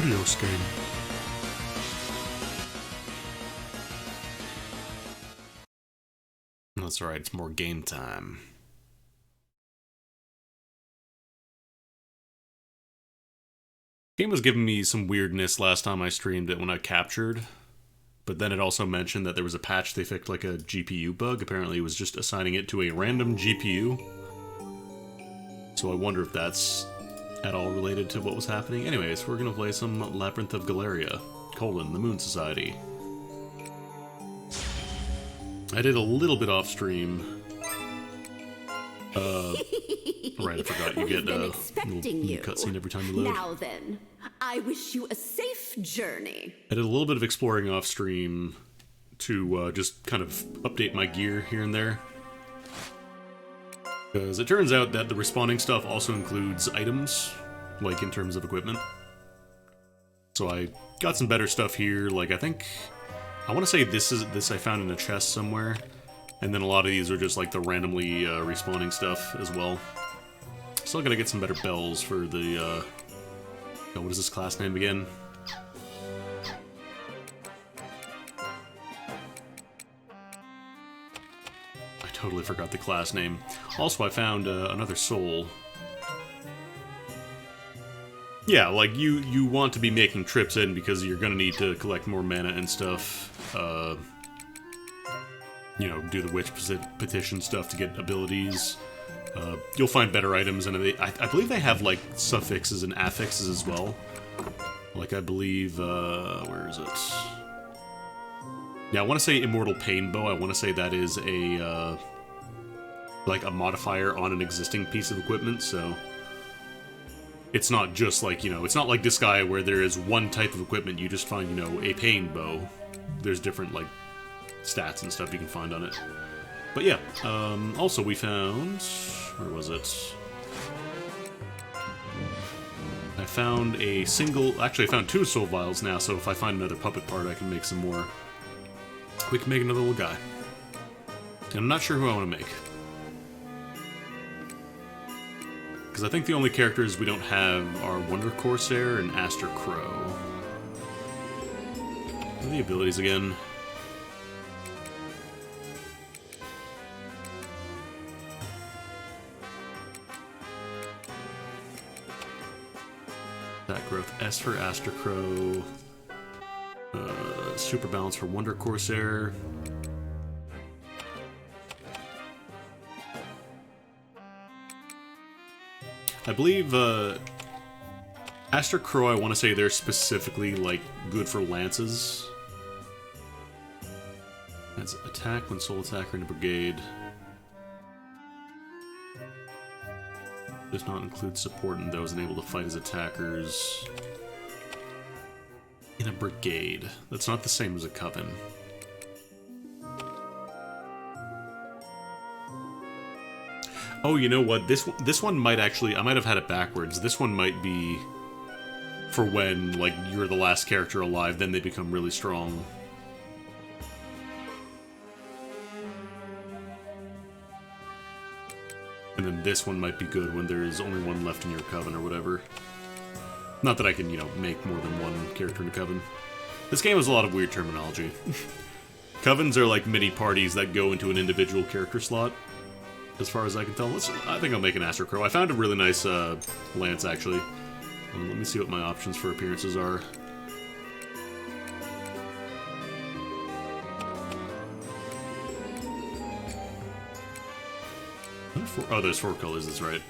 Adios game. That's right, it's more game time. Game was giving me some weirdness last time I streamed it when I captured, but then it also mentioned that there was a patch they fixed like a GPU bug. Apparently it was just assigning it to a random GPU. So I wonder if that's at all related to what was happening. Anyways, we're gonna play some Labyrinth of Galleria, the Moon Society. I did a little bit off stream. Right, I forgot you get a little cutscene every time you load. Now then, I wish you a safe journey. I did a little bit of exploring off stream to just kind of update my gear here and there. Because it turns out that the respawning stuff also includes items, like in terms of equipment. So I got some better stuff here, like I want to say this I found in a chest somewhere. And then a lot of these are just like the randomly respawning stuff as well. Still gotta get some better bells for the, what is this class name again? I totally forgot the class name. Also, I found another soul. Yeah, like, you want to be making trips in because you're gonna need to collect more mana and stuff. You know, do the witch petition stuff to get abilities. You'll find better items, and I believe they have, like, suffixes and affixes as well. Like, I believe, where is it? Yeah, I want to say Immortal Pain Bow. I want to say that is a, like, a modifier on an existing piece of equipment, so... It's not just, like, you know, it's not like this guy where there is one type of equipment, you just find, you know, a pain bow. There's different, like, stats and stuff you can find on it. But yeah, also we found... Where was it? I found a single... Actually, I found 2 soul vials now, so if I find another puppet part, I can make some more. We can make another little guy. And I'm not sure who I want to make. Because I think the only characters we don't have are Wonder Corsair and Aster Crow. What are the abilities again? That growth S for Aster Crow. Super balance for Wonder Corsair. I believe Aster Crow, I want to say they're specifically like good for lances. That's attack when soul attacker in a brigade. Does not include support in those unable to fight as attackers in a brigade. That's not the same as a coven. Oh, you know what? This one might actually... I might have had it backwards. This one might be for when, like, you're the last character alive, then they become really strong. And then this one might be good when there is only one left in your coven or whatever. Not that I can, you know, make more than one character in a coven. This game has a lot of weird terminology. Covens are like mini parties that go into an individual character slot, as far as I can tell. I think I'll make an Aster Crow. I found a really nice lance, actually. Let me see what my options for appearances are. Oh, there's 4 colors, that's right.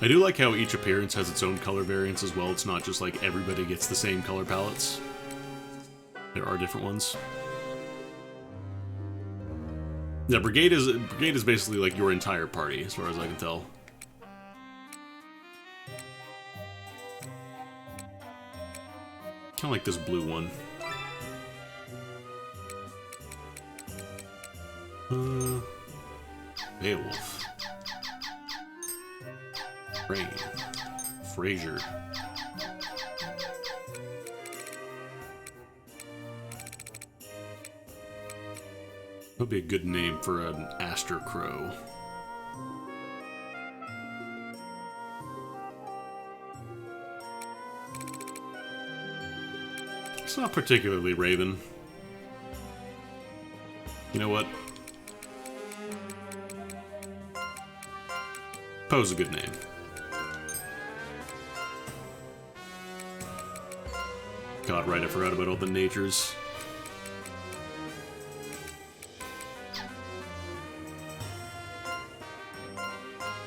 I do like how each appearance has its own color variants as well. It's not just like everybody gets the same color palettes. There are different ones. Yeah, Brigade is basically like your entire party, as far as I can tell. Kind of like this blue one. Beowulf. Rain. Fraser. That would be a good name for an Aster Crow. It's not particularly Raven. You know what? Poe's a good name. God, right, I forgot about all the natures.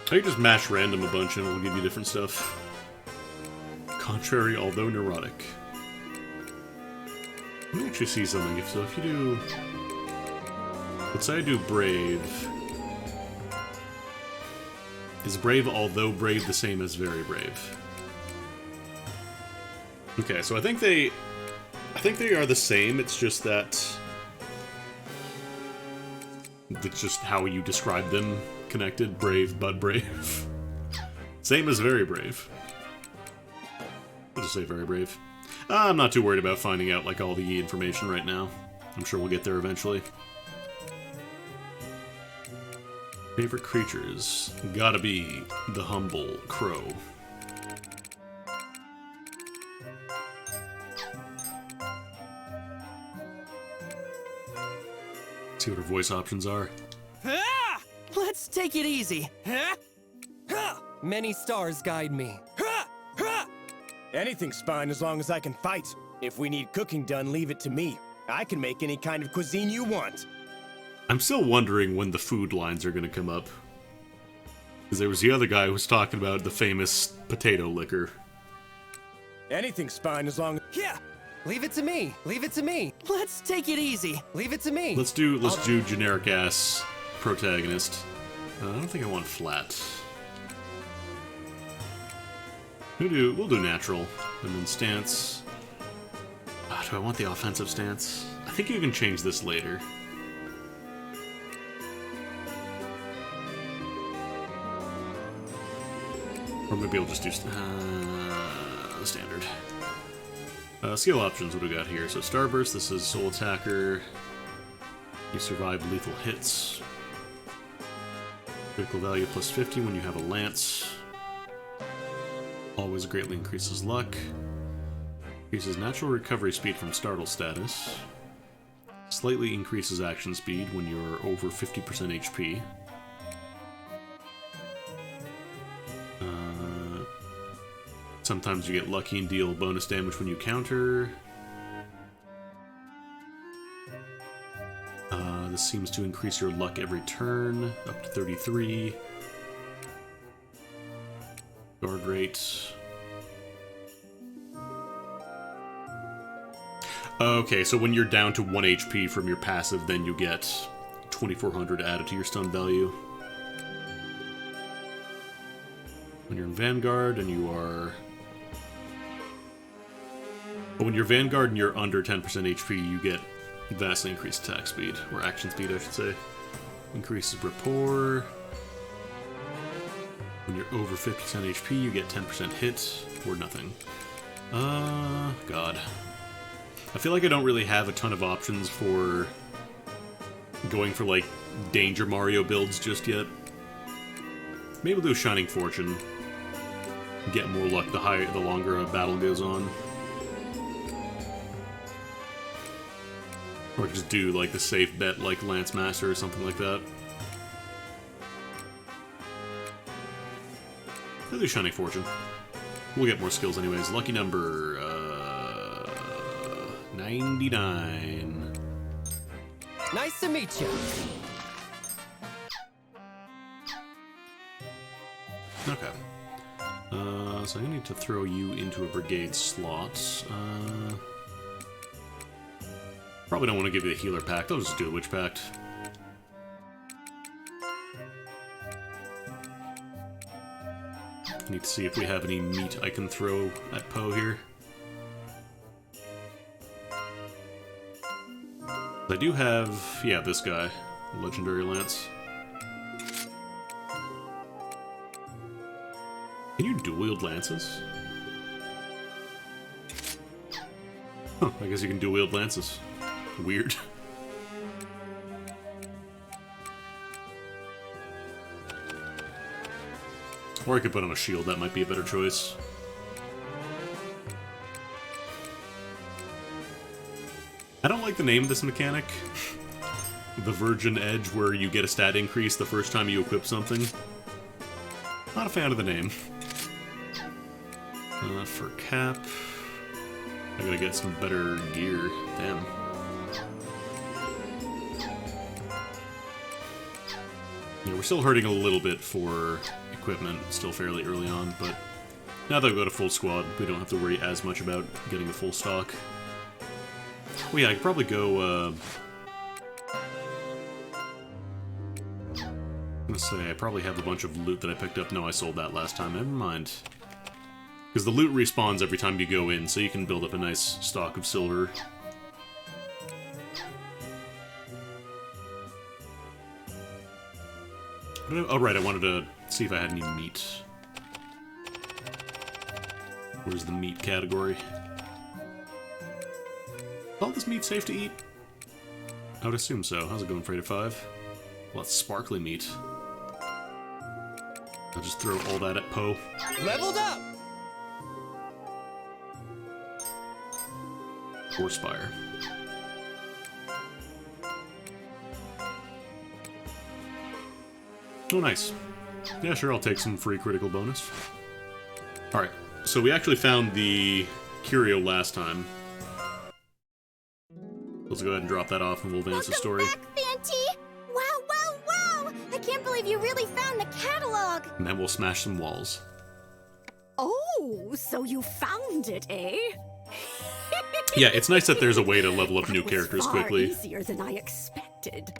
I can just mash random a bunch and it'll give you different stuff. Contrary, although neurotic. Let me actually see something. If you do... Let's say I do Brave. Is Brave, although Brave, the same as Very Brave? Okay, so I think they are the same. It's just that it's just how you describe them connected. Brave, but brave. Same as Very Brave. I'll just say Very Brave. I'm not too worried about finding out like all the information right now. I'm sure we'll get there eventually. Favorite creatures? Gotta be the humble crow. See what her voice options are. Ah! Let's take it easy. Huh? Huh! Many stars guide me. Huh! Huh! Anything's fine as long as I can fight. If we need cooking done, leave it to me. I can make any kind of cuisine you want. I'm still wondering when the food lines are gonna come up. Because there was the other guy who was talking about the famous potato liquor. Anything's fine as long as... Yeah! Leave it to me. Leave it to me. Let's take it easy. Leave it to me. Let's do generic ass protagonist. I don't think I want flat. We'll do natural and then stance. Do I want the offensive stance? I think you can change this later. Or maybe I'll just do the standard. Skill options, what do we got here? So Starburst, this is Soul Attacker. You survive lethal hits. Critical value plus 50 when you have a lance. Always greatly increases luck. Increases natural recovery speed from startle status. Slightly increases action speed when you're over 50% HP. Sometimes you get lucky and deal bonus damage when you counter. This seems to increase your luck every turn, up to 33. Guard rate. Okay, so when you're down to 1 HP from your passive, then you get 2400 added to your stun value. When you're in Vanguard and you are... But when you're Vanguard and you're under 10% HP, you get vastly increased attack speed, or action speed, I should say. Increases rapport. When you're over 50% HP, you get 10% hit, or nothing. God. I feel like I don't really have a ton of options for going for, like, Danger Mario builds just yet. Maybe we'll do Shining Fortune. Get more luck the longer a battle goes on. Or just do, like, the safe bet, like Lance Master or something like that. I'll do Shining Fortune. We'll get more skills anyways. Lucky number, 99. Nice to meet you. Okay. So I need to throw you into a brigade slot. Probably don't want to give you the healer pact. I'll just do a witch pact. Need to see if we have any meat I can throw at Poe here. I do have, yeah, this guy, Legendary Lance. Can you dual-wield lances? Huh, I guess you can dual-wield lances. Weird. Or I could put on a shield, that might be a better choice. I don't like the name of this mechanic. The Virgin Edge, where you get a stat increase the first time you equip something. Not a fan of the name. For Cap, I gotta get some better gear. Damn. Yeah, we're still hurting a little bit for equipment, still fairly early on, but now that we've got a full squad, we don't have to worry as much about getting a full stock. Well, yeah, I could probably go, I'm gonna say I probably have a bunch of loot that I picked up. No, I sold that last time. Never mind. Because the loot respawns every time you go in, so you can build up a nice stock of silver. Oh, right, I wanted to see if I had any meat. Where's the meat category? Is all this meat safe to eat? I would assume so. How's it going, Freighter 5? Well, that's sparkly meat. I'll just throw all that at Poe. Leveled up! Forcepire. Oh, nice. Yeah, sure, I'll take some free critical bonus. Alright, so we actually found the curio last time. Let's go ahead and drop that off and we'll advance the story. Welcome back, Fanty! Wow, wow, wow! I can't believe you really found the catalog! And then we'll smash some walls. Oh, so you found it, eh? Yeah, it's nice that there's a way to level up new That was characters far quickly. Easier than I expected.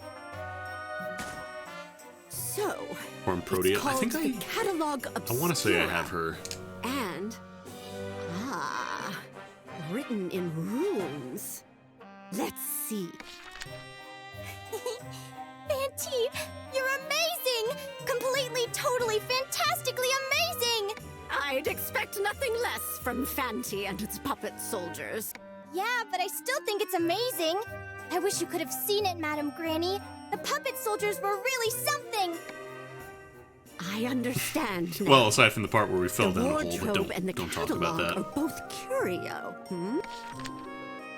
So, Or Protea. it's called I think the Catalog I want to say I Obscura. have her. And, written in runes. Let's see. Fanty, you're amazing! Completely, totally, fantastically amazing! I'd expect nothing less from Fanty and its puppet soldiers. Yeah, but I still think it's amazing. I wish you could have seen it, Madam Granny. The puppet soldiers were really something. I understand now. Well, aside from the part where we fell the down a hole, wardrobe but and the don't talk about catalog that. are both curio.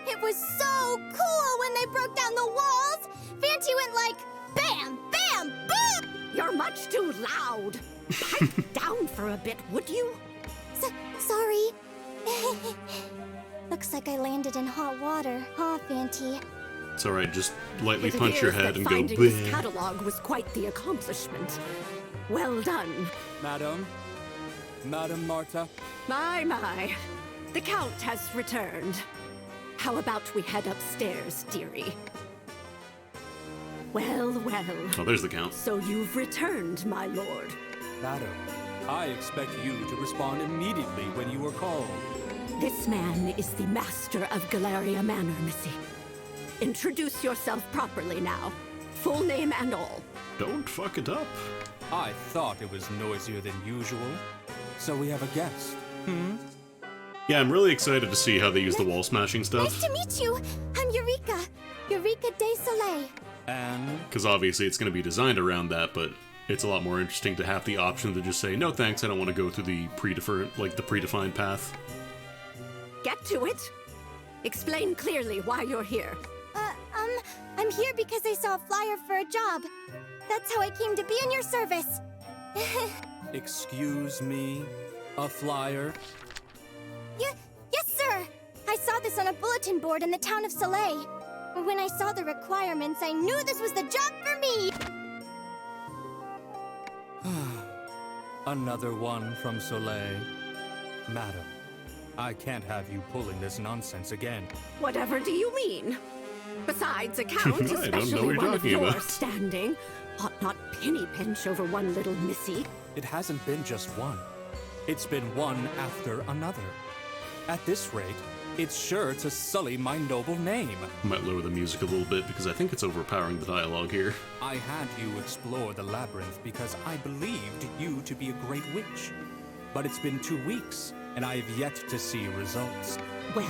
It was so cool when they broke down the walls. Fanty went like, bam, bam, boom! You're much too loud. Pipe down for a bit, would you? Sorry. Looks like I landed in hot water, huh, Fanty? It's alright, just lightly It punch your appears head that and go finding this bleh. catalog was quite the accomplishment. Well done. Madam? Madam Marta? My. The Count has returned. How about we head upstairs, dearie? Well. Oh, there's the count. So you've returned, my lord. Madam, I expect you to respond immediately when you are called. This man is the master of Galleria Manor, Missy. Introduce yourself properly now. Full name and all. Don't fuck it up. I thought it was noisier than usual. So we have a guest. Yeah, I'm really excited to see how they use the wall smashing Nice stuff. to meet you. I'm Eureka. Eureka de Soleil. And Because obviously it's going to be designed around that, but it's a lot more interesting to have the option to just say, no thanks, I don't want to go through the predefined path. Get to it. Explain clearly why you're here. I'm here because I saw a flyer for a job. That's how I came to be in your service. excuse me, a flyer? Yes, sir. I saw this on a bulletin board in the town of Soleil. When I saw the requirements, I knew this was the job for me. Another one from Soleil. Madam, I can't have you pulling this nonsense again. Whatever do you mean? Besides, a count, I don't know what especially you're one of talking your about. standing, ought not penny pinch over one little missy. It hasn't been just one. It's been one after another. At this rate, it's sure to sully my noble name. I might lower the music a little bit because I think it's overpowering the dialogue here. I had you explore the labyrinth because I believed you to be a great witch. But it's been 2 weeks, and I have yet to see results. Well,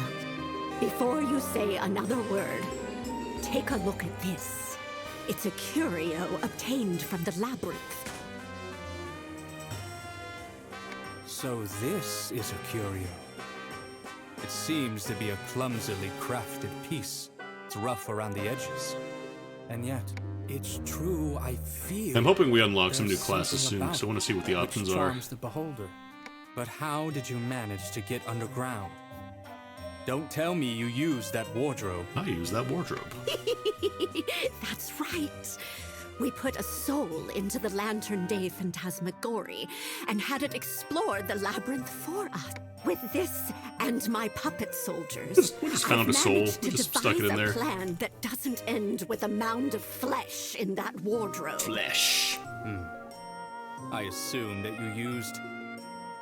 before you say another word, take a look at this. It's a curio obtained from the labyrinth. So this is a curio. It seems to be a clumsily crafted piece. It's rough around the edges. And yet, it's true, I feel... I'm hoping we unlock some new there's classes something soon, about because I want to see what the it options which are. charms the beholder. But how did you manage to get underground? Don't tell me you used that wardrobe. I use that wardrobe. That's right. We put a soul into the Lantern Day Phantasmagory and had it explore the labyrinth for us. With this and my puppet soldiers, We just found a soul. managed We to just stuck it in devise there. a plan that doesn't end with a mound of flesh in that wardrobe. Flesh. I assume that you used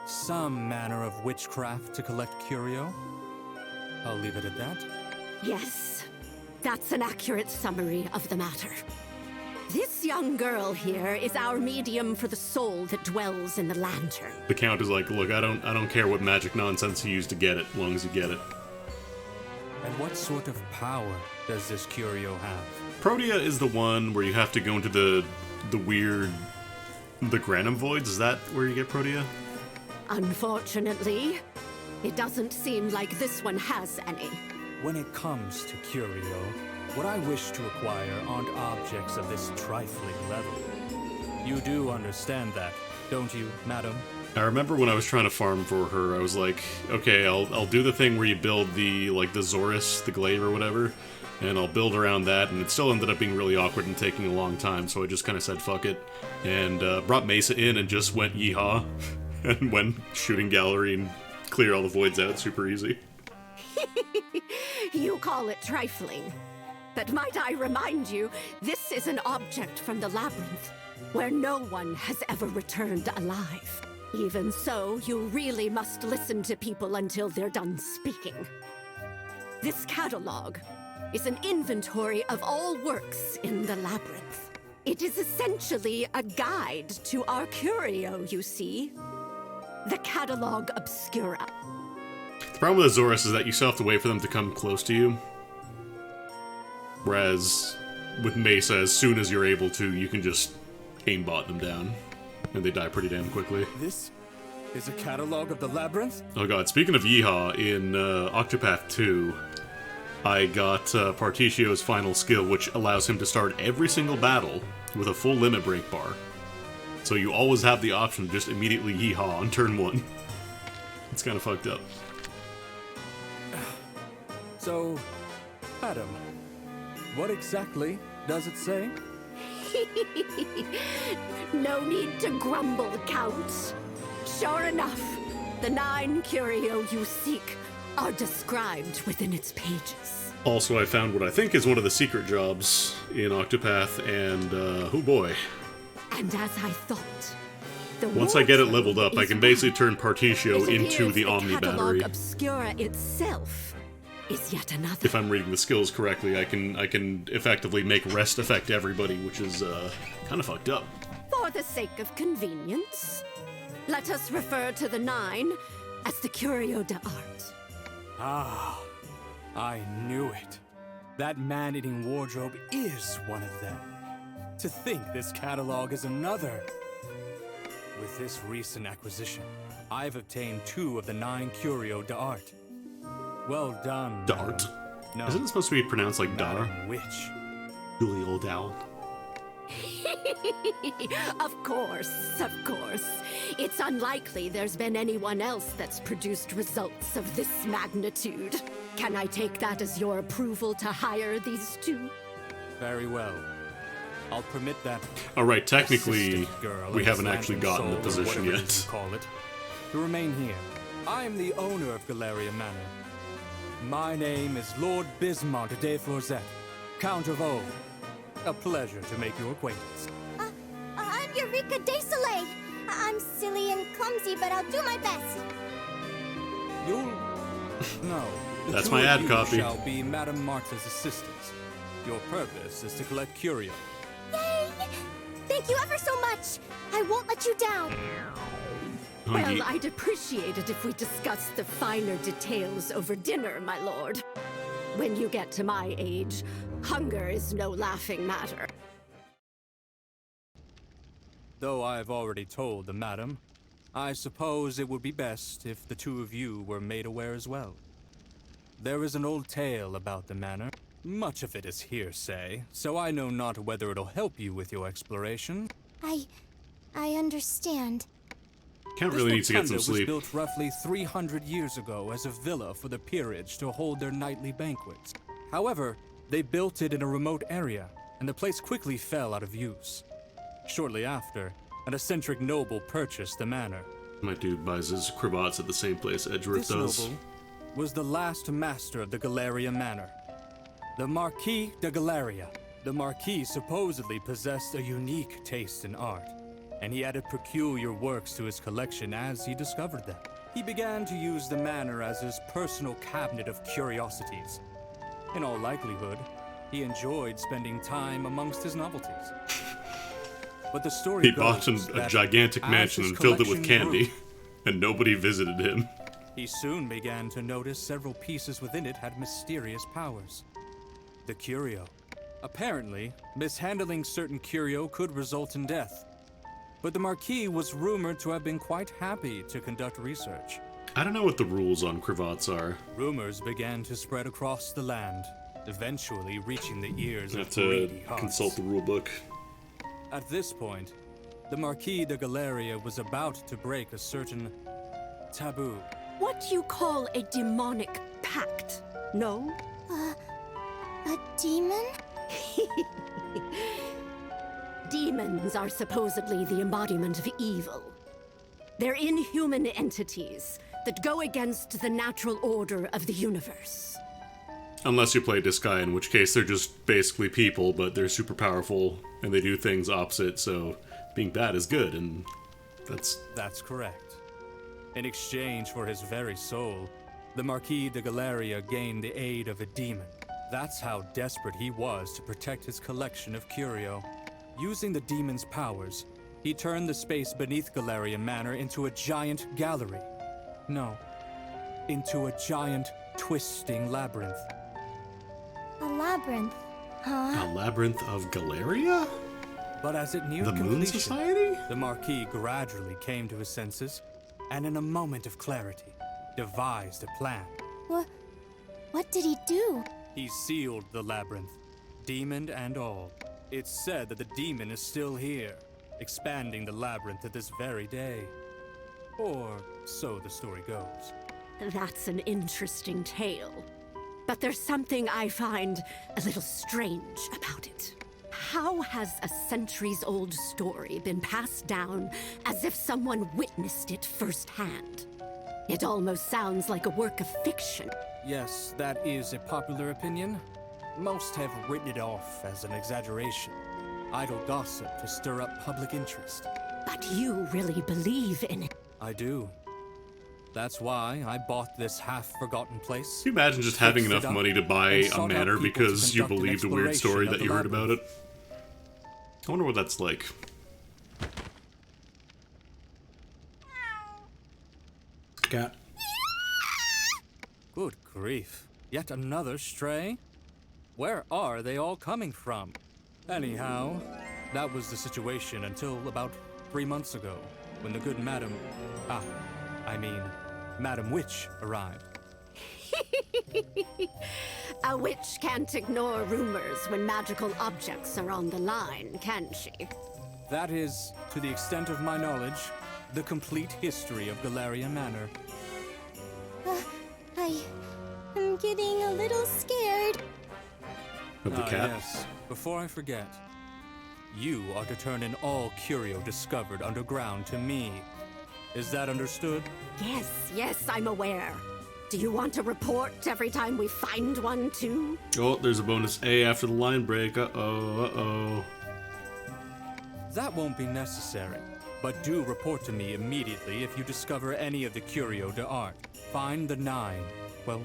some manner of witchcraft to collect curio. I'll leave it at that. Yes, that's an accurate summary of the matter. This young girl here is our medium for the soul that dwells in the lantern. The Count is like, look, I don't care what magic nonsense you use to get it, as long as you get it. And what sort of power does this curio have? Protea is the one where you have to go into the weird... the Granum Voids? Is that where you get Protea? Unfortunately, it doesn't seem like this one has any. When it comes to curio, what I wish to acquire aren't objects of this trifling level. You do understand that, don't you, madam? I remember when I was trying to farm for her, I was like, okay, I'll do the thing where you build the, like, the Zorus, the glaive or whatever, and I'll build around that, and it still ended up being really awkward and taking a long time, so I just kind of said fuck it, and brought Mesa in and just went yeehaw, and went shooting Gallery and clear all the voids out super easy. You call it trifling. But might I remind you, this is an object from the Labyrinth, where no one has ever returned alive. Even so, you really must listen to people until they're done speaking. This catalog is an inventory of all works in the Labyrinth. It is essentially a guide to our curio, you see. The Catalog Obscura. The problem with the Zorus is that you still have to wait for them to come close to you. Whereas, with Mesa, as soon as you're able to, you can just aimbot them down. And they die pretty damn quickly. This is a catalog of the labyrinth? Oh god, speaking of yeehaw, in Octopath 2, I got Partitio's final skill, which allows him to start every single battle with a full limit break bar. So you always have the option to just immediately yeehaw on turn 1. It's kind of fucked up. So, Adam, what exactly does it say? No need to grumble, Count. Sure enough, the 9 curio you seek are described within its pages. Also, I found what I think is one of the secret jobs in Octopath, and, oh boy. And as I thought, the Once I get it wardrobe leveled up, I is can basically one. turn Partitio It into appears the Omni Catalog Battery. Obscura itself is yet another. If I'm reading the skills correctly, I can effectively make rest affect everybody, which is, kind of fucked up. For the sake of convenience, let us refer to the 9 as the Curio d'Art. Ah, I knew it. That man-eating wardrobe is one of them. To think this catalog is another. With this recent acquisition, I've obtained 2 of the 9 Curio d'Art. Well done, Dart? madam. No, Isn't it supposed to be pronounced like Dar? Madam Witch. Julie O'Dowd. Of course, of course. It's unlikely there's been anyone else that's produced results of this magnitude. Can I take that as your approval to hire these 2? Very well. I'll permit that Alright, technically, assistant girl we of haven't this actually lantern gotten the soul, or position whatever it is yet. you call it, to remain here. I am the owner of Galleria Manor. My name is Lord Bismont de Florzette, Count of O. A pleasure to make your acquaintance. I'm Eureka de Soleil. I'm silly and clumsy, but I'll do my best. You'll... No. The That's 2 my of ad you copy. shall be Madame Marx's assistants. Your purpose is to collect curio. Yay! Thank you ever so much. I won't let you down. Oh, Well, ye- I'd appreciate it if we discussed the finer details over dinner, my lord. When you get to my age, hunger is no laughing matter. Though I've already told the madam, I suppose it would be best if the 2 of you were made aware as well. There is an old tale about the manor, Much of it is hearsay, so I know not whether it'll help you with your exploration. I understand. Count really needs to get some was sleep. built roughly 300 years ago as a villa for the peerage to hold their nightly banquets. However, they built it in a remote area, and the place quickly fell out of use. Shortly after, an eccentric noble purchased the manor. My dude buys his cravats at the same place Edgeworth This does. noble was the last master of the Galleria manor, the Marquis de Galleria. The Marquis supposedly possessed a unique taste in art, and he added peculiar works to his collection as he discovered them. He began to use the manor as his personal cabinet of curiosities. In all likelihood, he enjoyed spending time amongst his novelties. But the story He goes bought a that gigantic as mansion his and filled it with collection candy, grew, and nobody visited him. he soon began to notice several pieces within it had mysterious powers. The curio. Apparently, mishandling certain curio could result in death. But the Marquis was rumored to have been quite happy to conduct research. I don't know what the rules on cravats are. Rumors began to spread across the land, eventually reaching the ears I of have to greedy hearts. consult the rule book. At this point, the Marquis de Galleria was about to break a certain taboo. What you call a demonic pact, no? A demon? Demons are supposedly the embodiment of evil. They're inhuman entities that go against the natural order of the universe. Unless you play Disgaea, in which case they're just basically people, but they're super powerful, and they do things opposite, so being bad is good, and That's correct. In exchange for his very soul, the Marquis de Galleria gained the aid of a demon. That's how desperate he was to protect his collection of curio. Using the demon's powers, he turned the space beneath Galleria Manor into a giant gallery. No, into a giant twisting labyrinth. A labyrinth, huh? a labyrinth of Galleria? But as it neared The Moon completion, Society? the Marquis gradually came to his senses, and in a moment of clarity, devised a plan. What did he do? He sealed the labyrinth, demon and all. It's said that the demon is still here, expanding the labyrinth to this very day. Or so the story goes. That's an interesting tale. But there's something I find a little strange about it. How has a centuries-old story been passed down as if someone witnessed it firsthand? It almost sounds like a work of fiction. Yes, that is a popular opinion. Most have written it off as an exaggeration, idle gossip to stir up public interest. But you really believe in it. I do. That's why I bought this half-forgotten place. Can you imagine just having fixed it enough up, money to buy and a sought out manor people to because you conduct an believed a weird story exploration that of you the heard about it? labyrinth. I wonder what that's like. Cat. Good grief. Yet another stray? Where are they all coming from? Anyhow, that was the situation until about 3 months ago, when the good Madam Witch arrived. A witch can't ignore rumors when magical objects are on the line, can she? That is, to the extent of my knowledge, the complete history of Galleria Manor. I'm getting a little scared. Of the cat? Yes. Before I forget, you are to turn in all curio discovered underground to me. Is that understood? Yes, I'm aware. Do you want a report every time we find one, too? Oh, there's a bonus A after the line break. Uh-oh. That won't be necessary. But do report to me immediately if you discover any of the curio d'art. Find the 9. Well,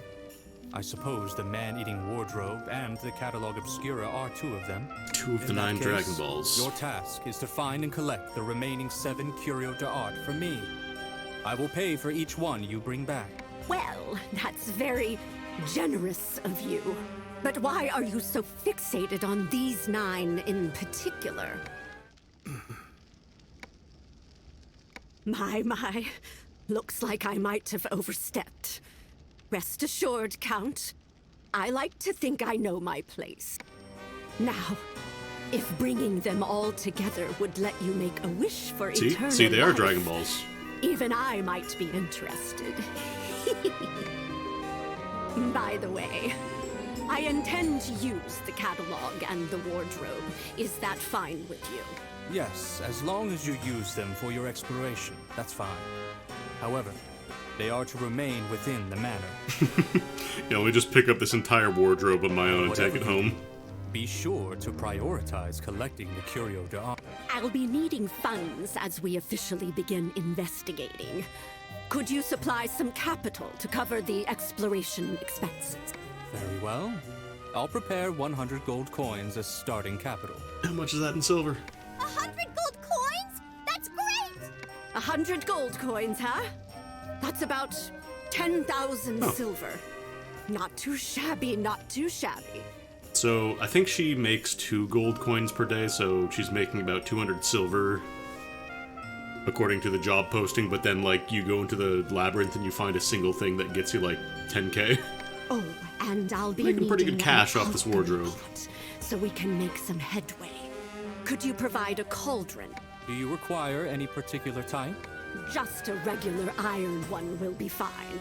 I suppose the man-eating wardrobe and the catalogue obscura are 2 of them. 2 of the In that 9 case, Dragon Balls. Your task is to find and collect the remaining 7 curio d'art for me. I will pay for each one you bring back. Well, that's very generous of you. But why are you so fixated on these 9 in particular? My. Looks like I might have overstepped. Rest assured, Count. I like to think I know my place. Now, if bringing them all together would let you make a wish for eternal See, they are life, Dragon Balls. even I might be interested. By the way, I intend to use the catalog and the wardrobe. Is that fine with you? Yes, as long as you use them for your exploration, that's fine. However, they are to remain within the manor. Let me just pick up this entire wardrobe on my own and take Whatever it you home. do, be sure to prioritize collecting the Curio de Art. I'll be needing funds as we officially begin investigating. Could you supply some capital to cover the exploration expenses? Very well. I'll prepare 100 gold coins as starting capital. How much is that in silver? 100 gold coins? That's great! 100 gold coins, huh? That's about 10,000 silver. Not too shabby, not too shabby. So, I think she makes 2 gold coins per day, so she's making about 200 silver, according to the job posting, but then, like, you go into the labyrinth and you find a single thing that gets you, like, 10k. Oh, and I'll be Making pretty good needing cash an off this alchemy wardrobe. pot, so we can make some headway. Could you provide a cauldron? Do you require any particular type? Just a regular iron one will be fine.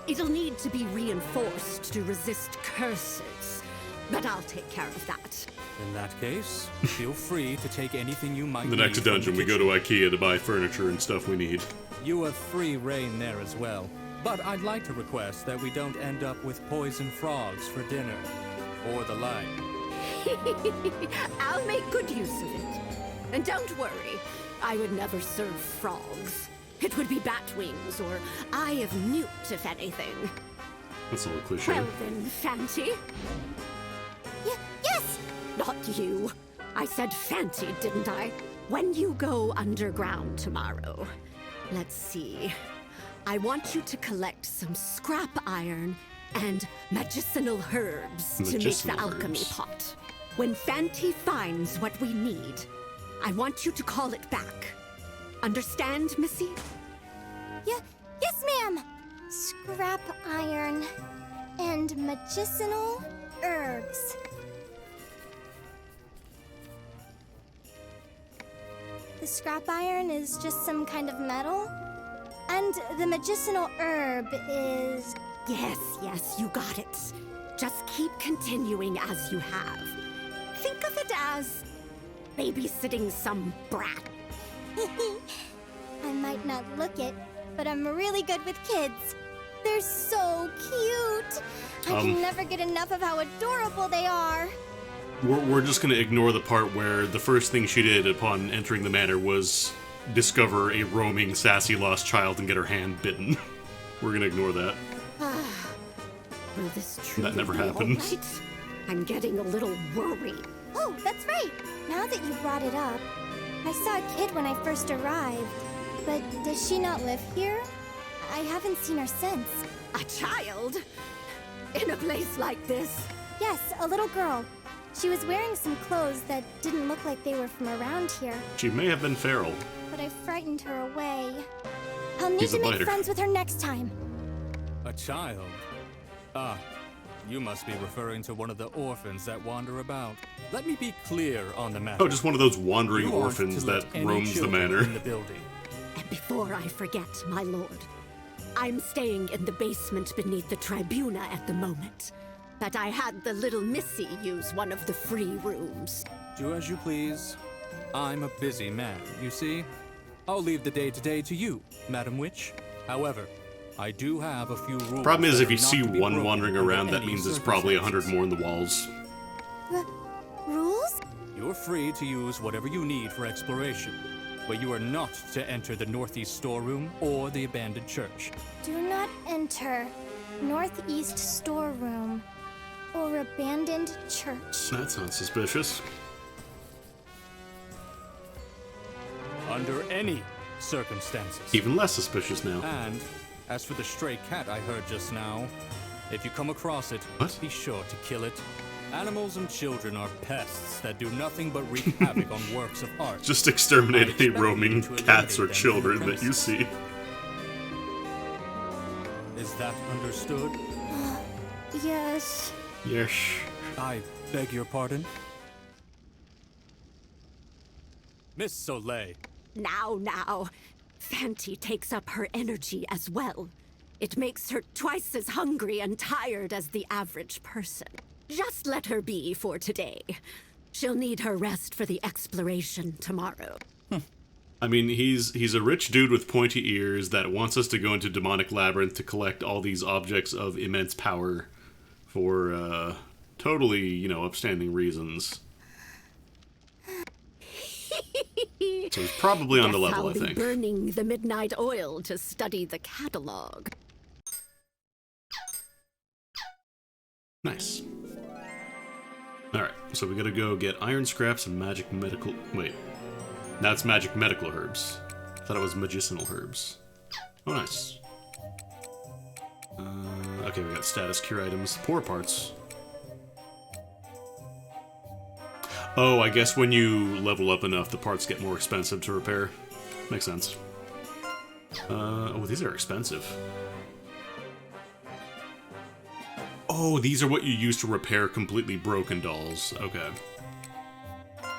It'll need to be reinforced to resist curses, but I'll take care of that. In that case, feel free to take anything you might In the need next from dungeon, we go to IKEA to buy furniture and stuff we need. You have free reign there as well. But I'd like to request that we don't end up with poison frogs for dinner. Or the like. I'll make good use of it. And don't worry, I would never serve frogs. It would be bat wings or eye of newt, if anything. That's a little cliche. Well then, Fanty. Yes! Not you. I said Fanty, didn't I? When you go underground tomorrow, let's see. I want you to collect some scrap iron and medicinal herbs to make the Medicinal alchemy herbs. pot. When Fanty finds what we need, I want you to call it back. Understand, Missy? Yes, ma'am! Scrap iron and medicinal herbs. The scrap iron is just some kind of metal? And the medicinal herb is... Yes, you got it. Just keep continuing as you have. Think of it as babysitting some brat. I might not look it, but I'm really good with kids. They're so cute. I can never get enough of how adorable they are. We're just gonna ignore the part where the first thing she did upon entering the manor was discover a roaming, sassy lost child and get her hand bitten. We're gonna ignore that. Will this truly That never be happened. all right? I'm getting a little worried. Oh, that's right. Now that you brought it up, I saw a kid when I first arrived. But does she not live here? I haven't seen her since. A child? In a place like this? Yes, a little girl. She was wearing some clothes that didn't look like they were from around here, She may have been feral. but I frightened her away. I'll need He's a to make biter. friends with her next time. A child? Ah, you must be referring to one of the orphans that wander about. Let me be clear on the matter. Oh, just one of those wandering You aren't orphans to let that any roams the children manor. in the building. And before I forget, my lord, I'm staying in the basement beneath the tribuna at the moment. But I had the little Missy use one of the free rooms. Do as you please. I'm a busy man, you see. I'll leave the day-to-day to you, Madam Witch. However, I do have a few rules. Problem is, that if you are not see to be one broken wandering under around, that any means there's probably 100 circumstances. more in the walls. Rules? You're free to use whatever you need for exploration, but you are not to enter the northeast storeroom or the abandoned church. Do not enter northeast storeroom or abandoned church. That sounds suspicious. Under any circumstances. Even less suspicious now. And as for the stray cat I heard just now, if you come across it, What? be sure to kill it. Animals and children are pests that do nothing but wreak havoc on works of art. Just exterminate I any expect roaming you to cats or eliminate them from the children that you premises. see. Is that understood? Yes. Yes. I beg your pardon? Miss Soleil. Now. Fanti takes up her energy as well. It makes her twice as hungry and tired as the average person. Just let her be for today. She'll need her rest for the exploration tomorrow. I mean, he's a rich dude with pointy ears that wants us to go into demonic labyrinth to collect all these objects of immense power for totally, you know, upstanding reasons. So he's probably on the Guess level, I'll I be think. burning the midnight oil to study the catalog. Nice. Alright, so we gotta go get iron scraps and magic medical... Wait. That's magic medical herbs. I thought it was medicinal herbs. Oh, nice. Okay, we got status cure items. Poor parts. Oh, I guess when you level up enough, the parts get more expensive to repair. Makes sense. Oh, these are expensive. Oh, these are what you use to repair completely broken dolls. Okay.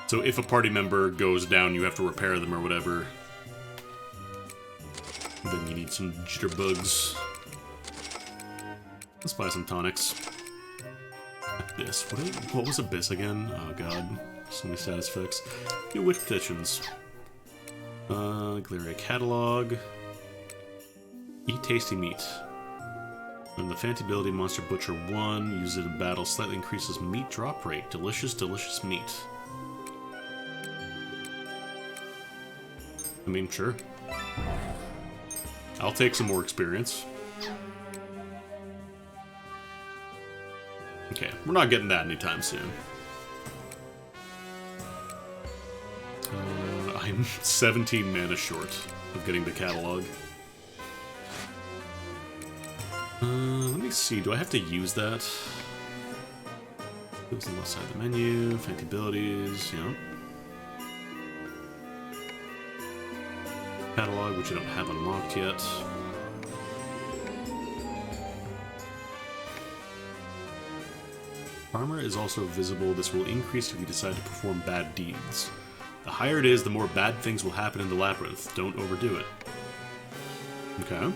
So if a party member goes down, you have to repair them or whatever. Then you need some jitterbugs. Let's buy some tonics. Abyss. What was Abyss again? Oh god. So many status effects. New witch petitions. Galleria catalog. Eat tasty meat. And the Fanti ability Monster Butcher 1. Use it in battle. Slightly increases meat drop rate. Delicious, delicious meat. I mean, sure. I'll take some more experience. Okay, we're not getting that anytime soon. I'm 17 mana short of getting the catalog. Let me see, do I have to use that? It was on the left side of the menu, Fanti abilities, yeah. Catalog, which I don't have unlocked yet. Armor is also visible. This will increase if you decide to perform bad deeds. The higher it is, the more bad things will happen in the Labyrinth. Don't overdo it. Okay.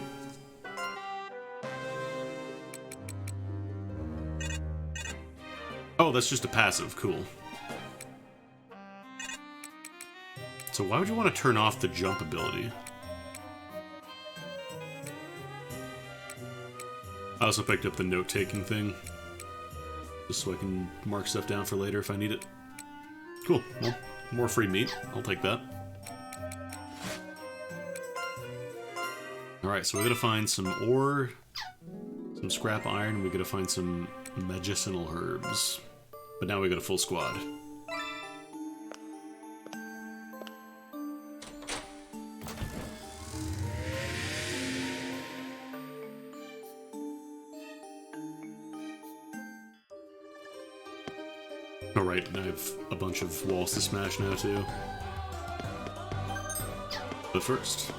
Oh, that's just a passive. Cool. So why would you want to turn off the jump ability? I also picked up the note-taking thing. Just so I can mark stuff down for later if I need it. Cool. Well, more free meat. I'll take that. Alright, so we gotta find some ore, some scrap iron, we gotta find some medicinal herbs. But now we got a full squad. Alright, and I have a bunch of walls to smash now too. But first...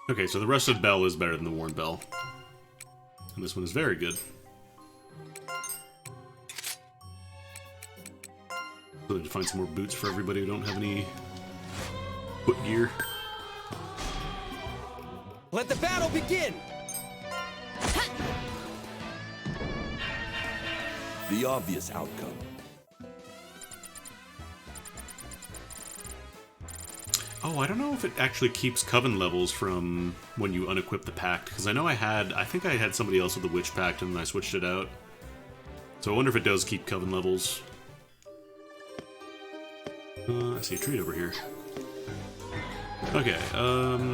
Okay, so the rusted bell is better than the worn bell. And this one is very good. So I need to find some more boots for everybody who don't have any foot gear. Let the battle begin! The obvious outcome. Oh, I don't know if it actually keeps coven levels from when you unequip the pact, because I know I think I had somebody else with the witch pact and I switched it out. So I wonder if it does keep coven levels. I see a treat over here. Okay, I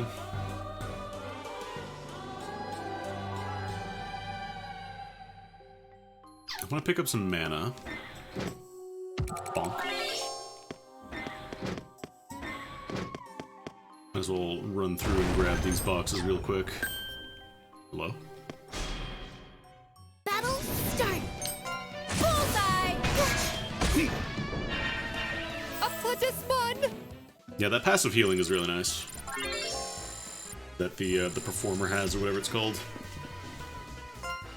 want to pick up some mana. Bonk. Might as well run through and grab these boxes real quick. Hello? Battle start! Bullseye! Yeah, that passive healing is really nice. That the performer has, or whatever it's called.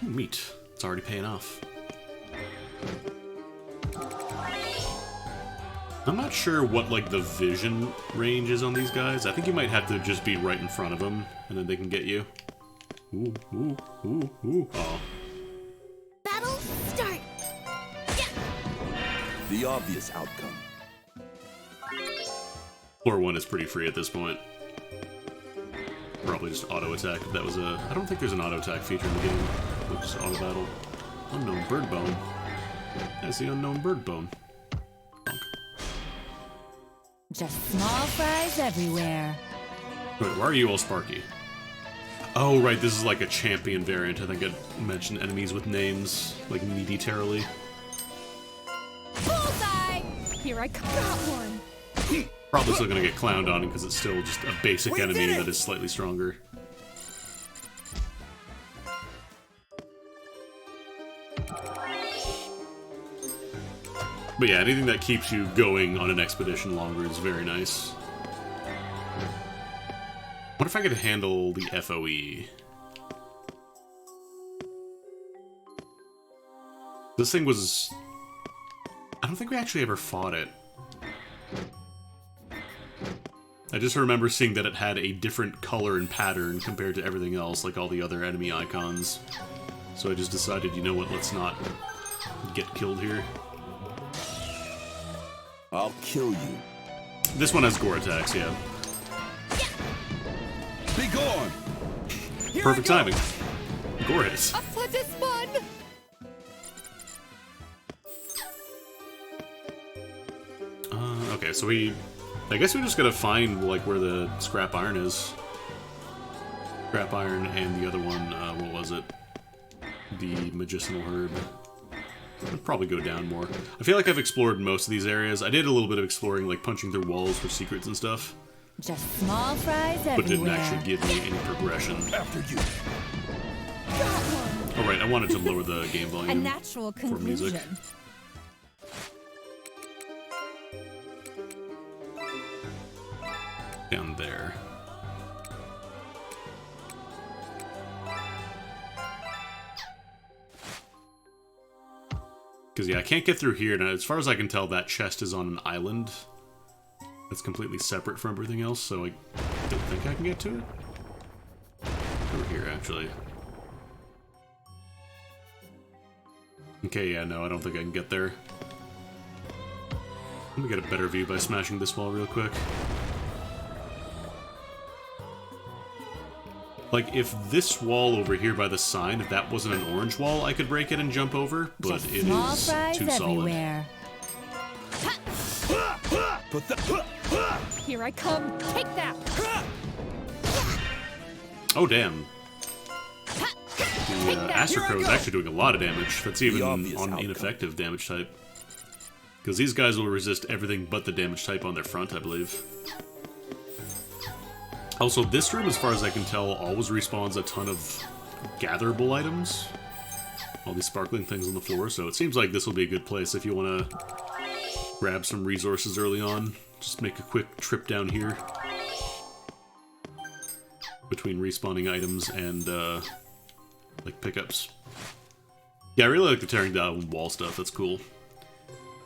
Ooh, meat. It's already paying off. I'm not sure what, like, the vision range is on these guys. I think you might have to just be right in front of them, and then they can get you. Ooh, ooh, ooh, ooh. Oh. Battle start! Yeah. The obvious outcome. Floor 1 is pretty free at this point. Probably just auto attack if that was a... I don't think there's an auto attack feature in the game. Just auto battle. Unknown bird bone. That's the unknown bird bone. Bonk. Just small fries everywhere. Wait, why are you all Sparky? Oh, right, this is like a champion variant. I think I mentioned enemies with names, like Meaty Terribly. Bullseye! Here I come. Got one. Probably still gonna get clowned on because it's still just a basic enemy that is slightly stronger. But yeah, anything that keeps you going on an expedition longer is very nice. What if I could handle the FOE? This thing was... I don't think we actually ever fought it. I just remember seeing that it had a different color and pattern compared to everything else, like all the other enemy icons. So I just decided, you know what, let's not get killed here. I'll kill you. This one has gore attacks, yeah. Be gone! Perfect timing. Gore hits. Okay, so I guess we just gotta find, like, where the scrap iron is. Scrap iron and the other one, what was it? The medicinal herb. I'd probably go down more. I feel like I've explored most of these areas. I did a little bit of exploring, like, punching through walls for secrets and stuff. Just small fries everywhere. But didn't actually give me any progression. After you. Oh, right, I wanted to lower the game volume A natural for music. conclusion. Down there. Because, yeah, I can't get through here. Now, as far as I can tell, that chest is on an island that's completely separate from everything else, so I don't think I can get to it. Over here, actually. Okay, yeah, no, I don't think I can get there. Let me get a better view by smashing this wall real quick. Like, if this wall over here by the sign, if that wasn't an orange wall, I could break it and jump over, but Just it small is fries too solid. everywhere. Here I come. Take that. Oh, damn. The Astrocrow is actually doing a lot of damage. That's even on ineffective damage type. Because these guys will resist everything but the damage type on their front, I believe. Also, this room, as far as I can tell, always respawns a ton of gatherable items. All these sparkling things on the floor, so it seems like this will be a good place if you want to grab some resources early on. Just make a quick trip down here. Between respawning items and, like, pickups. Yeah, I really like the tearing down wall stuff, that's cool.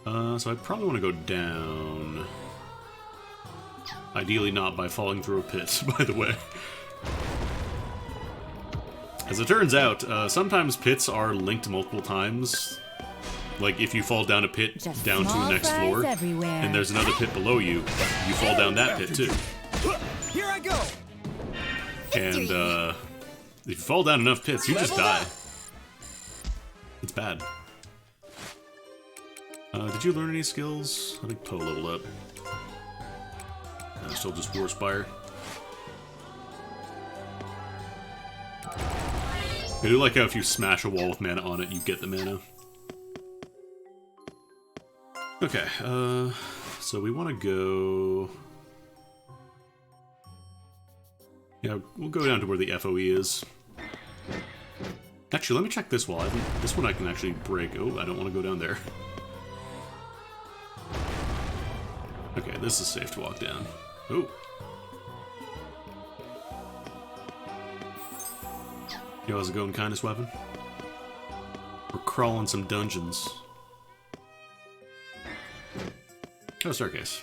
So I probably want to go down... Ideally not by falling through a pit, by the way. As it turns out, sometimes pits are linked multiple times. Like, if you fall down a pit Just down to the small next fries floor, everywhere. and there's another pit below you, you fall down that pit too. Here I go! And, if you fall down enough pits, you just die. It's bad. Did you learn any skills? I think Poe leveled up. Still just Warspire. I do like how if you smash a wall with mana on it, you get the mana. Okay, so we want to go... Yeah, we'll go down to where the FOE is. Actually, let me check this wall. This one I can actually break. Oh, I don't want to go down there. Okay, this is safe to walk down. Ooh. Yo, how's it going, kindest weapon? We're crawling some dungeons. Oh, staircase.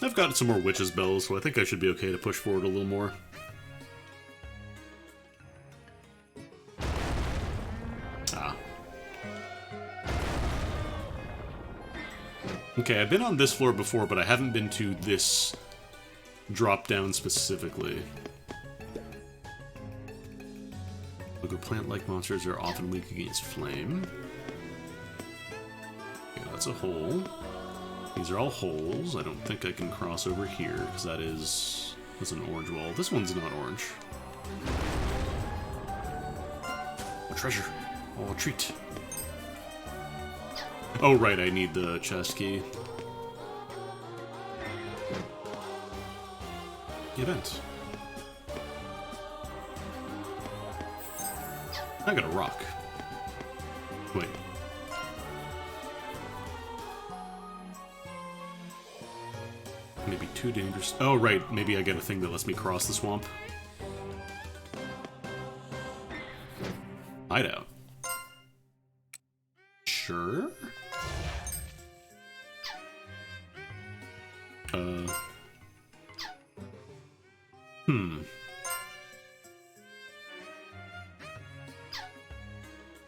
I've got some more witch's bells, so I think I should be okay to push forward a little more. Ah. Okay, I've been on this floor before, but I haven't been to this drop down specifically. Look, plant-like monsters are often weak against flame. Okay, that's a hole. These are all holes. I don't think I can cross over here, because that's an orange wall. This one's not orange. A treasure. Oh, a treat. Oh, right, I need the chest key. Event. I got a rock. Wait. Maybe too dangerous. Oh, right. Maybe I get a thing that lets me cross the swamp. Hideout. Sure.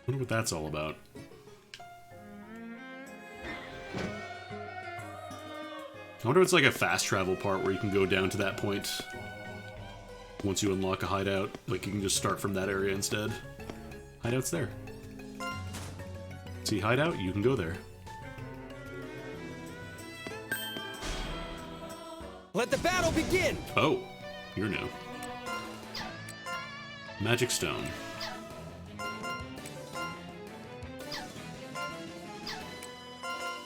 Wonder what that's all about. I wonder if it's like a fast travel part where you can go down to that point once you unlock a hideout. Like you can just start from that area instead. Hideout's there. See hideout? You can go there. Let the battle begin! Oh, you're new. Magic stone.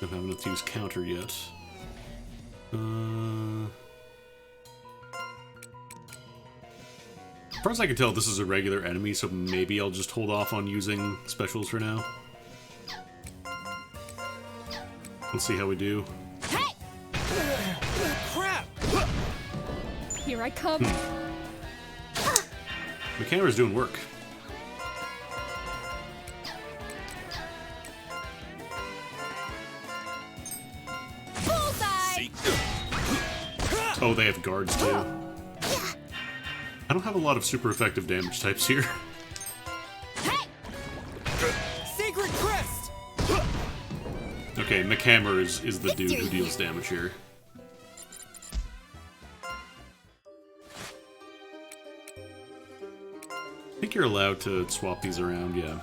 Don't have enough to use counter yet. As far as I can tell, this is a regular enemy, so maybe I'll just hold off on using specials for now. Let's see how we do. Hey! Crap! Here I come. The camera's doing work. Bullseye! Oh, they have guards too. I don't have a lot of super effective damage types here. Hey! Secret crest! Okay, McHammer is the dude who deals damage here. I think you're allowed to swap these around, yeah.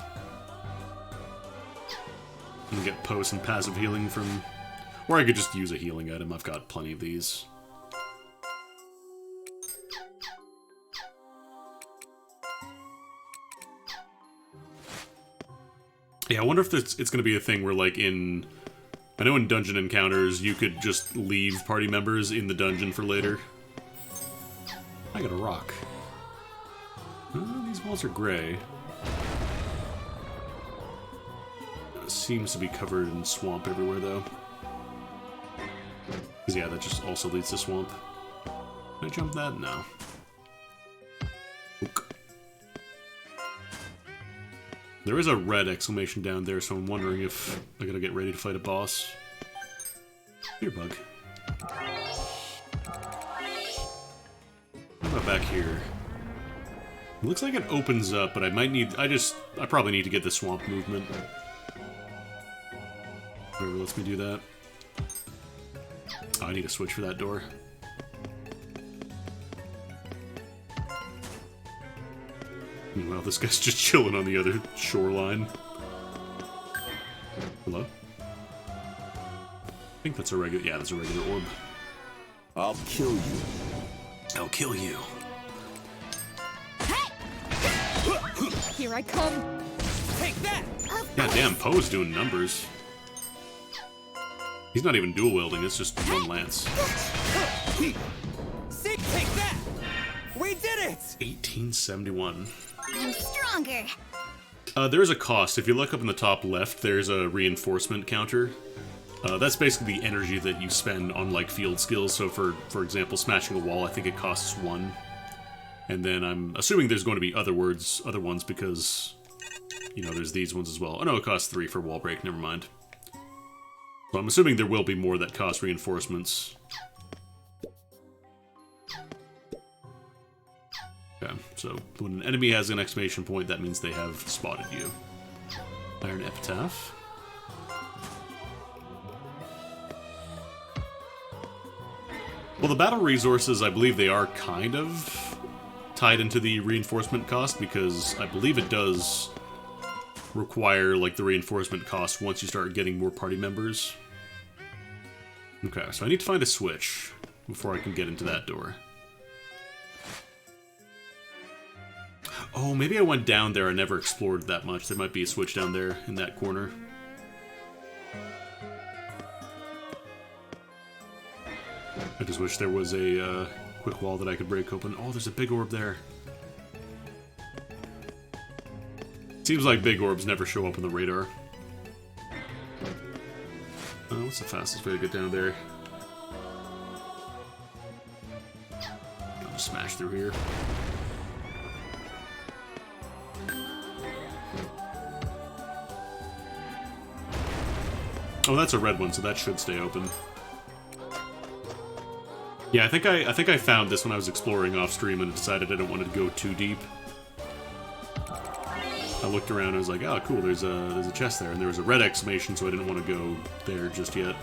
And get post and passive healing from... Or I could just use a healing item, I've got plenty of these. Yeah, I wonder if it's going to be a thing where, like, in... I know in dungeon encounters, you could just leave party members in the dungeon for later. I got a rock. These walls are gray. Seems to be covered in swamp everywhere, though. Because, yeah, that just also leads to swamp. Can I jump that? No. Ook. There is a red exclamation down there, so I'm wondering if I gotta get ready to fight a boss. Here, bug. What about back here? It looks like it opens up, but I might need... I probably need to get the swamp movement. Whatever lets me do that. Oh, I need to switch for that door. Meanwhile, this guy's just chilling on the other shoreline. Hello? I think that's a regular... Yeah, that's a regular orb. I'll kill you. I'll kill you. Here I come. Take that! God damn, Poe's doing numbers. He's not even dual wielding, it's just one lance. Take that! We did it! 1871. I'm stronger. There's a cost. If you look up in the top left, there's a reinforcement counter. That's basically the energy that you spend on, like, field skills. So, for example, smashing a wall, I think it costs 1. And then I'm assuming there's going to be other ones, because, you know, there's these ones as well. Oh, no, it costs 3 for wall break. Never mind. So I'm assuming there will be more that cost reinforcements. Okay, so when an enemy has an exclamation point, that means they have spotted you. Iron Epitaph. Well, the battle resources, I believe they are kind of tied into the reinforcement cost, because I believe it does require, like, the reinforcement cost once you start getting more party members. Okay, so I need to find a switch before I can get into that door. Oh, maybe I went down there and never explored that much. There might be a switch down there in that corner. I just wish there was a quick wall that I could break open. Oh, there's a big orb there. Seems like big orbs never show up on the radar. What's the fastest way to get down there? I'll just smash through here. Oh, that's a red one, so that should stay open. Yeah, I think I found this when I was exploring off stream and decided I didn't want to go too deep. I looked around and I was like, oh, cool, there's a chest there, and there was a red exclamation, so I didn't want to go there just yet.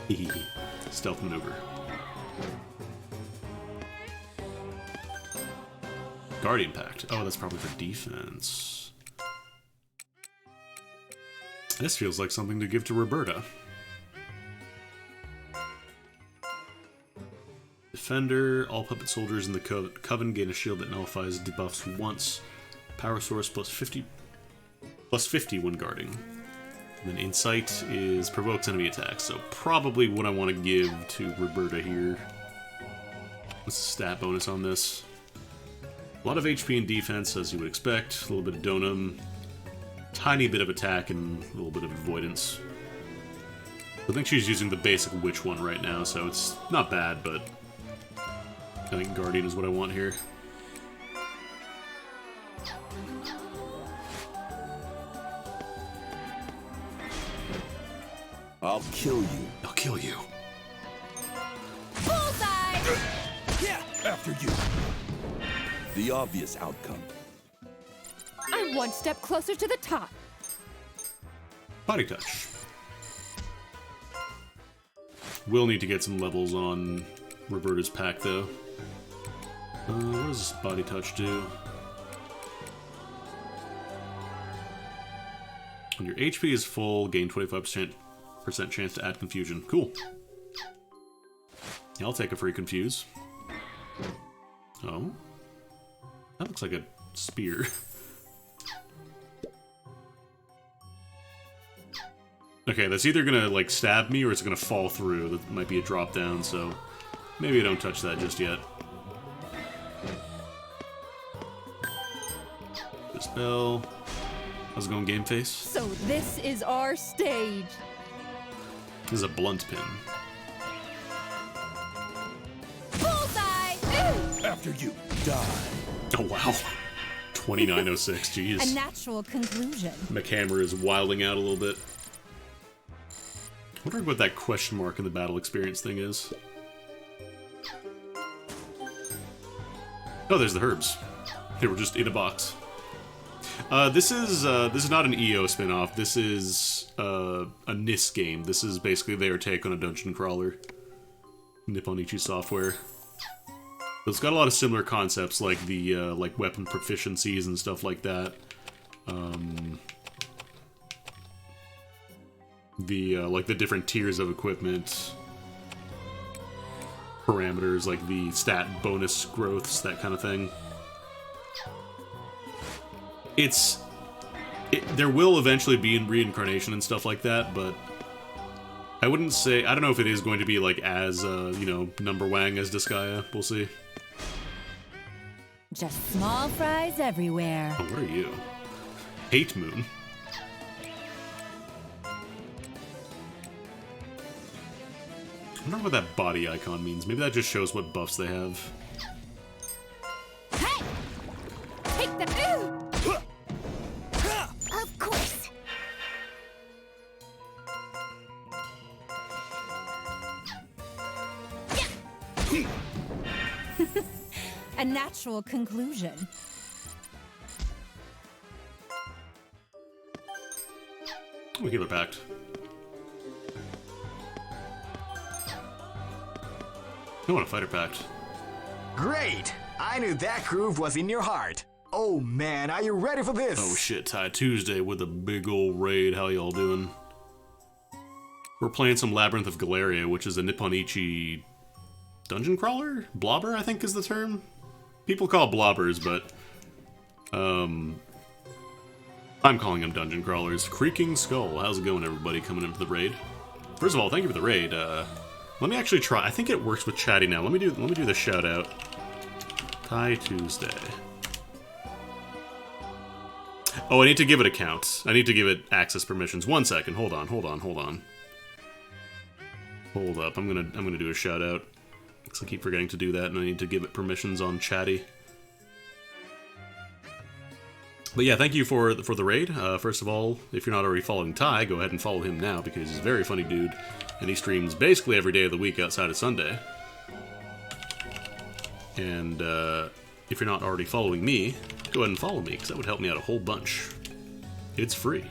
Hehehe. Stealth maneuver. Guardian Pact. Oh, that's probably for defense. This feels like something to give to Roberta. Defender. All puppet soldiers in the Coven gain a shield that nullifies debuffs once. Power source plus 50 when guarding. And then Insight is provokes enemy attacks, so probably what I want to give to Roberta here. What's the stat bonus on this? A lot of HP and defense, as you would expect. A little bit of Donum. Tiny bit of attack and a little bit of avoidance. I think she's using the basic witch one right now, so it's not bad, but I think Guardian is what I want here. I'll kill you. I'll kill you. Bullseye! Yeah, after you. The obvious outcome. I'm one step closer to the top. Body touch. We'll need to get some levels on Roberta's pack, though. What does body touch do? When your HP is full, gain 25% chance to add confusion. Cool. Yeah, I'll take a free confuse. Oh. That looks like a spear. Okay, that's either gonna, like, stab me or it's gonna fall through. That might be a drop down, so maybe I don't touch that just yet. Spell. How's it going, game face? So this is our stage. This is a blunt pin. Bullseye! After you. Die. Oh, wow. 2906, jeez. A natural conclusion. McHammer is wilding out a little bit. Wondering what that question mark in the battle experience thing is. Oh, there's the herbs. They were just in a box. This is not an EO spin-off. This is a NIS game. This is basically their take on a dungeon crawler. Nipponichi Software. But it's got a lot of similar concepts, like the like weapon proficiencies and stuff like that. Like the different tiers of equipment, parameters, like the stat bonus growths, that kind of thing. There will eventually be reincarnation and stuff like that, but I wouldn't say, I don't know if it is going to be like as, you know, number wang as Disgaea. We'll see. Just small fries everywhere. Oh, what are you? Hate Moon. I wonder what that body icon means. Maybe that just shows what buffs they have. Hey! Take the... Of course. A natural conclusion. We healer pact. I want a fighter pact. Great! I knew that groove was in your heart. Oh man, are you ready for this? Oh shit, Ty Tuesday with a big ol' raid. How y'all doing? We're playing some Labyrinth of Galleria, which is a Nipponichi dungeon crawler? Blobber, I think is the term. People call blobbers, but I'm calling them dungeon crawlers. Creaking Skull. How's it going, everybody coming in for the raid? First of all, thank you for the raid. Let me actually try. I think it works with chatty now. Let me do the shout out. Ty Tuesday. Oh, I need to give it a count. I need to give it access permissions. 1 second. Hold on. Hold up. I'm gonna do a shout out. Because I keep forgetting to do that, and I need to give it permissions on chatty. But yeah, thank you for the raid. First of all, if you're not already following Ty, go ahead and follow him now, because he's a very funny dude, and he streams basically every day of the week outside of Sunday. And if you're not already following me, go ahead and follow me, because that would help me out a whole bunch. It's free.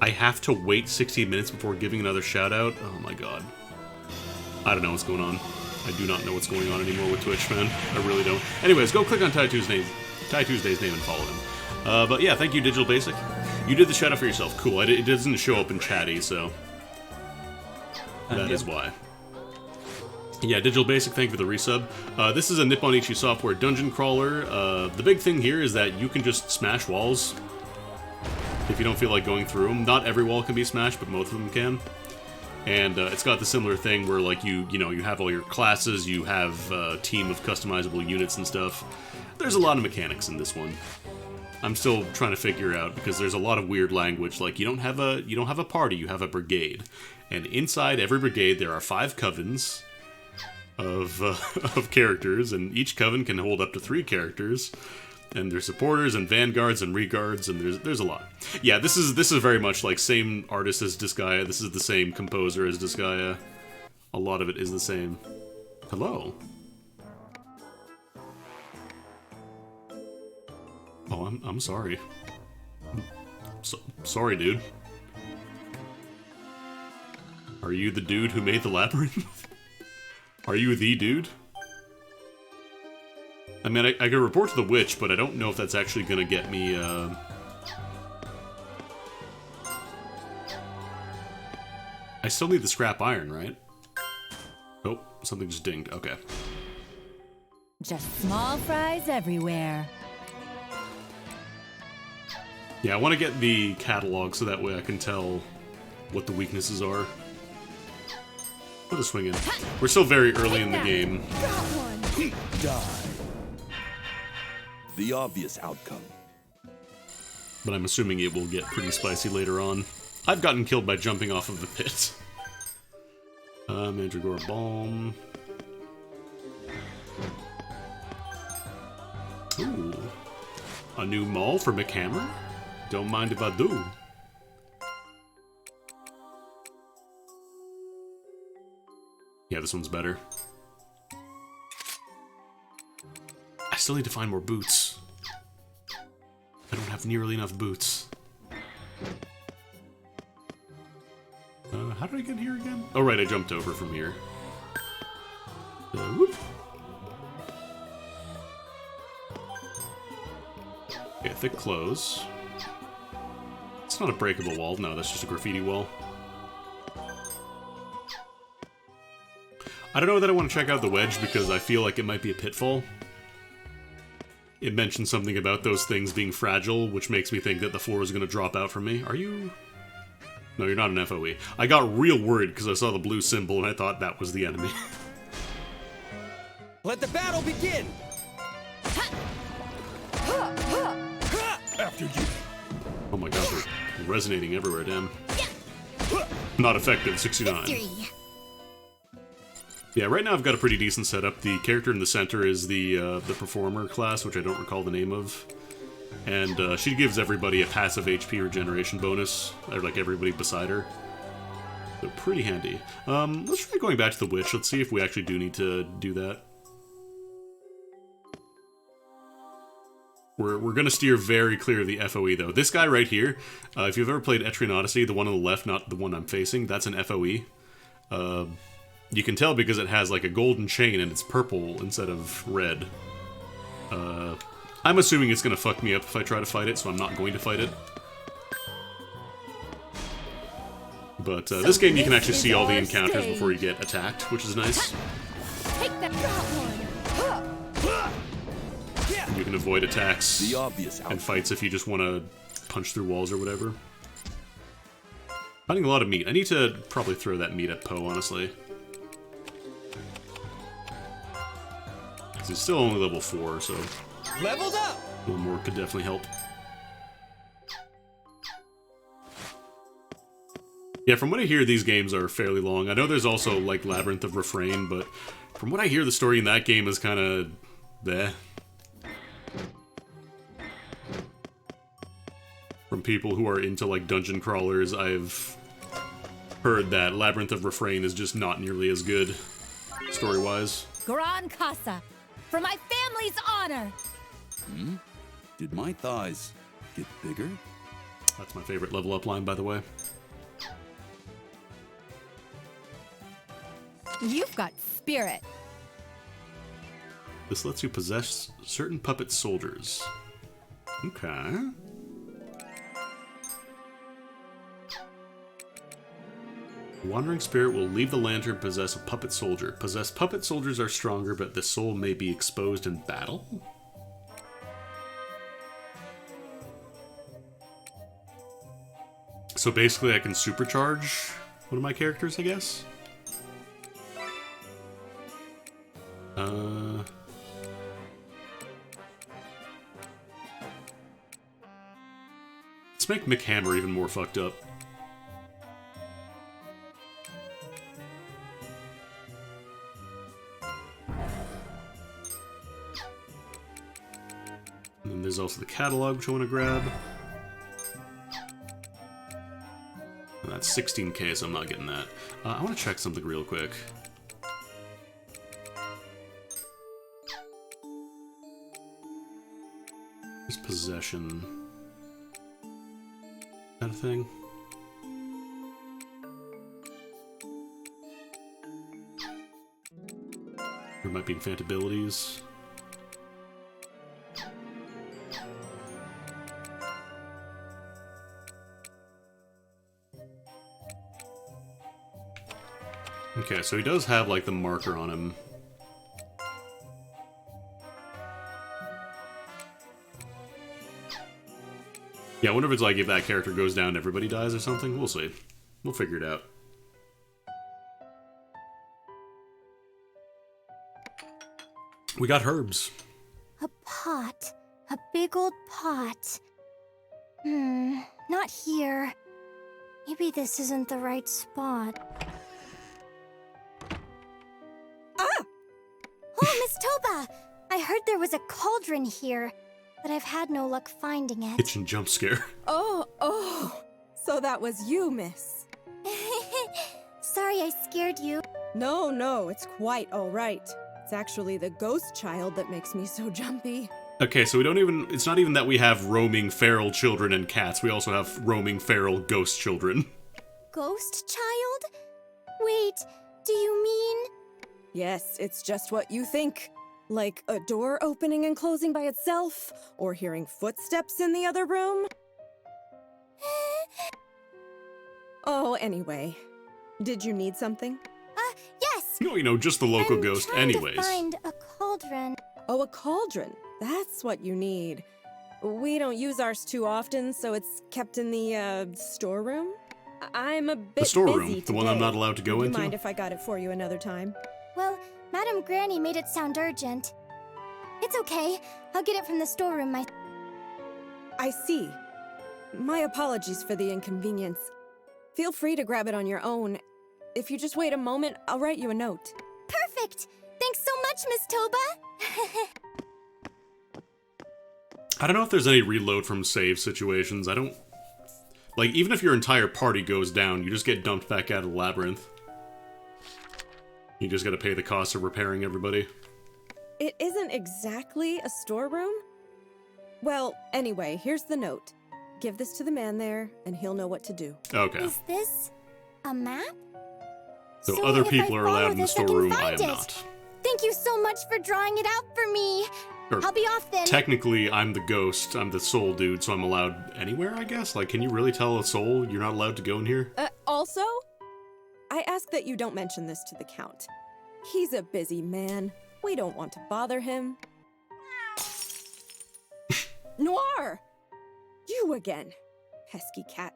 I have to wait 60 minutes before giving another shout out? Oh my god. I don't know what's going on. I do not know what's going on anymore with Twitch, man. I really don't. Anyways, go click on Ty Tuesday's name and follow him. But yeah, thank you, Digital Basic. You did the shout out for yourself. Cool. It doesn't show up in chatty, so that is why. Yeah, Digital Basic, thank you for the resub. This is a Nipponichi software dungeon crawler. The big thing here is that you can just smash walls if you don't feel like going through them. Not every wall can be smashed, but most of them can. And it's got the similar thing where, like, you have all your classes, you have a team of customizable units and stuff. There's a lot of mechanics in this one. I'm still trying to figure out, because there's a lot of weird language. Like, you don't have a party, you have a brigade. And inside every brigade there are 5 covens of characters, and each coven can hold up to 3 characters. And there's supporters and vanguards and reguards, and there's a lot. Yeah, this is very much like same artist as Disgaea. This is the same composer as Disgaea. A lot of it is the same. Hello. Oh, I'm sorry. Sorry, dude. Are you the dude who made the labyrinth? Are you the dude? I mean, I could report to the witch, but I don't know if that's actually gonna get me, I still need the scrap iron, right? Oh, something just dinged. Okay. Just small fries everywhere. Yeah, I want to get the catalog so that way I can tell what the weaknesses are. Put a swing in. We're still very early in the game. Got one! Die. The obvious outcome. But I'm assuming it will get pretty spicy later on. I've gotten killed by jumping off of the pit. Mandragora Balm. Ooh. A new mall for McHammer? Don't mind if I do. Yeah, this one's better. I still need to find more boots. I don't have nearly enough boots. How did I get here again? Oh right, I jumped over from here. Whoop. Okay, thick clothes. It's not a breakable wall. No, that's just a graffiti wall. I don't know that I want to check out the wedge because I feel like it might be a pitfall. It mentioned something about those things being fragile, which makes me think that the floor is going to drop out from me. Are you? No, you're not an FOE. I got real worried because I saw the blue symbol and I thought that was the enemy. Let the battle begin! After you. Oh my god, they're resonating everywhere, damn. Not effective, 69. Victory. Yeah, right now I've got a pretty decent setup. The character in the center is the performer class, which I don't recall the name of. And she gives everybody a passive HP regeneration bonus, or like everybody beside her. So pretty handy. Let's try going back to the witch. Let's see if we actually do need to do that. We're going to steer very clear of the FOE, though. This guy right here, if you've ever played Etrian Odyssey, the one on the left, not the one I'm facing, that's an FOE. You can tell because it has like a golden chain and it's purple instead of red. I'm assuming it's going to fuck me up if I try to fight it, so I'm not going to fight it. But this game you can actually see all the encounters before you get attacked, which is nice. Take that one. You can avoid attacks The obvious and fights if you just want to punch through walls or whatever. Finding a lot of meat. I need to probably throw that meat at Poe, honestly. Because he's still only level 4, so Leveled up! a little more could definitely help. Yeah, from what I hear, these games are fairly long. I know there's also, like, Labyrinth of Refrain, but from what I hear, the story in that game is kind of bleh. From people who are into, like, dungeon crawlers, I've heard that Labyrinth of Refrain is just not nearly as good, story-wise. Gran Casa, for my family's honor. Hmm? Did my thighs get bigger? That's my favorite level up line, by the way. You've got spirit. This lets you possess certain puppet soldiers. Okay. A wandering spirit will leave the lantern, possess a puppet soldier. Possessed puppet soldiers are stronger, but the soul may be exposed in battle? So basically I can supercharge one of my characters, I guess? Let's make Mick Hammer even more fucked up. And then there's also the catalog, which I want to grab. And that's 16k, so I'm not getting that. I want to check something real quick. There's possession. Is that a thing? There might be infantabilities. Okay, so he does have, like, the marker on him. Yeah, I wonder if it's like if that character goes down, everybody dies or something. We'll see. We'll figure it out. We got herbs. A pot. A big old pot. Not here. Maybe this isn't the right spot. Ah! Oh, Miss Toba! I heard there was a cauldron here, but I've had no luck finding it. Kitchen jump scare. Oh, so that was you, miss. Sorry I scared you. No, it's quite all right. It's actually the ghost child that makes me so jumpy. Okay, so we don't even... It's not even that we have roaming feral children and cats. We also have roaming feral ghost children. Ghost child? Wait, do you mean... Yes, it's just what you think. Like a door opening and closing by itself, or hearing footsteps in the other room. Oh, anyway. Did you need something? Yes! No, you know, just the local I'm ghost trying anyways. to find a cauldron. Oh, a cauldron. That's what you need. We don't use ours too often, so it's kept in the, storeroom. I'm a bit The storeroom? busy The one I'm today. not allowed to go Would into? you mind if I got it for you another time? Well, Madam Granny made it sound urgent. It's okay. I'll get it from the storeroom I see. My apologies for the inconvenience. Feel free to grab it on your own. If you just wait a moment, I'll write you a note. Perfect! Thanks so much, Miss Toba! I don't know if there's any reload from save situations. I don't... Like, even if your entire party goes down, you just get dumped back out of the Labyrinth. You just gotta pay the cost of repairing everybody. It isn't exactly a storeroom. Well, anyway, here's the note. Give this to the man there, and he'll know what to do. Okay. Is this a map? So other if people I are allowed follow in the this, I can storeroom, I find am it. not. Thank you so much for drawing it out for me. Or, I'll be off then. technically, I'm the ghost, I'm the soul dude, so I'm allowed anywhere, I guess? Like, can you really tell a soul you're not allowed to go in here? Also, I ask that you don't mention this to the Count. He's a busy man. We don't want to bother him. Noir! You again. Pesky cat.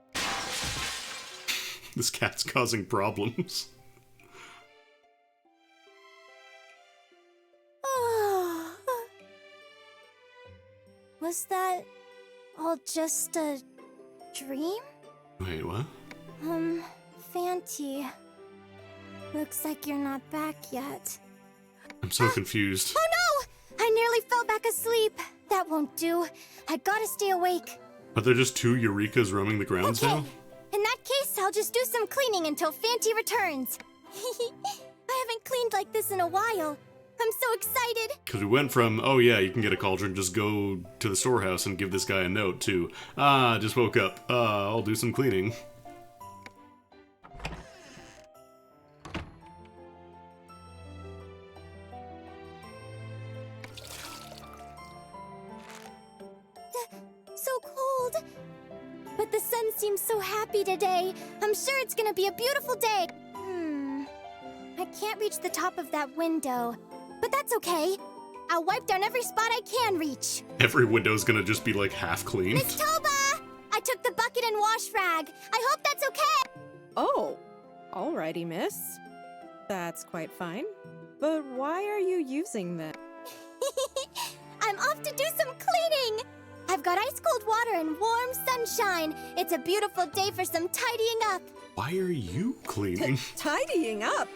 This cat's causing problems. Was that all just a dream? Wait, what? Fanty. Looks like you're not back yet. I'm so confused. Oh no! I nearly fell back asleep. That won't do. I gotta stay awake. But they're just two Eurekas roaming the grounds now? In that case, I'll just do some cleaning until Fanty returns. I haven't cleaned like this in a while. I'm so excited. Because we went from, oh yeah, you can get a cauldron, just go to the storehouse and give this guy a note, to, ah, just woke up, I'll do some cleaning. So cold. But the sun seems so happy today. I'm sure it's gonna be a beautiful day. I can't reach the top of that window. But that's okay. I'll wipe down every spot I can reach. Every window's gonna just be like half cleaned. Miss Toba! I took the bucket and wash rag. I hope that's okay. Oh, alrighty, miss. That's quite fine. But why are you using that? I'm off to do some cleaning. I've got ice-cold water and warm sunshine. It's a beautiful day for some tidying up. Why are you cleaning? Tidying up?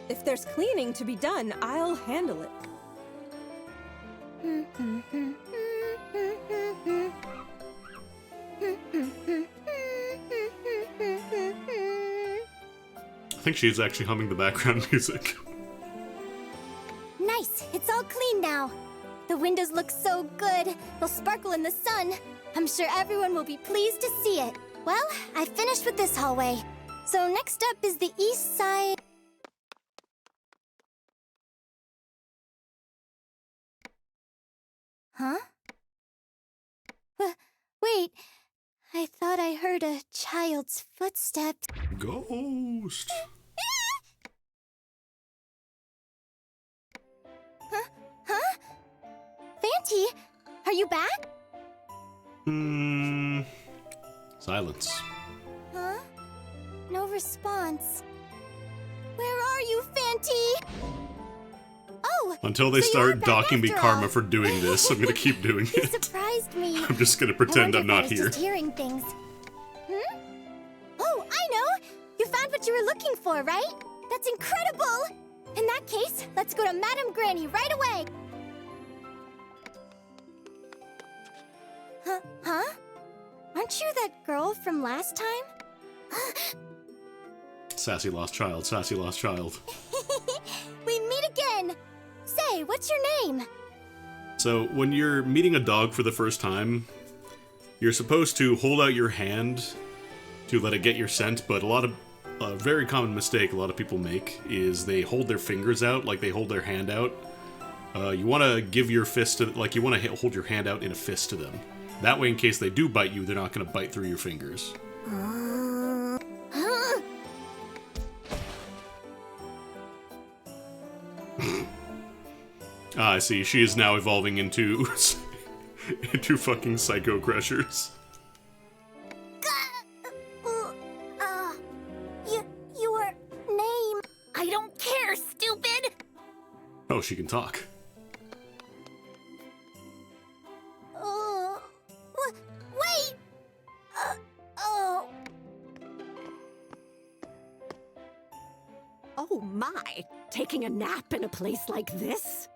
If there's cleaning to be done, I'll handle it. I think she's actually humming the background music. Nice, it's all clean now. The windows look so good. They'll sparkle in the sun. I'm sure everyone will be pleased to see it. Well, I finished with this hallway. So next up is the east side. Huh? Wait, I thought I heard a child's footsteps. Ghost. Huh? Fanty, are you back? Silence. Huh? No response. Where are you, Fanty? Oh! Until they so start docking me after karma all. for doing this, I'm gonna keep doing You it. surprised me. I'm just gonna I pretend wonder I'm if I not was here. just hearing things. Oh, I know! You found what you were looking for, right? That's incredible! In that case, let's go to Madame Granny right away! Huh? Aren't you that girl from last time? Sassy lost child, sassy lost child. We meet again! Say, what's your name? So, when you're meeting a dog for the first time, you're supposed to hold out your hand to let it get your scent, but a very common mistake a lot of people make is they hold their fingers out, like they hold their hand out. You want to give your fist to, like you want to hold your hand out in a fist to them. That way, in case they do bite you, they're not going to bite through your fingers. I see. She is now evolving into into fucking Psycho Crushers. Your name? I don't care, stupid! Oh, she can talk. Oh my, taking a nap in a place like this?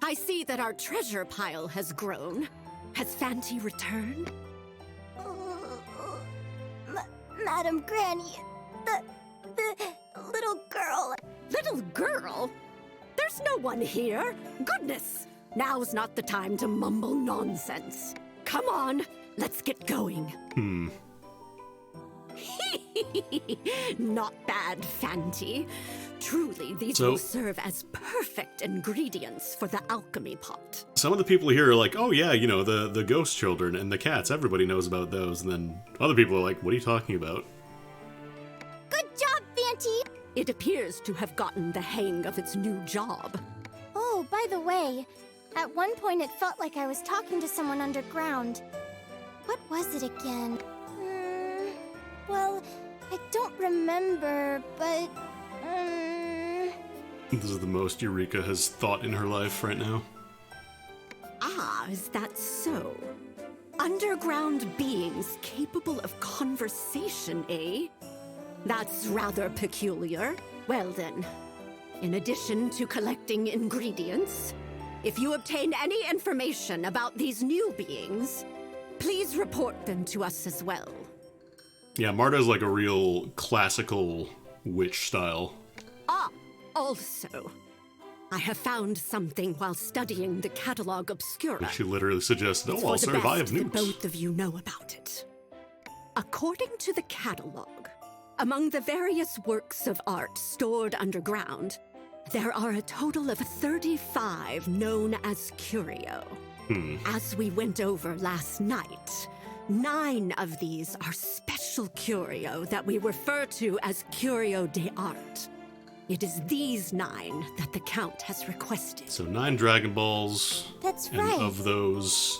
I see that our treasure pile has grown. Has Fanti returned? Madam Granny, the little girl. Little girl? There's no one here. Goodness, now's not the time to mumble nonsense. Come on, let's get going. Not bad, Fanti. Truly, these will serve as perfect ingredients for the alchemy pot. Some of the people here are like, oh yeah, you know, the ghost children and the cats, everybody knows about those. And then other people are like, what are you talking about? Good job, Fanti! It appears to have gotten the hang of its new job. Oh, by the way, at one point it felt like I was talking to someone underground. What was it again? Well, I don't remember, but... This is the most Eureka has thought in her life right now. Ah, is that so? Underground beings capable of conversation, eh? That's rather peculiar. Well then, in addition to collecting ingredients, if you obtain any information about these new beings, please report them to us as well. Yeah, Marta's like a real classical witch style. Ah, also, I have found something while studying the Catalog Obscura. She literally suggested, It's oh, I'll for the survive best that nukes. both of you know about it. According to the catalog, among the various works of art stored underground, there are a total of 35 known as curio. As we went over last night, 9 of these are special curio that we refer to as curio de art. It is these 9 that the Count has requested. So 9 Dragon Balls. That's and right. of those...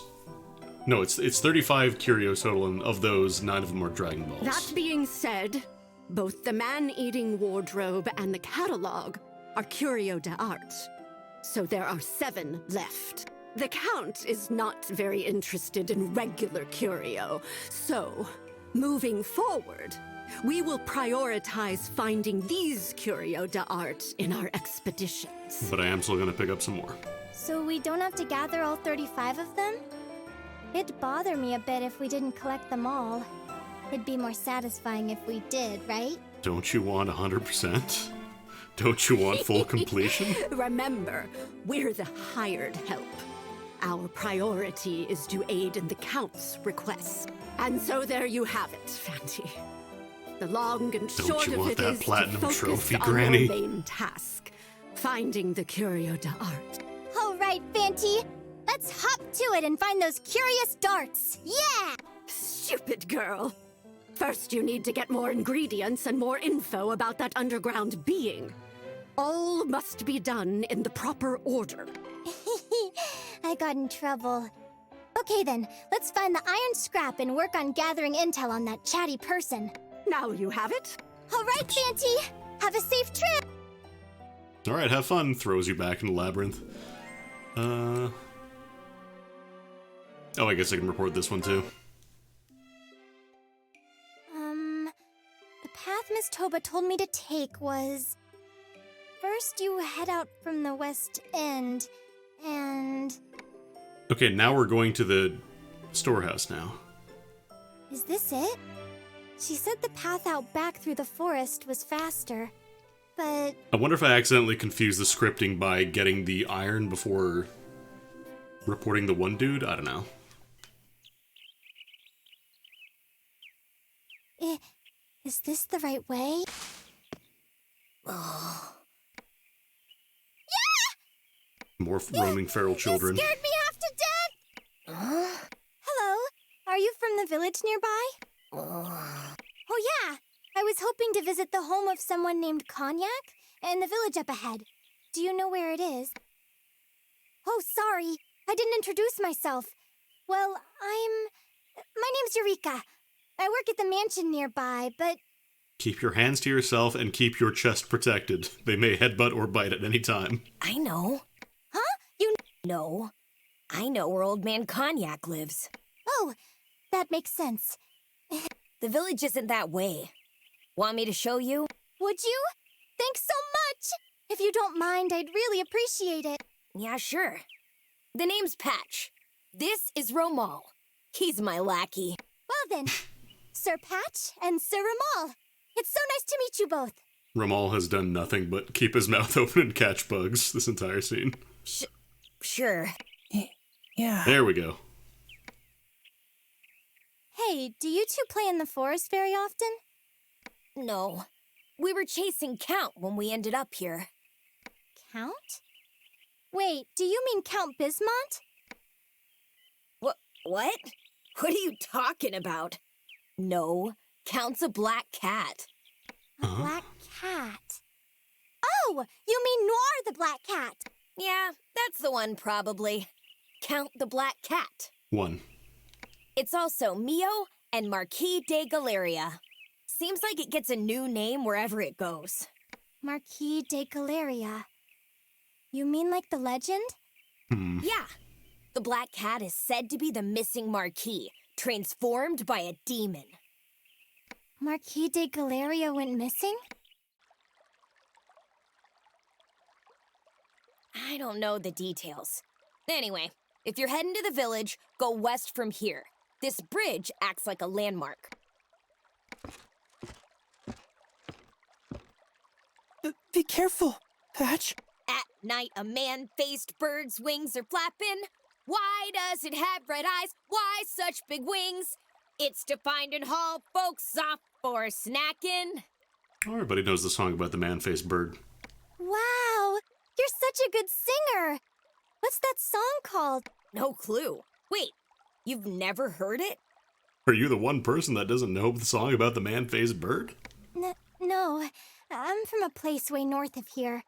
No, it's 35 curios total, and of those, 9 of them are Dragon Balls. That being said, both the man-eating wardrobe and the catalog are curio de art. So there are 7 left. The Count is not very interested in regular curio, so, moving forward, we will prioritize finding these curio de art in our expeditions. But I am still gonna pick up some more. So we don't have to gather all 35 of them? It'd bother me a bit if we didn't collect them all. It'd be more satisfying if we did, right? Don't you want 100%? Don't you want full completion? Remember, we're the hired help. Our priority is to aid in the Count's requests. And so there you have it, Fanti. The long and Don't short you of want it that is to platinum focus trophy, on Granny? our main task, finding the curio de art. All right, Fanti. Let's hop to it and find those curious darts. Yeah! Stupid girl. First, you need to get more ingredients and more info about that underground being. All must be done in the proper order. I got in trouble. Okay then, let's find the iron scrap and work on gathering intel on that chatty person. Now you have it. All right, Fanti. Have a safe trip. Alright, have fun. Throws you back into Labyrinth. Oh, I guess I can report this one too. The path Miss Toba told me to take was... First you head out from the west end, and... Okay, now we're going to the storehouse now. Is this it? She said the path out back through the forest was faster, but... I wonder if I accidentally confused the scripting by getting the iron before reporting the one dude? I don't know. Is this the right way? More roaming feral children. You scared me half to death! Hello, are you from the village nearby? Oh yeah, I was hoping to visit the home of someone named Cognac in the village up ahead. Do you know where it is? Oh, sorry, I didn't introduce myself. Well, my name's Eureka. I work at the mansion nearby, but... Keep your hands to yourself and keep your chest protected. They may headbutt or bite at any time. I know. Huh? You... No. I know where Old Man Cognac lives. Oh, that makes sense. The village isn't that way. Want me to show you? Would you? Thanks so If you don't mind, I'd really appreciate it. Yeah, sure. The name's Patch. This is Romal. He's my lackey. Well then, Sir Patch and Sir Ramal. It's so nice to meet you both. Ramal has done nothing but keep his mouth open and catch bugs this entire scene. Sure. Yeah. There we go. Hey, do you two play in the forest very often? No. We were chasing Count when we ended up here. Count? Wait, do you mean Count Bismont? What? What are you talking about? No, Count's a black cat. A black cat. Oh, you mean Noir the black cat. Yeah, that's the one probably. Count the black cat. 1. It's also Mio and Marquis de Galleria. Seems like it gets a new name wherever it goes. Marquis de Galleria. You mean like the legend? Yeah. The black cat is said to be the missing Marquis, transformed by a demon. Marquis de Galleria went missing? I don't know the details. Anyway, if you're heading to the village, go west from here. This bridge acts like a landmark. Be careful, Patch. At night, a man-faced bird's wings are flapping. Why does it have red eyes? Why such big wings? It's to find and haul folks off for snacking. Oh, everybody knows the song about the man-faced bird. Wow, you're such a good singer. What's that song called? No clue. Wait, you've never heard it? Are you the one person that doesn't know the song about the man-faced bird? No, I'm from a place way north of here.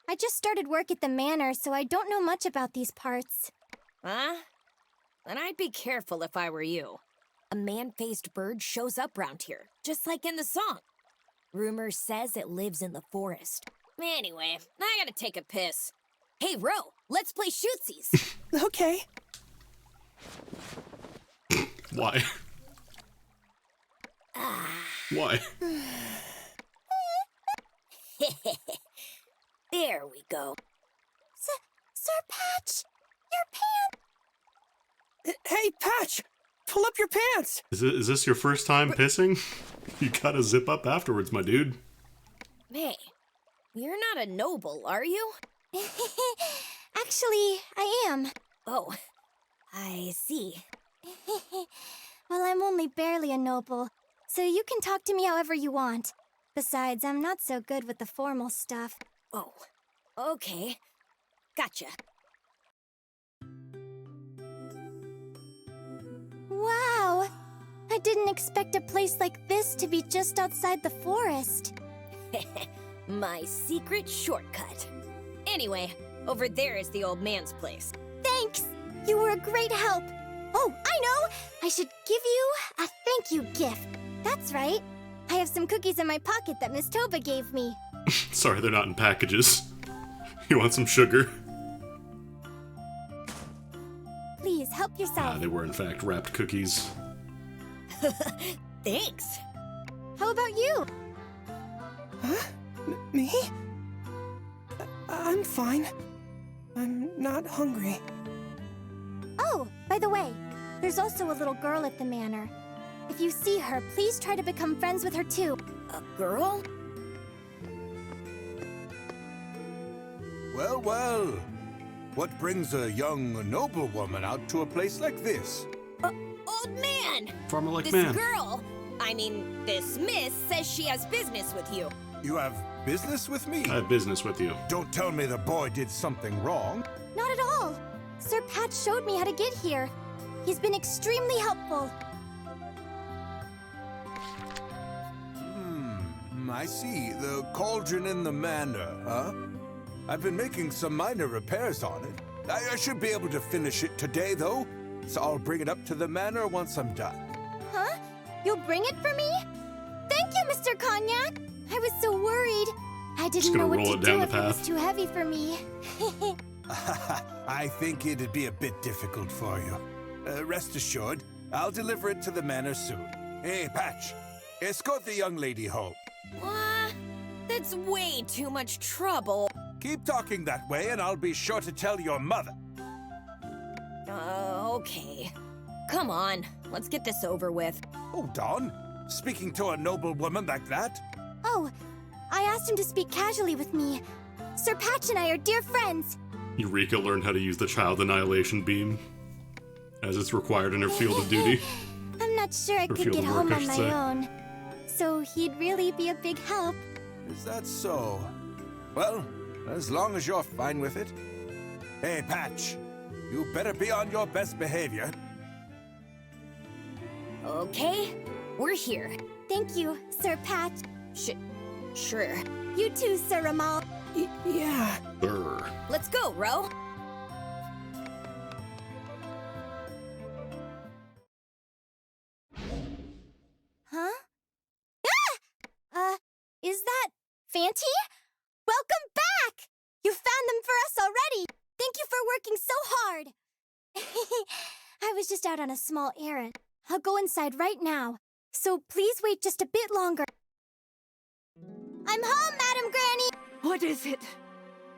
I just started work at the manor, so I don't know much about these parts. Huh? Then I'd be careful if I were you. A man-faced bird shows up round here, just like in the song. Rumor says it lives in the forest. Anyway, I gotta take a piss. Hey, Ro, let's play shootsies. Okay. Why? Why? There we go. Sir Patch, your pants! Hey, Patch! Pull up your pants! Is this your first time pissing? You gotta zip up afterwards, my dude. Hey, you're not a noble, are you? Actually, I am. Oh, I see. Well, I'm only barely a noble, so you can talk to me however you want. Besides, I'm not so good with the formal stuff. Oh, okay. Gotcha. Wow! I didn't expect a place like this to be just outside the forest. My secret shortcut. Anyway, over there is the old man's place. Thanks! You were a great help. Oh, I know! I should give you a thank you gift. That's right. I have some cookies in my pocket that Miss Toba gave me. Sorry, they're not in packages. You want some sugar? Please, help yourself. They were in fact wrapped cookies. Thanks. How about you? Huh? Me? I'm fine. I'm not hungry. Oh, by the way, there's also a little girl at the manor. If you see her, please try to become friends with her too. A girl? Well, well. What brings a young noblewoman out to a place like this? Old man! Farmer like This man. girl, this miss, says she has business with you. You have business with me? I have business with you. Don't tell me the boy did something wrong. Not at all. Sir Patch showed me how to get here. He's been extremely helpful. I see. The cauldron in the manor, huh? I've been making some minor repairs on it. I should be able to finish it today, though. So I'll bring it up to the manor once I'm done. Huh? You'll bring it for me? Thank you, Mr. Cognac! I was so worried. I didn't know what to do if it was too heavy for me. I think it'd be a bit difficult for you. Rest assured, I'll deliver it to the manor soon. Hey, Patch, escort the young lady home. That's way too much trouble. Keep talking that way, and I'll be sure to tell your mother. Okay. Come on, let's get this over with. Oh, Dawn, speaking to a noble woman like that? Oh, I asked him to speak casually with me. Sir Patch and I are dear friends. Eureka learned how to use the child annihilation beam, as it's required in her field of duty. I'm not sure I Or could field get of work, home I on should my say. own. So he'd really be a big help. Is that so? Well, as long as you're fine with it. Hey, Patch, you better be on your best behavior. Okay, we're here. Thank you, Sir Patch. Sure. You too, Sir Ramal. Yeah. Brr. Let's go, Ro. Huh? Is that Fanty? Welcome back! You found them for us already! Thank you for working so hard! I was just out on a small errand. I'll go inside right now, so please wait just a bit longer. I'm home, Madam Granny! What is it?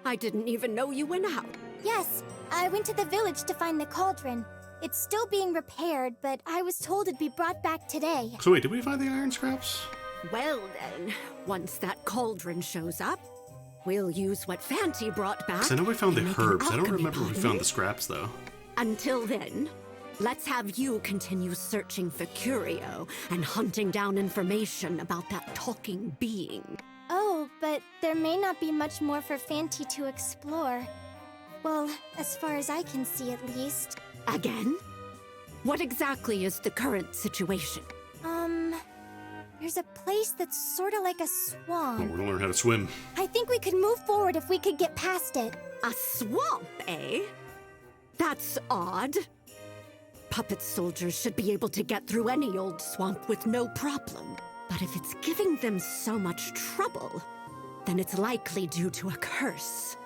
I didn't even know you went out. Yes, I went to the village to find the cauldron. It's still being repaired, but I was told it'd be brought back today. So wait, did we find the iron scraps? Well then, once that cauldron shows up, we'll use what Fanty brought back. 'Cause I know we found the to make an herbs. I don't alchemy remember if we pot. found the scraps, though. Until then, let's have you continue searching for Curio and hunting down information about that talking being. Oh, but there may not be much more for Fanty to explore. Well, as far as I can see at least. Again? What exactly is the current situation? There's a place that's sort of like a Oh, swamp. we're gonna learn how to swim. I think we could move forward if we could get past it. A swamp, eh? That's odd. Puppet soldiers should be able to get through any old swamp with no problem. But if it's giving them so much trouble, then it's likely due to a curse.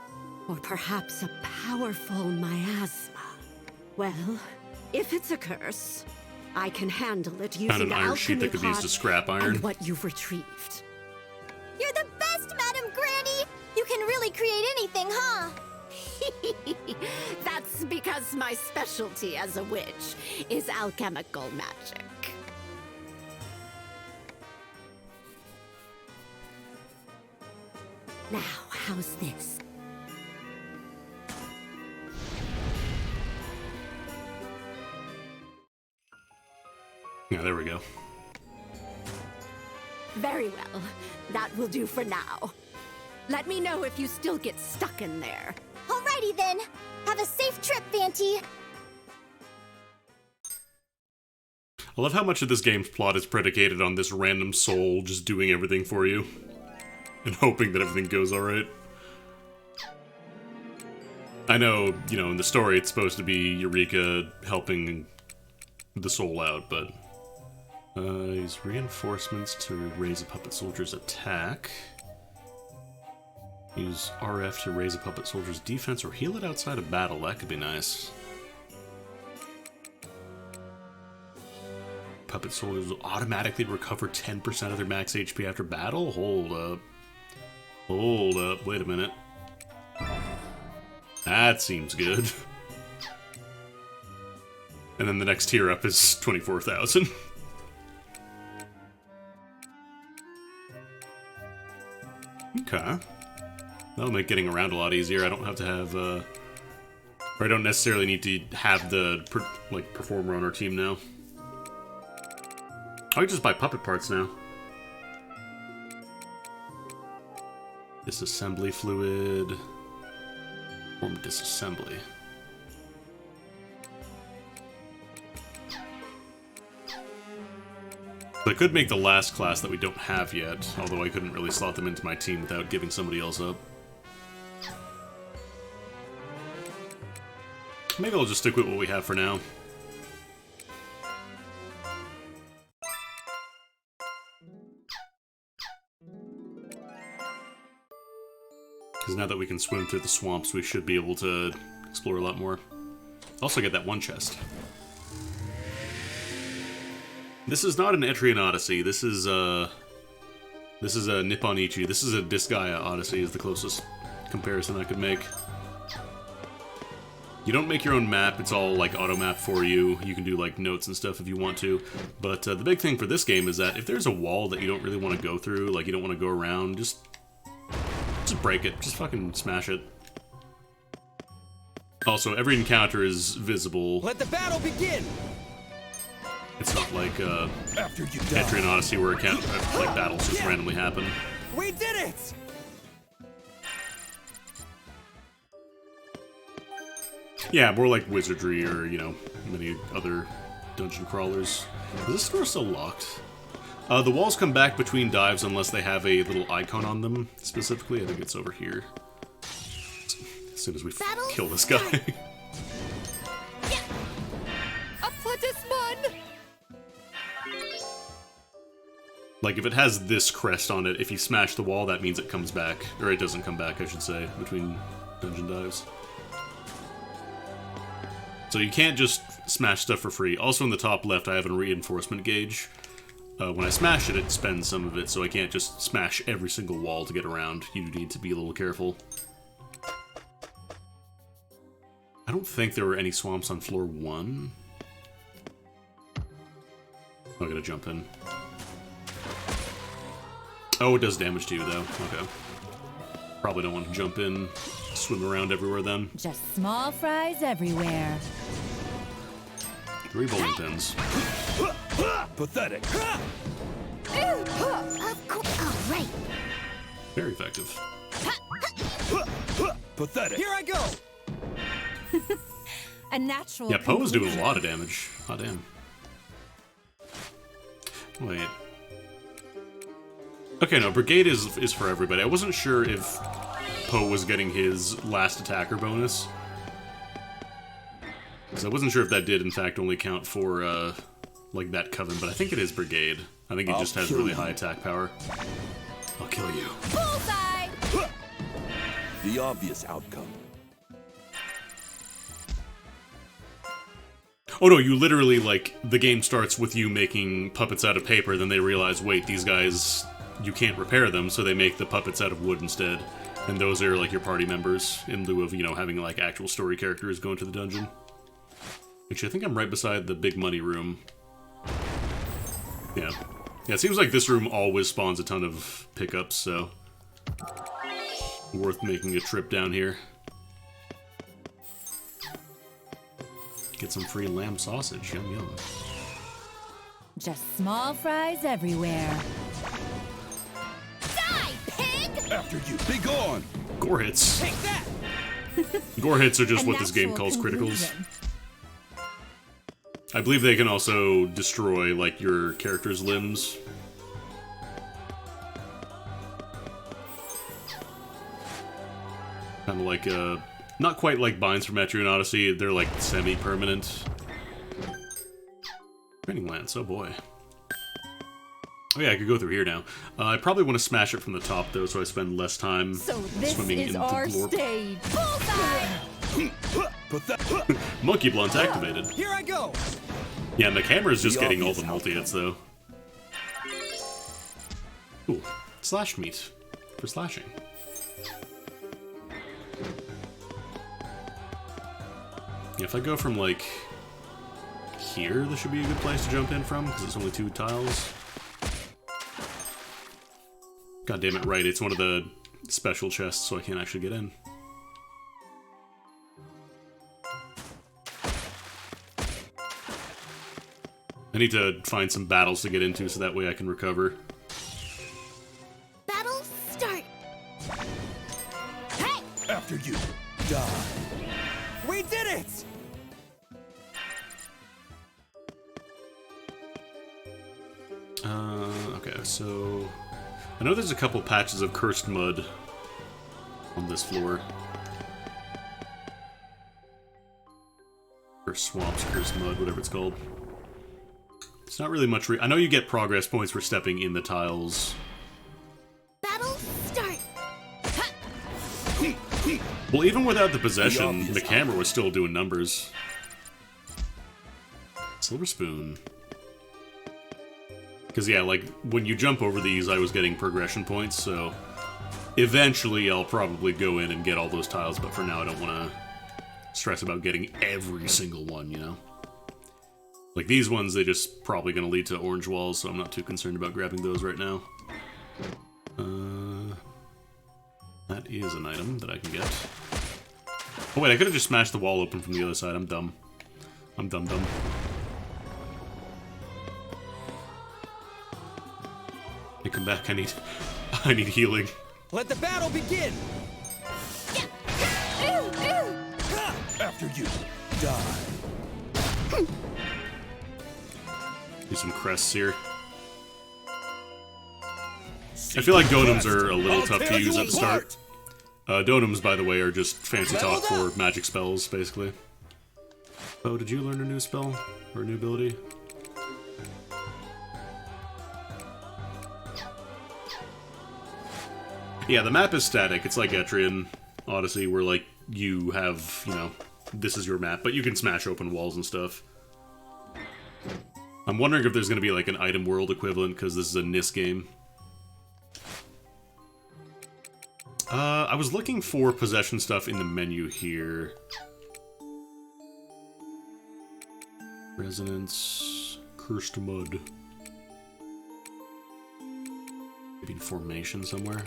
Or perhaps a powerful miasma. Well, if it's a curse, I can handle it using Found an the iron sheet alchemy that could be used pot as scrap iron. and what you've retrieved. You're the best, Madam Granny! You can really create anything, huh? That's because my specialty as a witch is alchemical magic. Now, how's this? Yeah, there we go. Very well. That will do for now. Let me know if you still get stuck in there. Alrighty then. Have a safe trip, Fanty. I love how much of this game's plot is predicated on this random soul just doing everything for you. And hoping that everything goes alright. I know, you know, in the story it's supposed to be Eureka helping the soul out, but... use reinforcements to raise a puppet soldier's attack. Use RF to raise a puppet soldier's defense or heal it outside of battle. That could be nice. Puppet soldiers will automatically recover 10% of their max HP after battle? Hold up. Hold up. Wait a minute. That seems good. And then the next tier up is 24,000. Okay. That'll make getting around a lot easier. I don't have to have, or I don't necessarily need to have the, performer on our team now. I can just buy puppet parts now. Disassembly fluid. Form disassembly. I could make the last class that we don't have yet, although I couldn't really slot them into my team without giving somebody else up. Maybe I'll just stick with what we have for now. Because now that we can swim through the swamps, we should be able to explore a lot more. Also get that one chest. This is not an Etrian Odyssey. This is a Nippon Ichi. This is a Disgaea Odyssey is the closest. comparison I could make. You don't make your own map, it's all like auto-map for you. You can do like notes and stuff if you want to. But the big thing for this game is that if there's a wall that you don't really want to go through, like you don't want to go around, just break it. Just fucking smash it. Also, every encounter is visible. Let the battle begin! It's not like After you Etrian Odyssey where like battles just randomly happen. We did it! Yeah, more like wizardry or, you know, many other dungeon crawlers. Is this door still locked? The walls come back between dives unless they have a little icon on them. Specifically, I think it's over here. As soon as we kill this guy. Like, if it has this crest on it, if you smash the wall, that means it comes back. Or it doesn't come back, I should say, between dungeon dives. So you can't just smash stuff for free. Also in the top left, I have a reinforcement gauge. When I smash it, it spends some of it, so I can't just smash every single wall to get around. You need to be a little careful. I don't think there were any swamps on floor 1. I gotta jump in. Oh, it does damage to you, though. Okay. Probably don't want to jump in, swim around everywhere then. Just small fries everywhere. 3 bowling pins. Pathetic. Oh, right. Very effective. Pathetic. Here I go! A natural. Yeah, Poe is doing a conclusion. lot of damage. Oh, damn. Wait. Okay, no, Brigade is for everybody. I wasn't sure if Poe was getting his last attacker bonus. Because I wasn't sure if that did, in fact, only count for, like, that Coven, but I think it is Brigade. I think he just has really high attack power. I'll kill you. Bullseye! The obvious outcome. Oh no, you literally, like, the game starts with you making puppets out of paper, then they realize, wait, these guys, you can't repair them, so they make the puppets out of wood instead. And those are, like, your party members, in lieu of, you know, having, like, actual story characters go into the dungeon. Actually, I think I'm right beside the big money room. Yeah. Yeah, it seems like this room always spawns a ton of pickups, so... worth making a trip down here. Get some free lamb sausage, yum yum. Just small fries everywhere. Die, pig! After you. Be gone! Gore hits. Take that! Gore hits are just A what this game natural calls criticals. conclusion. I believe they can also destroy, like, your character's limbs. Kind of like, not quite like binds from Etrian Odyssey, they're like semi-permanent. Training lance, oh boy. Oh yeah, I could go through here now. I probably want to smash it from the top though, so I spend less time So this swimming is into our glorp. stage. Bullseye! Monkey Blunt activated. Here I go! Yeah, and the camera's just The getting all obvious the multi-hits though. Ooh, slash meat for slashing. Yeah, if I go from, like, here, this should be a good place to jump in from, because it's only 2 tiles. God damn it, right, it's one of the special chests, so I can't actually get in. I need to find some battles to get into, so that way I can recover. Battle start! Hey! After you. Die. We did it! Okay, so... I know there's a couple patches of cursed mud on this floor. Or swamps, cursed mud, whatever it's called. It's not really much I know you get progress points for stepping in the tiles. Battle start! Well, even without the possession, the camera was still doing numbers. Silver spoon. Because, yeah, like, when you jump over these, I was getting progression points, so... Eventually, I'll probably go in and get all those tiles, but for now I don't want to stress about getting every single one, you know? Like these ones, they just probably going to lead to orange walls, so I'm not too concerned about grabbing those right now. That is an item that I can get. Oh wait, I could have just smashed the wall open from the other side. I'm dumb. I'm dumb. Hey, come back. I need healing. Let the battle begin! After you die. Do some crests here. I feel like donums are a little tough to use at the start. Donums, by the way, are just fancy talk for magic spells, basically. Oh, did you learn a new spell? Or a new ability? Yeah, the map is static. It's like Etrian Odyssey, where, like, you have, you know, this is your map, but you can smash open walls and stuff. I'm wondering if there's going to be, like, an item world equivalent, because this is a NIS game. I was looking for possession stuff in the menu here. Resonance, Cursed Mud. Maybe in Formation somewhere.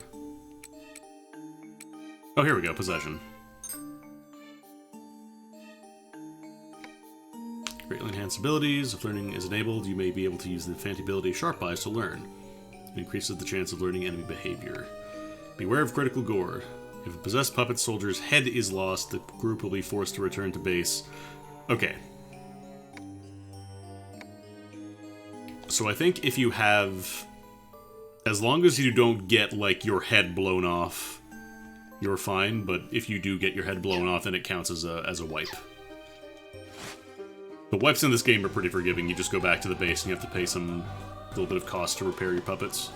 Oh, here we go, Possession. Greatly enhanced abilities. If learning is enabled, you may be able to use the Fanty ability Sharp Eyes to learn. It increases the chance of learning enemy behavior. Beware of critical gore. If a possessed puppet soldier's head is lost, the group will be forced to return to base. Okay. So I think if you have... As long as you don't get, like, your head blown off, you're fine, but if you do get your head blown off, then it counts as a wipe. The wipes in this game are pretty forgiving. You just go back to the base and you have to pay some little bit of cost to repair your puppets.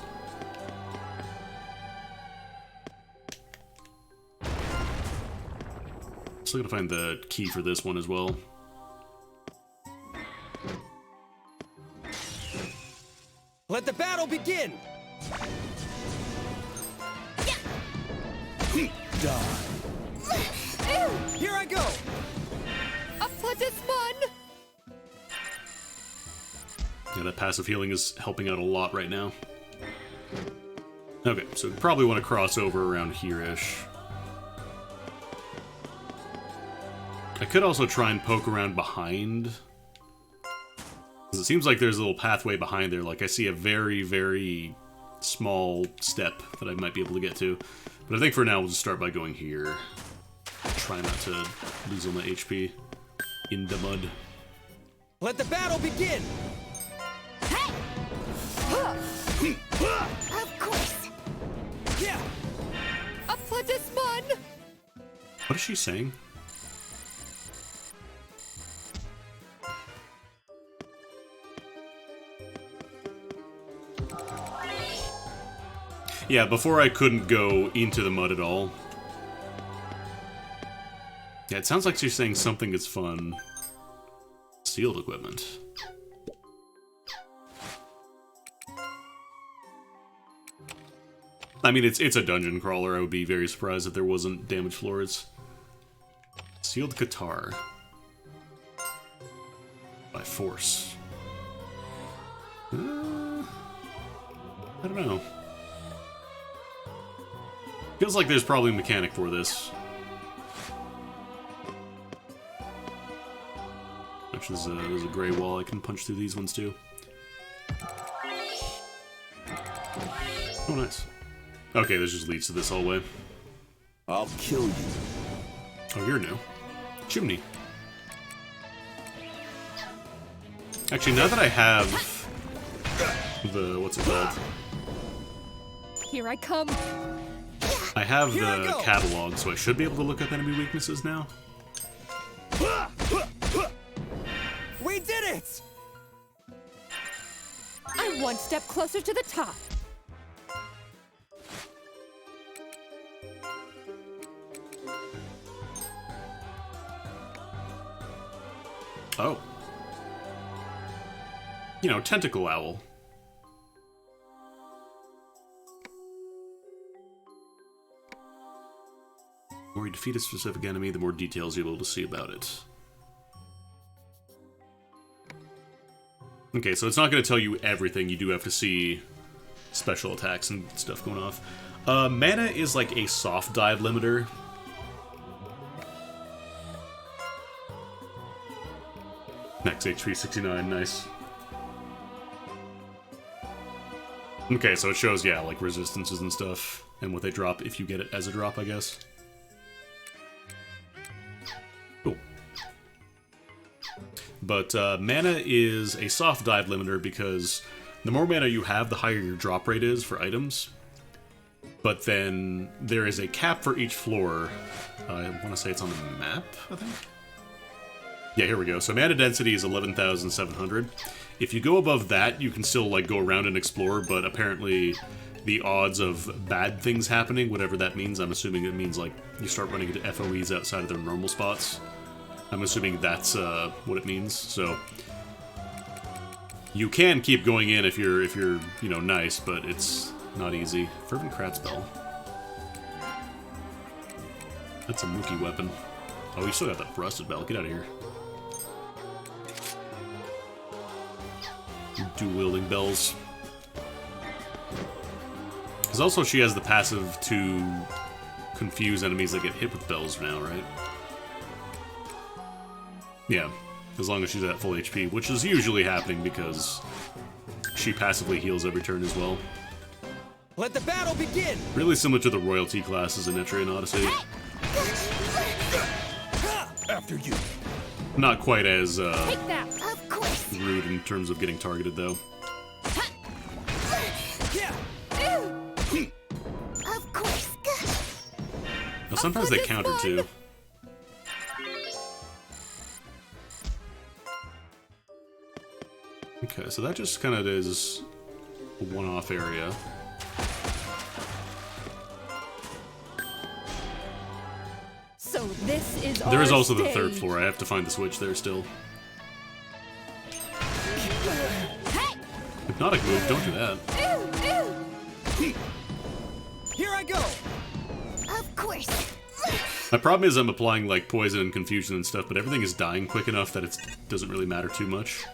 Still gotta find the key for this one as well. Let the battle begin! Die. Here I go! Yeah, that passive healing is helping out a lot right now. Okay, so we probably want to cross over around here-ish. I could also try and poke around behind. Because it seems like there's a little pathway behind there. Like, I see a very, very small step that I might be able to get to. But I think for now we'll just start by going here. Try not to lose all my HP in the mud. Let the battle begin! Hey! Of course! Yeah! What is she saying? Yeah, before I couldn't go into the mud at all. Yeah, it sounds like she's saying something is fun. Sealed equipment. I mean, it's a dungeon crawler. I would be very surprised if there wasn't damaged floors. Sealed guitar. By force. I don't know. Feels like there's probably a mechanic for this. Actually, there's a gray wall. I can punch through these ones too. Oh, nice. Okay, this just leads to this hallway. I'll kill you. Oh, you're new. Chimney. Actually, now that I have the... what's it called? Here I come. I have the catalog, so I should be able to look up enemy weaknesses now. We did it! I'm one step closer to the top. Oh. You know, tentacle owl. The more you defeat a specific enemy, the more details you'll be able to see about it. Okay, so it's not going to tell you everything. You do have to see special attacks and stuff going off. Mana is like a soft dive limiter. Max HP 69, nice. Okay, so it shows, yeah, like resistances and stuff, and what they drop if you get it as a drop, I guess. Cool. But mana is a soft dive limiter because the more mana you have, the higher your drop rate is for items. But then there is a cap for each floor. I want to say it's on the map, I think? Yeah, here we go. So mana density is 11,700. If you go above that, you can still like go around and explore, but apparently the odds of bad things happening, whatever that means, I'm assuming it means like you start running into FOEs outside of their normal spots. I'm assuming that's what it means. So you can keep going in if you're you know, nice, but it's not easy. Fervent Krat spell. That's a Mookie weapon. Oh, you still got that rusted bell. Get out of here. Dual-wielding bells. Because also she has the passive to confuse enemies that get hit with bells now, right? Yeah, as long as she's at full HP, which is usually happening because she passively heals every turn as well. Let the battle begin! Really similar to the royalty classes in Etrian Odyssey. After you. Not quite as Take that. Of course. rude in terms of getting targeted, though. Of course. Now, sometimes they counter, too. Okay, so that just kind of is a one-off area. So this is There is our also the stage. third floor. I have to find the switch there still. Hypnotic move, don't do that. Here I go! Of course. My problem is I'm applying like poison and confusion and stuff, but everything is dying quick enough that it doesn't really matter too much.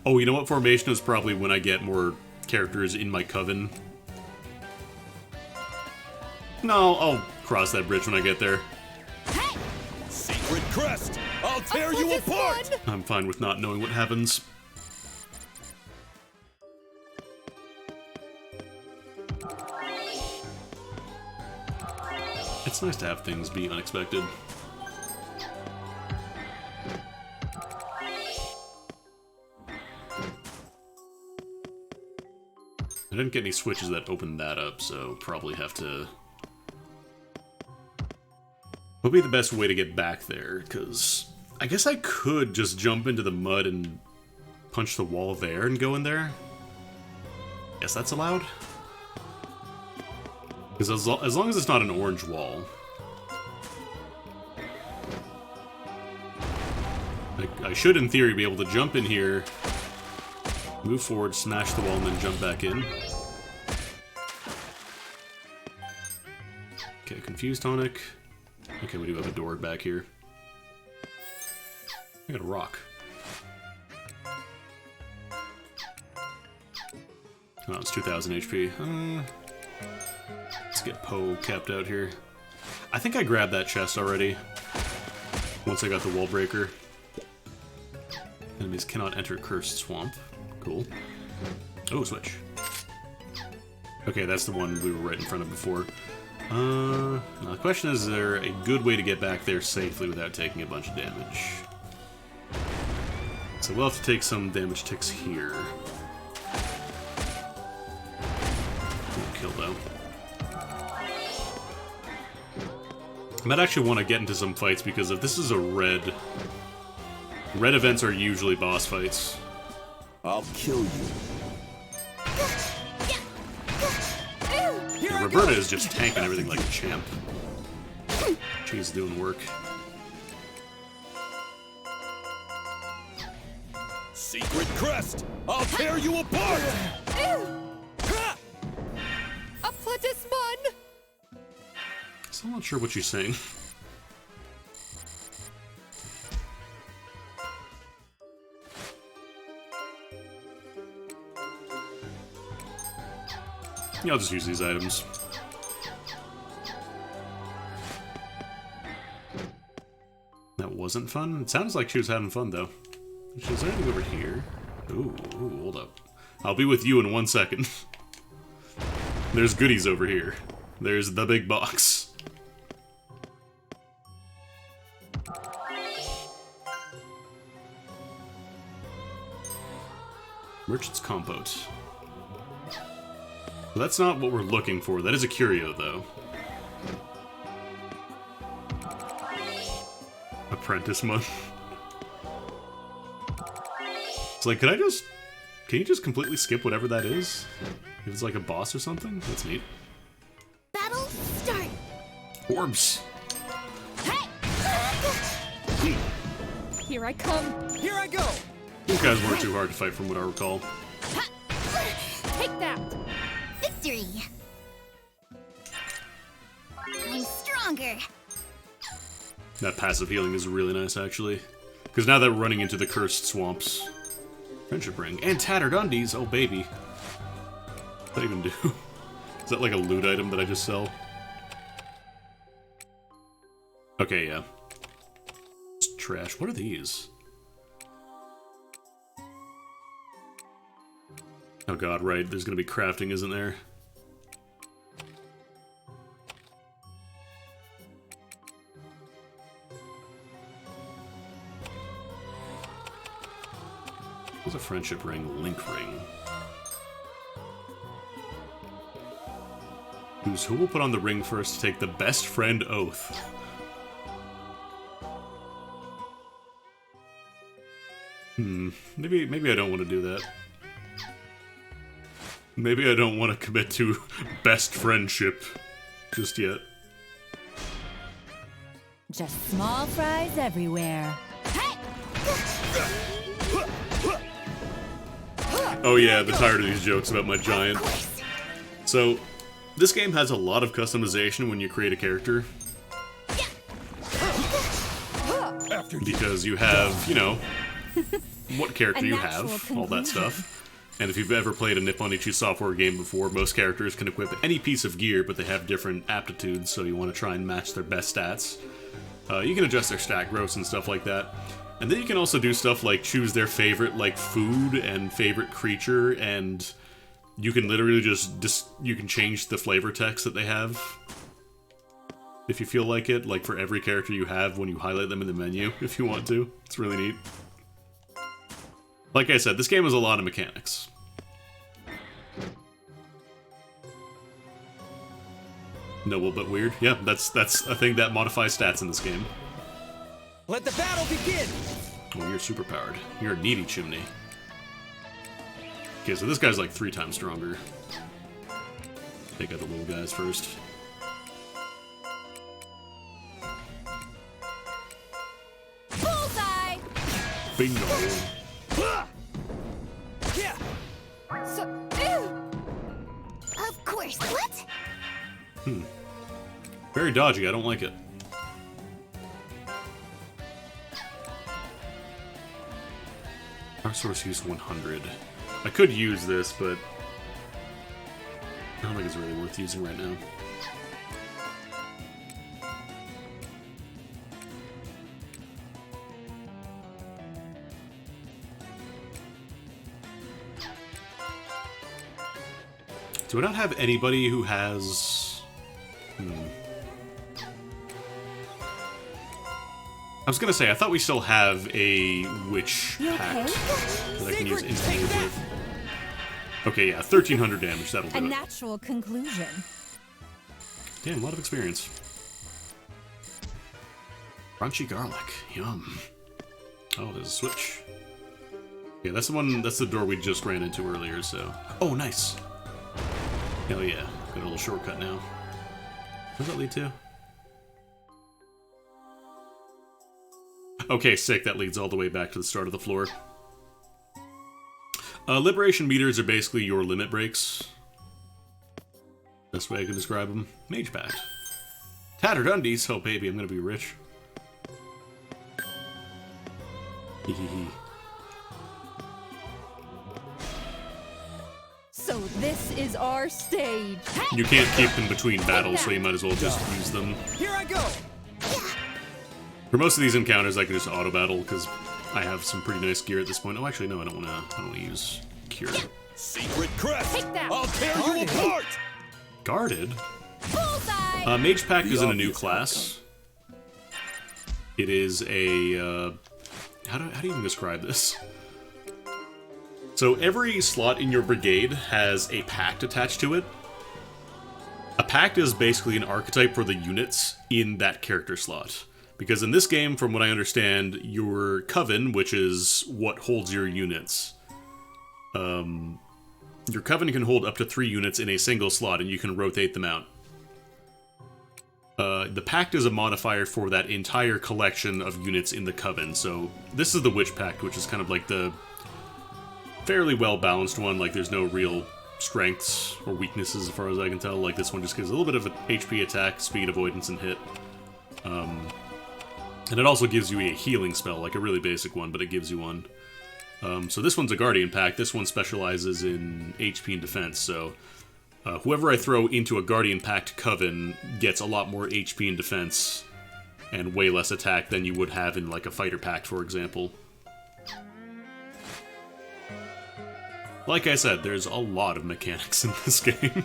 Oh, you know what formation is probably when I get more characters in my coven. No, I'll cross that bridge when I get there. Secret crest! I'll tear you apart! I'm fine with not knowing what happens. It's nice to have things be unexpected. I didn't get any switches that opened that up, so probably have to... What would be the best way to get back there? Because I guess I could just jump into the mud and punch the wall there and go in there. Guess that's allowed? Because as long as it's not an orange wall. I should, in theory, be able to jump in here, move forward, smash the wall, and then jump back in. Okay, confused tonic. Okay, we do have a door back here. I got a rock. Oh, it's 2,000 HP. Let's get Poe capped out here. I think I grabbed that chest already. Once I got the wall breaker. Enemies cannot enter Cursed Swamp. Cool. Oh, switch. Okay, that's the one we were right in front of before. Now the question is there a good way to get back there safely without taking a bunch of damage? So we'll have to take some damage ticks here. Kill though. I might actually want to get into some fights because if this is a red events are usually boss fights. I'll kill you. Yeah, Roberta is just tanking everything like a champ. She's doing work. Secret crest! I'll tear you apart! A Sigismund! So I'm not sure what she's saying. Yeah, I'll just use these items. That wasn't fun? It sounds like she was having fun, though. Is there anything over here? Ooh, hold up. I'll be with you in 1 second. There's goodies over here. There's the big box. Merchant's Compote. Well, that's not what we're looking for. That is a curio, though. Apprentice month. It's like, can you just completely skip whatever that is? If it's like a boss or something? That's neat. Battle start. Orbs. Hey! Here I come. Here I go. These guys weren't too hard to fight from what I recall. Take that. Victory. I'm stronger. That passive healing is really nice, actually. Because now that we're running into the cursed swamps. Friendship ring. And tattered undies! Oh, baby. What does that even do? Is that like a loot item that I just sell? Okay, yeah. It's trash. What are these? Oh god, right. There's gonna be crafting, isn't there? There's a friendship ring, link ring. Who will put on the ring first to take the best friend oath? Maybe I don't want to do that. Maybe I don't want to commit to best friendship just yet. Just small fries everywhere. Oh yeah, the tired of these jokes about my giant. So, this game has a lot of customization when you create a character. Because you have, you know, what character you have, all that stuff. And if you've ever played a Nippon Ichi software game before, most characters can equip any piece of gear, but they have different aptitudes, so you want to try and match their best stats. You can adjust their stat growth and stuff like that. And then you can also do stuff like choose their favorite, like, food and favorite creature, and you can literally just you can change the flavor text that they have. If you feel like it, like for every character you have when you highlight them in the menu, if you want to. It's really neat. Like I said, this game has a lot of mechanics. Noble but weird. Yeah, that's a thing that modifies stats in this game. Let the battle begin! Oh, you're super powered. You're a needy chimney. Okay, so this guy's like 3 times stronger. Take out the little guys first. Bullseye! Bingo! Yeah! Of course. What? Very dodgy, I don't like it. Our source use 100. I could use this, but I don't think it's really worth using right now. Do I not have anybody who has... I was gonna say, I thought we still have a witch pact that I can use instantly with. Okay, yeah, 1300 damage, that'll do A it. natural conclusion. Damn, a lot of experience. Crunchy garlic, yum. Oh, there's a switch. Yeah, that's the one, that's the door we just ran into earlier, so... Oh, nice! Hell yeah, got a little shortcut now. What does that lead to? Okay, sick, that leads all the way back to the start of the floor. Liberation meters are basically your limit breaks. Best way I can describe them. Mage Pact. Tattered undies. Oh baby, I'm gonna be rich. Hehehe. So this is our stage. You can't keep them between battles, so you might as well just use them. Here I go! For most of these encounters, I can just auto battle because I have some pretty nice gear at this point. Oh, actually, no, I don't want to use cure. Secret crest! Take that. I'll tear you apart! Guarded. Bullseye! Mage Pact The isn't a new obvious class. It is a how do you even describe this? So every slot in your brigade has a pact attached to it. A pact is basically an archetype for the units in that character slot. Because in this game, from what I understand, your coven, which is what holds your units, your coven can hold up to 3 units in a single slot, and you can rotate them out. The pact is a modifier for that entire collection of units in the coven. So this is the Witch Pact, which is kind of like the fairly well-balanced one. Like, there's no real strengths or weaknesses as far as I can tell. Like, this one just gives a little bit of an HP attack, speed, avoidance, and hit. And it also gives you a healing spell, like a really basic one, but it gives you one. So this one's a Guardian Pact. This one specializes in HP and defense, so whoever I throw into a Guardian Pact coven gets a lot more HP and defense and way less attack than you would have in, like, a Fighter Pact, for example. Like I said, there's a lot of mechanics in this game.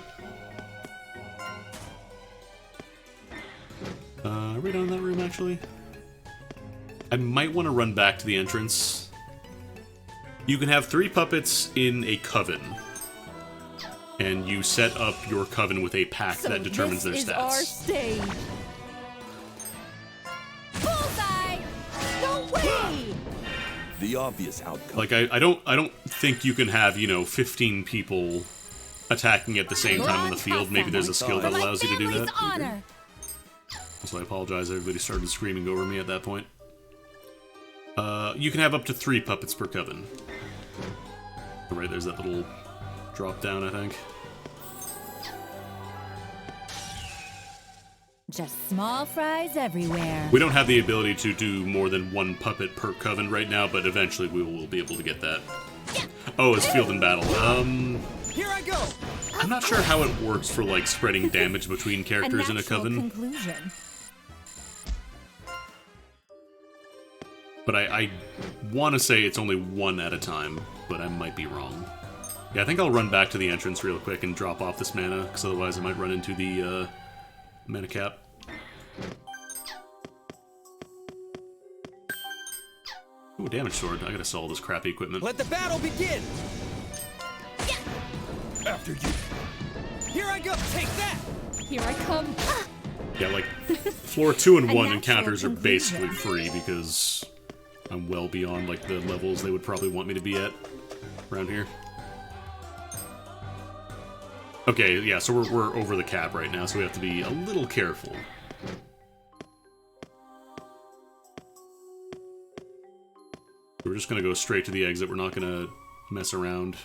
Are we done in that room, actually? I might want to run back to the entrance. You can have 3 puppets in a coven. And you set up your coven with a pact that determines their stats. This is our stage. Bullseye! No way! The obvious outcome. Like, I don't think you can have, 15 people attacking at the same time in the field. Maybe there's a skill that allows you to do that. Honor. So I apologize, everybody started screaming over me at that point. You can have up to 3 puppets per coven. Right, there's that little drop down, I think. Just small fries everywhere. We don't have the ability to do more than 1 puppet per coven right now, but eventually we will be able to get that. Oh, it's field and battle. Here I go! I'm not sure how it works for, like, spreading damage between characters in a coven. Conclusion. But I want to say it's only 1 at a time, but I might be wrong. Yeah, I think I'll run back to the entrance real quick and drop off this mana, because otherwise I might run into the mana cap. Ooh, damage sword. I gotta sell all this crappy equipment. Let the battle begin! After you. Here I go! Take that! Here I come. Yeah, like, floor 2 and 1 natural encounters are conclusion. basically free, because I'm well beyond, like, the levels they would probably want me to be at around here. Okay, yeah, so we're over the cap right now, so we have to be a little careful. We're just gonna go straight to the exit, we're not gonna mess around.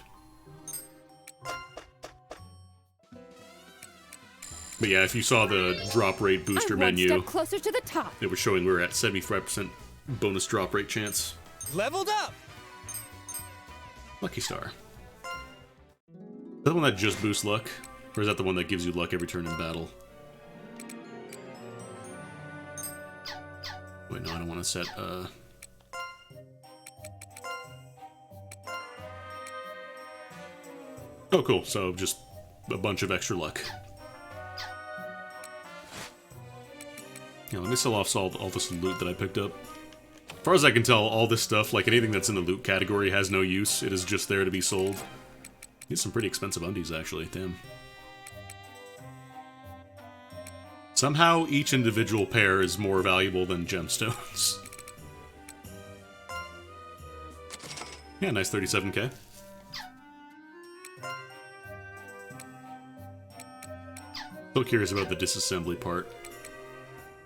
But yeah, if you saw the drop rate booster menu, One step closer to the top. it was showing we were at 75% bonus drop rate chance. Leveled up! Lucky Star. Is that the one that just boosts luck? Or is that the one that gives you luck every turn in battle? Wait, no, I don't want to set, Oh, cool. So, just a bunch of extra luck. Yeah, let me sell off all this loot that I picked up. As far as I can tell, all this stuff, like anything that's in the loot category, has no use. It is just there to be sold. These are some pretty expensive undies, actually. Damn. Somehow, each individual pair is more valuable than gemstones. Yeah, nice 37k. Still curious about the disassembly part.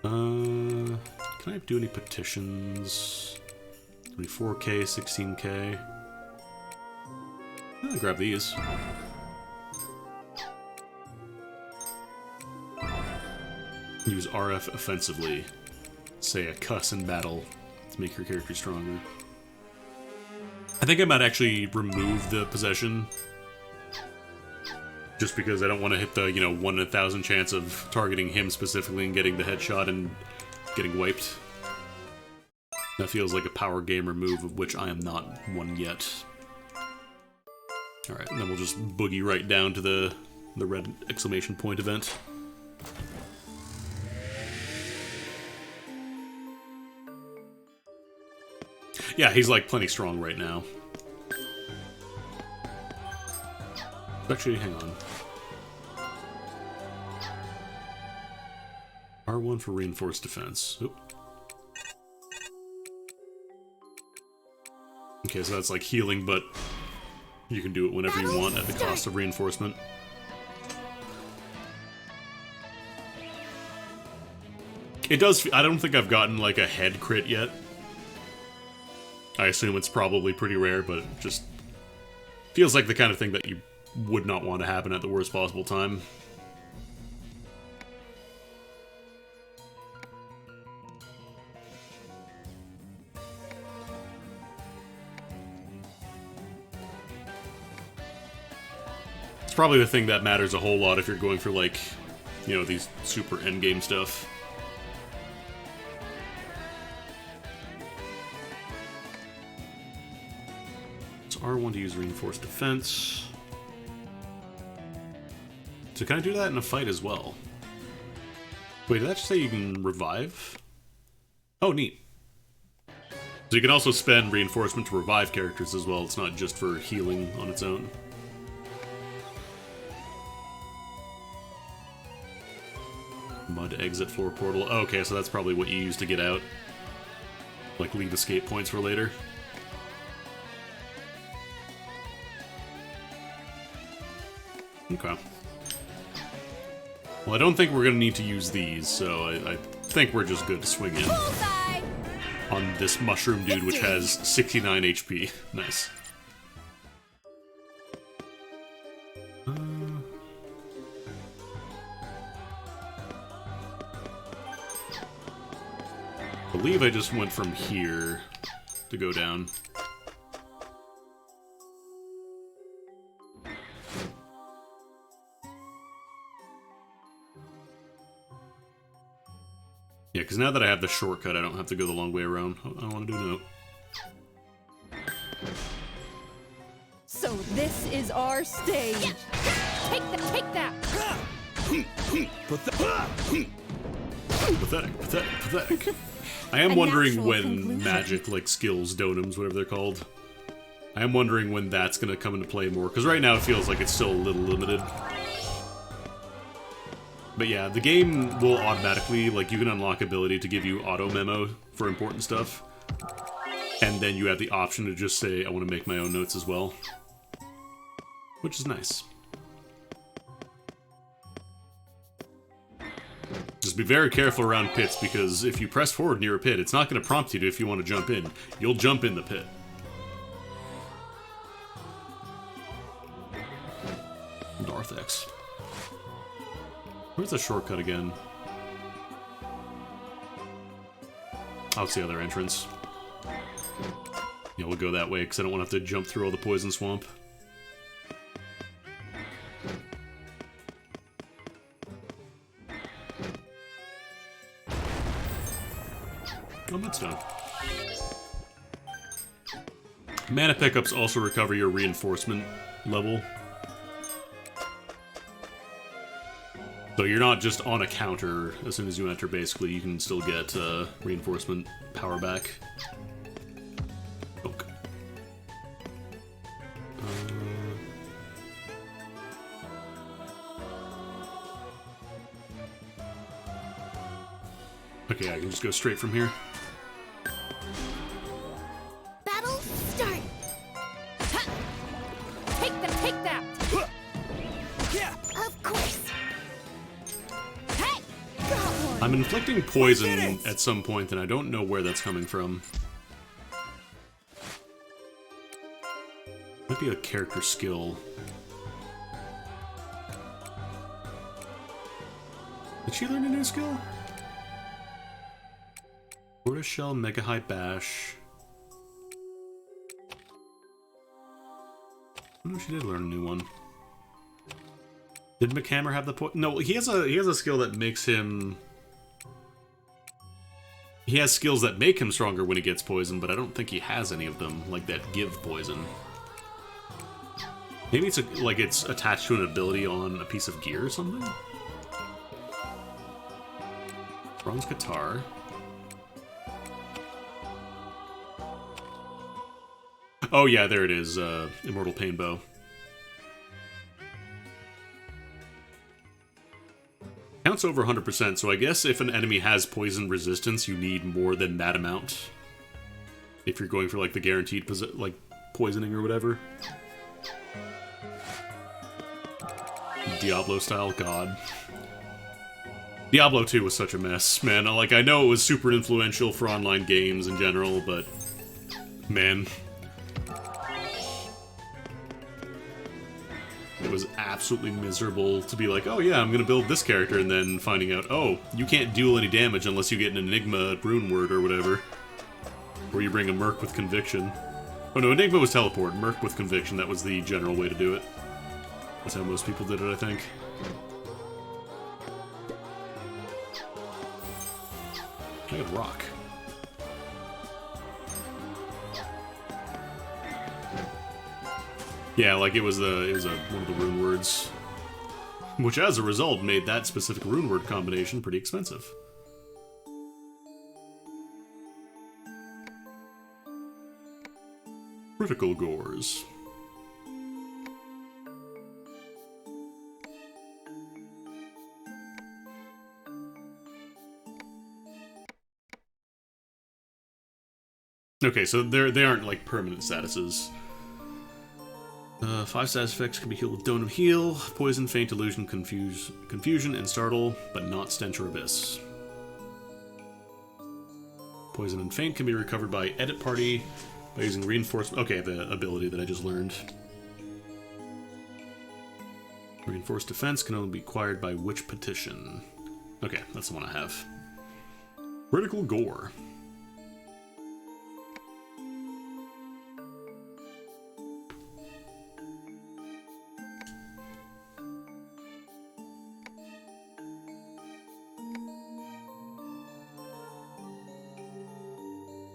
Can I do any petitions? 24k, 16k. I'll grab these. Use RF offensively. Say a cuss in battle to make your character stronger. I think I might actually remove the possession. Just because I don't want to hit the, 1 in 1,000 chance of targeting him specifically and getting the headshot and getting wiped. That feels like a power gamer move, of which I am not one yet. Alright, and then we'll just boogie right down to the red exclamation point event. Yeah, he's like plenty strong right now. Actually, hang on. R1 for reinforced defense. Oop. Okay, so that's like healing, but you can do it whenever you want at the cost of reinforcement. It does. I don't think I've gotten like a head crit yet. I assume it's probably pretty rare, but it just feels like the kind of thing that you would not want to happen at the worst possible time. It's probably the thing that matters a whole lot if you're going for, like, these super endgame stuff. R1 to use reinforced defense. So can I do that in a fight as well? Wait, did that just say you can revive? Oh, neat. So you can also spend reinforcement to revive characters as well. It's not just for healing on its own. Mud exit floor portal. Oh, okay, so that's probably what you use to get out. Like, leave escape points for later. Okay. Well, I don't think we're going to need to use these, so I think we're just good to swing in on this mushroom dude, which has 69 HP. Nice. I believe I just went from here to go down. Yeah, because now that I have the shortcut, I don't have to go the long way around. I don't want to do no. So this is our stage. Take that! Take that! Pathetic. I am wondering when magic, like skills, dotems, whatever they're called. I am wondering when that's going to come into play more, because right now it feels like it's still a little limited. But yeah, the game will automatically, like, you can unlock ability to give you auto memo for important stuff. And then you have the option to just say, I want to make my own notes as well. Which is nice. Just be very careful around pits, because if you press forward near a pit, it's not going to prompt you to if you want to jump in. You'll jump in the pit. Narthex. Where's the shortcut again? Oh, it's the other entrance. Yeah, we'll go that way, because I don't want to have to jump through all the poison swamp. Oh, that's done. Mana pickups also recover your reinforcement level. So you're not just on a counter as soon as you enter, basically. You can still get reinforcement power back. Okay. Okay, I can just go straight from here. Battle start! Take that! Take that! Of course! I'm inflicting poison at some point, and I don't know where that's coming from. Might be a character skill. Did she learn a new skill? Tortoise Shell, Mega High Bash. Oh, she did learn a new one. Did McHammer have the no, he has a skill that makes him. He has skills that make him stronger when he gets poisoned, but I don't think he has any of them like that give poison. Maybe it's like it's attached to an ability on a piece of gear or something. Bronze guitar. Oh yeah, there it is. Immortal Pain Bow. Counts over 100%, so I guess if an enemy has poison resistance, you need more than that amount. If you're going for like the guaranteed like poisoning or whatever. Diablo style, god. Diablo 2 was such a mess, man. Like, I know it was super influential for online games in general, but man, it was absolutely miserable to be like, oh yeah, I'm gonna build this character, and then finding out, oh, you can't deal any damage unless you get an Enigma rune word or whatever. Or you bring a Merc with Conviction. Oh no, Enigma was teleport, Merc with Conviction, that was the general way to do it. That's how most people did it, I think. I got rock. Yeah, like it was one of the rune words, which as a result made that specific rune word combination pretty expensive. Critical Gores. Okay, so they aren't like permanent statuses. 5 status effects can be healed with Dome of Heal, Poison, Faint, Illusion, Confusion, and Startle, but not Stench or Abyss. Poison and Faint can be recovered by Edit Party by using Reinforcement. Okay, the ability that I just learned. Reinforced Defense can only be acquired by Witch Petition. Okay, that's the one I have. Critical Gore.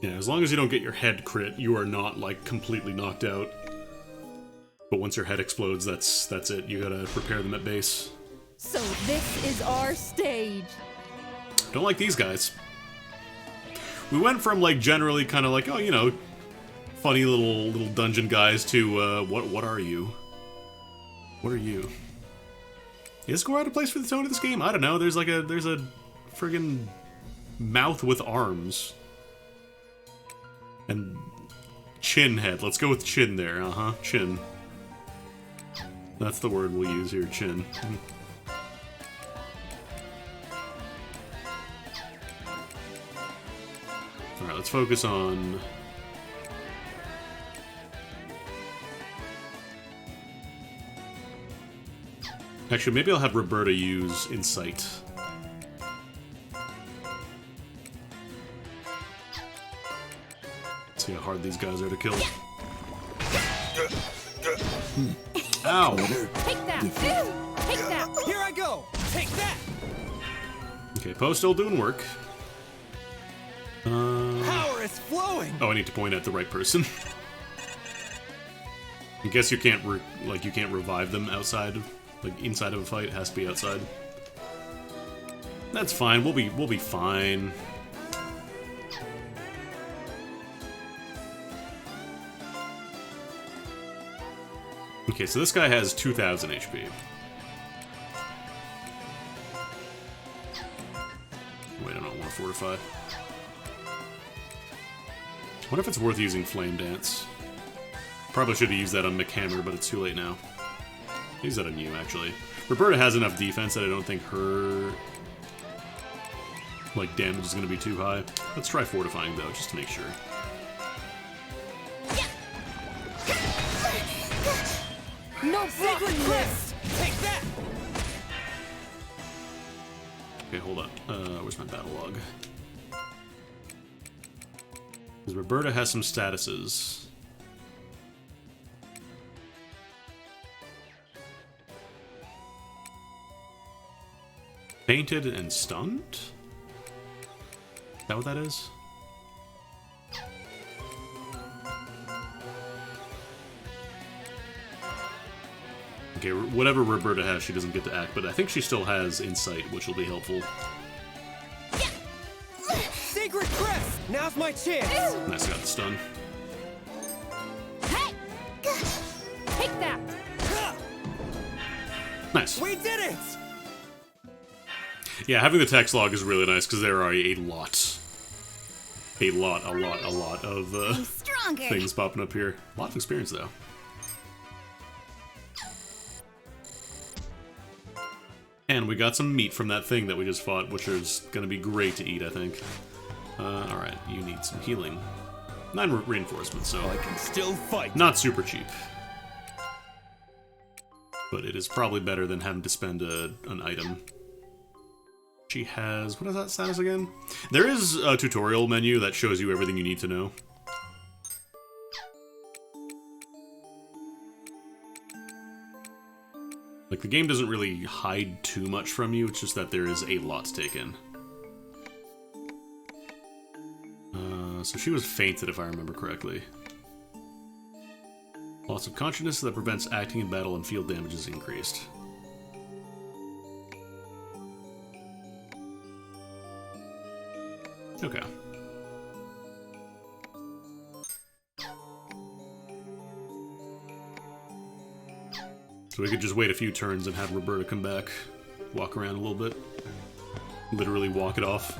Yeah, as long as you don't get your head crit, you are not, like, completely knocked out. But once your head explodes, that's it. You gotta prepare them at base. So this is our stage. Don't like these guys. We went from, like, generally kind of like, oh, you know, funny little dungeon guys to, what are you? What are you? Is Gore out of place for the tone of this game? I don't know. There's a friggin' mouth with arms. And chin head. Let's go with chin there. Uh-huh. Chin. That's the word we'll use here. Chin. Alright, let's focus on... Actually, maybe I'll have Roberta use Insight. See how hard these guys are to kill. Ow! Take that! Take that! Here I go! Take that! Okay, Poe's still doing work. Power is flowing! Oh, I need to point at the right person. I guess you can't you can't revive them outside of, like, inside of a fight. It has to be outside. That's fine. We'll be fine. Okay, so this guy has 2,000 HP. Wait, I don't want to fortify. I wonder if it's worth using Flame Dance. Probably should have used that on McHammer, but it's too late now. Use that on you, actually. Roberta has enough defense that I don't think her, like, damage is going to be too high. Let's try fortifying, though, just to make sure. No secret quest! Take that! Okay, hold up. Where's my battle log? Because Roberta has some statuses. Fainted and stunned? Is that what that is? Okay, whatever Roberta has, she doesn't get to act, but I think she still has insight, which will be helpful. Secret Crest! Now's my chance! Nice, got the stun. Hey! Take that! Nice. We did it! Yeah, having the text log is really nice, because there are a lot of things popping up here. A lot of experience, though. And we got some meat from that thing that we just fought, which is going to be great to eat, I think. Alright, you need some healing. 9 reinforcements, so I can still fight. Not super cheap. But it is probably better than having to spend an item. She has... what is that status again? There is a tutorial menu that shows you everything you need to know. Like, the game doesn't really hide too much from you, it's just that there is a lot to take in. So she was fainted, if I remember correctly. Loss of consciousness that prevents acting in battle and field damage is increased. Okay. So we could just wait a few turns and have Roberta come back, walk around a little bit, literally walk it off.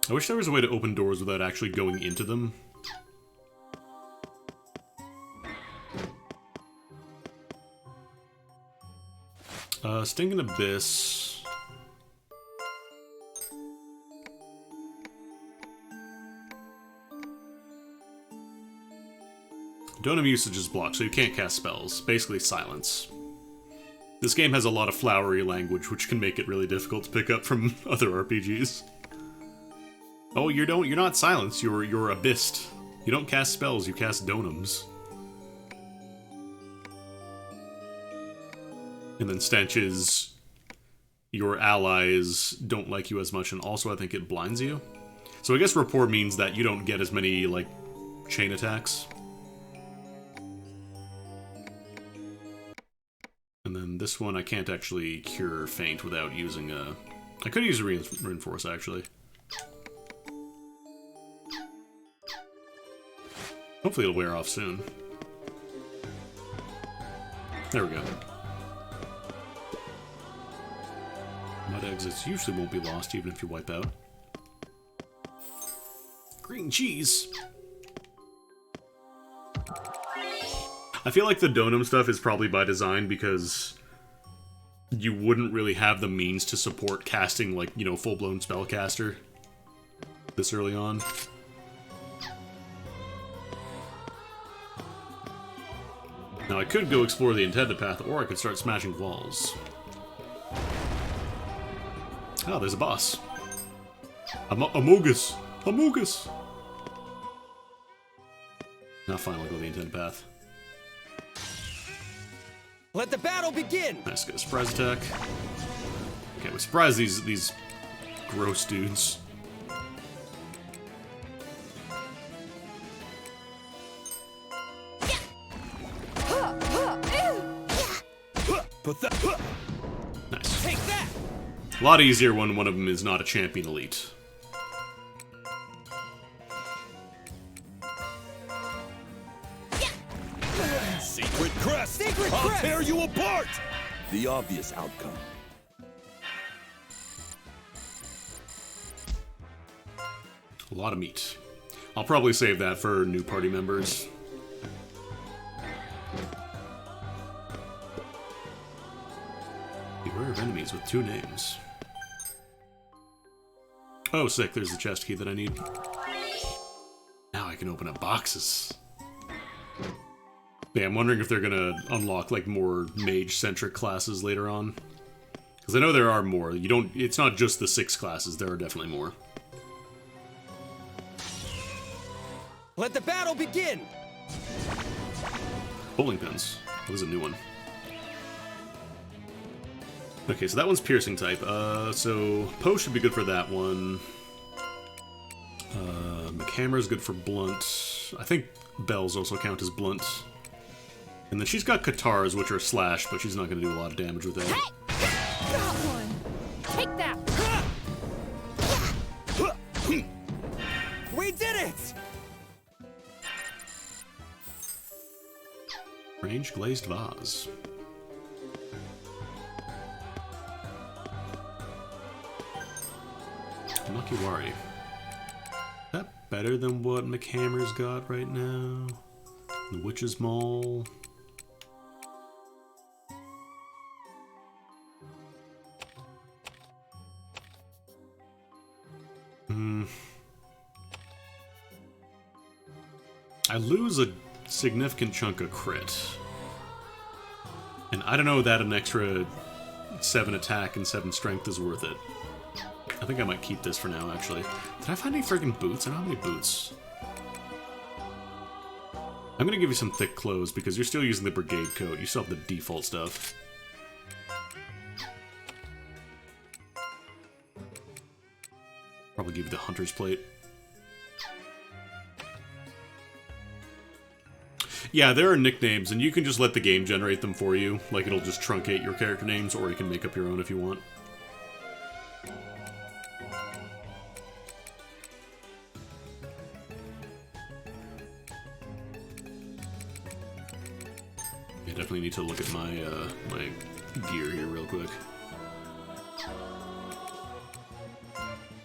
I wish there was a way to open doors without actually going into them. Stinging Abyss. Donum usage is blocked, so you can't cast spells. Basically, silence. This game has a lot of flowery language, which can make it really difficult to pick up from other RPGs. Oh, you're not silence. You're abyssed. You don't cast spells. You cast donums. And then stench is your allies don't like you as much, and also I think it blinds you. So I guess rapport means that you don't get as many, like, chain attacks. And then this one I can't actually cure faint without using a... I could use a reinforce, actually. Hopefully it'll wear off soon. There we go. Mud exits usually won't be lost even if you wipe out. Green cheese! I feel like the Donum stuff is probably by design because you wouldn't really have the means to support casting, like, you know, full-blown spellcaster this early on. Now I could go explore the intended path, or I could start smashing walls. Oh, there's a boss. Amogus! Amogus! Now finally go the intended path. Let the battle begin! Nice, get a surprise attack. Okay, we surprise these gross dudes. Nice. Take that! A lot easier when one of them is not a champion elite. Secret Crest! Secret I'll Crest! tear you apart! The obvious outcome. A lot of meat. I'll probably save that for new party members. Beware of enemies with 2 names. Oh, sick. There's the chest key that I need. Now I can open up boxes. Yeah, I'm wondering if they're gonna unlock like more mage-centric classes later on. Because I know there are more. It's not just the 6 classes, there are definitely more. Let the battle begin! Bowling pins. That was a new one. Okay, so that one's piercing type. So Poe should be good for that one. McHammer's good for blunt. I think bells also count as blunt. And then she's got katars, which are slash, but she's not going to do a lot of damage with that. Hey! Got one! Take that! We did it! Range glazed vase. Makiwari. Is that better than what McHammer's got right now? The Witch's Maul. I lose a significant chunk of crit. And I don't know that an extra 7 attack and 7 strength is worth it. I think I might keep this for now, actually. Did I find any friggin' boots? I don't have any boots. I'm gonna give you some thick clothes because you're still using the brigade coat. You still have the default stuff. Probably give you the hunter's plate. Yeah, there are nicknames, and you can just let the game generate them for you. Like, it'll just truncate your character names, or you can make up your own if you want. I definitely need to look at my, my gear here real quick.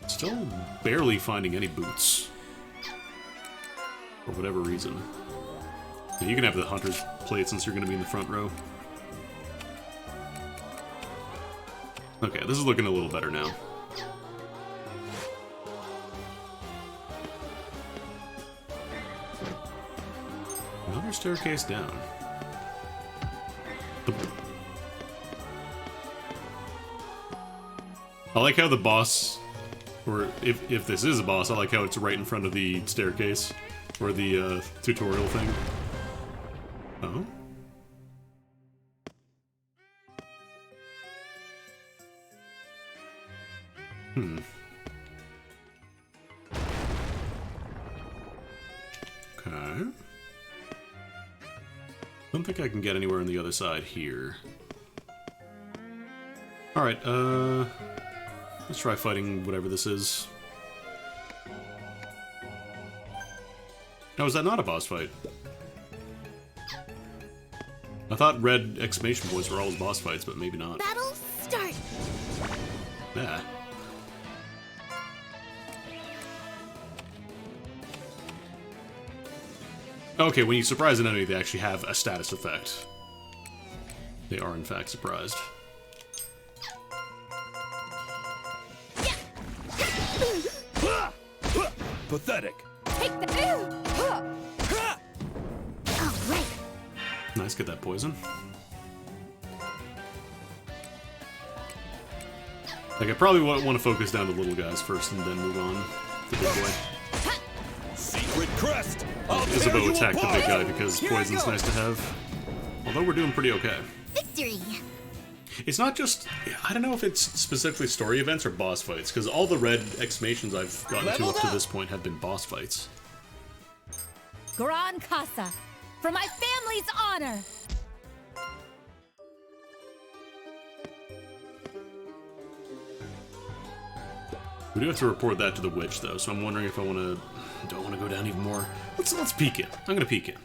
Still barely finding any boots. For whatever reason. Yeah, you can have the hunter's plate since you're going to be in the front row. Okay, this is looking a little better now. Another staircase down. I like how the boss, or if this is a boss, I like how it's right in front of the staircase, or the tutorial thing. Oh? Okay. Don't think I can get anywhere on the other side here. Alright, let's try fighting whatever this is. Oh, is that not a boss fight? I thought red exclamation points were always boss fights, but maybe not. Battle start! Yeah. Okay, when you surprise an enemy, they actually have a status effect. They are, in fact, surprised. Pathetic. Take that! Oh, right. Nice, get that poison. Like, I probably want to focus down the little guys first and then move on to the big boy. Secret crest! Isabeau attacked the big guy because poison's nice to have. Although we're doing pretty okay. Victory! It's not just... I don't know if it's specifically story events or boss fights, because all the red exclamations I've gotten to up to this point have been boss fights. Gran Casa, for my family's honor! We do have to report that to the witch, though, so I'm wondering if I want to... Do I want to go down even more? Let's peek in. I'm going to peek in.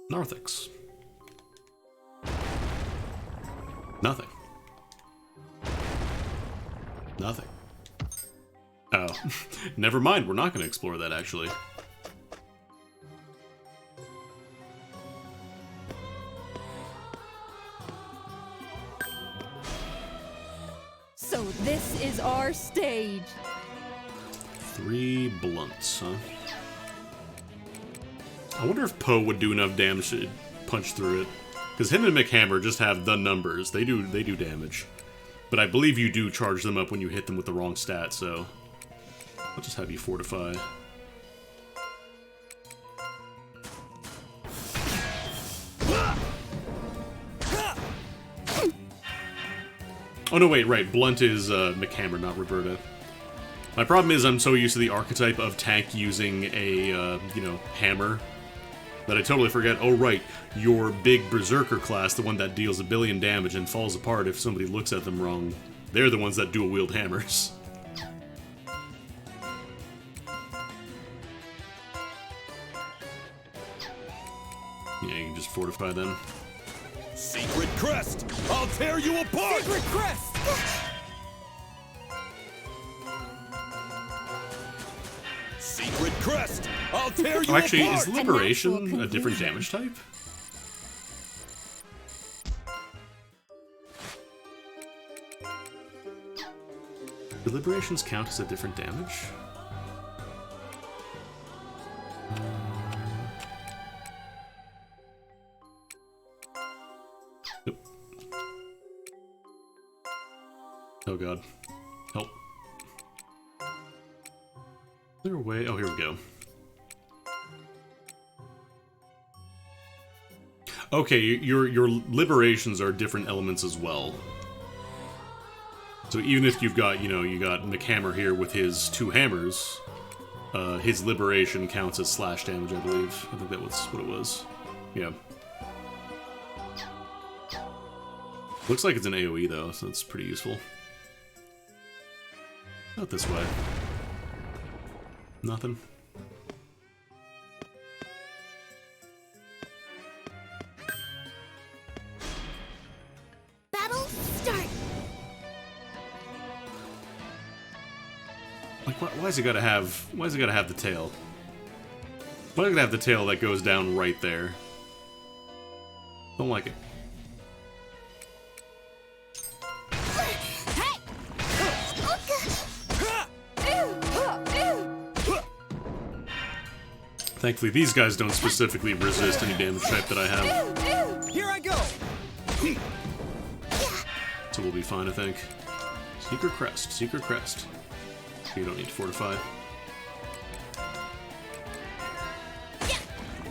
Narthex. Nothing. Nothing. Oh. Never mind, we're not going to explore that, actually. So this is our stage. 3 blunts, huh? I wonder if Poe would do enough damage to punch through it. Because him and McHammer just have the numbers. They do damage. But I believe you do charge them up when you hit them with the wrong stat, so... I'll just have you fortify. Oh no, wait, right. Blunt is McHammer, not Roberta. My problem is I'm so used to the archetype of tank using a, you know, hammer, that I totally forget, oh right, your big Berserker class, the one that deals 1 billion damage and falls apart if somebody looks at them wrong, they're the ones that dual-wield hammers. Yeah, you can just fortify them. Secret crest! I'll tear you apart! Secret crest! Secret crest! I'll tear you Oh, actually, apart! is Liberation a different damage type? Do Liberations count as a different damage? Nope. Oh god. Help. Is there a way? Oh, here we go. Okay, your liberations are different elements as well. So even if you've got, you know, you got McHammer here with his 2 hammers, his liberation counts as slash damage, I believe. I think that was what it was. Yeah. Looks like it's an AoE though, so that's pretty useful. Not this way. Nothing. Battle start. Like, why's it gotta have the tail? Why does it have the tail that goes down right there? Don't like it. Thankfully, these guys don't specifically resist any damage type that I have. Here I go! So we'll be fine, I think. Secret crest, secret crest. You don't need to fortify.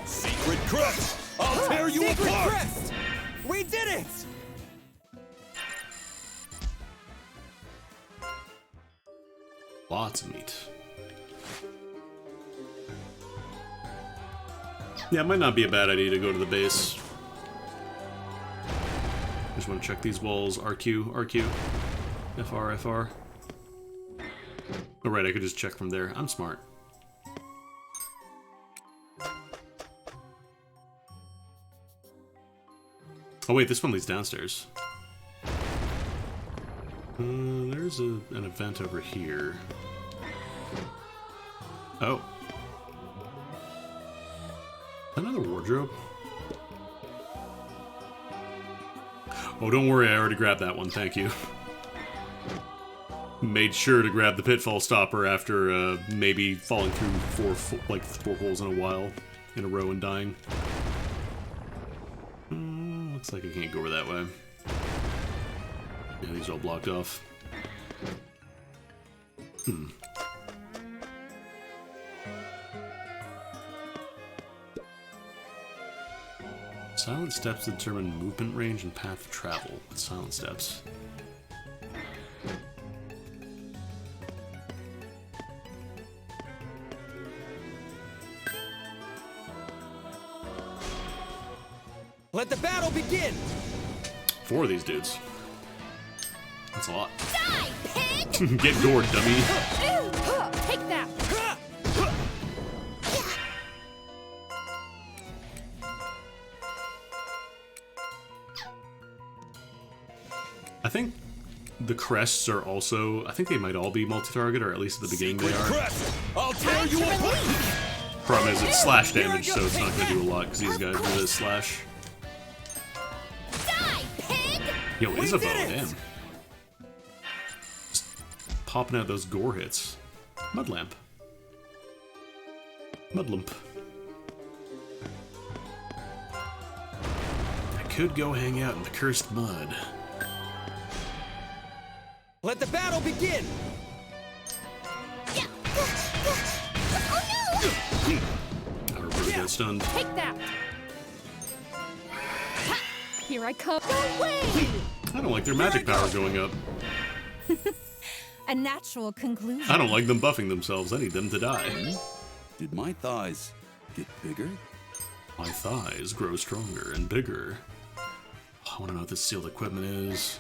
Secret crest! I'll tear you Secret apart! crest! We did it! Lots of meat. Yeah, it might not be a bad idea to go to the base. Just want to check these walls. RQ, RQ. FR, FR. Oh, right, I could just check from there. I'm smart. Oh, wait, this one leads downstairs. There's an event over here. Oh. Another wardrobe? Oh, don't worry, I already grabbed that one, thank you. Made sure to grab the pitfall stopper after maybe falling through four holes in a row and dying. Looks like I can't go over that way. Yeah, these are all blocked off. Silent steps determine movement range and path of travel. With silent steps. Let the battle begin! 4 of these dudes. That's a lot. Die, pig! Get gored, dummy. Take that! I think the crests are also... I think they might all be multi-target, or at least at the beginning they are. Crest! I'll tear you apart! Problem is it's slash damage, so it's not going to do a lot, because these guys resist slash. Die, pig! Yo, Isabeau, damn. Just popping out those gore hits. Mudlamp. Mudlamp. could go hang out in the cursed mud. Let the battle begin! Our bird got stunned. Take that! Here I come. No way! I don't like their magic power going up. A natural conclusion. I don't like them buffing themselves. I need them to die. Did my thighs get bigger? My thighs grow stronger and bigger. I want to know what this sealed equipment is.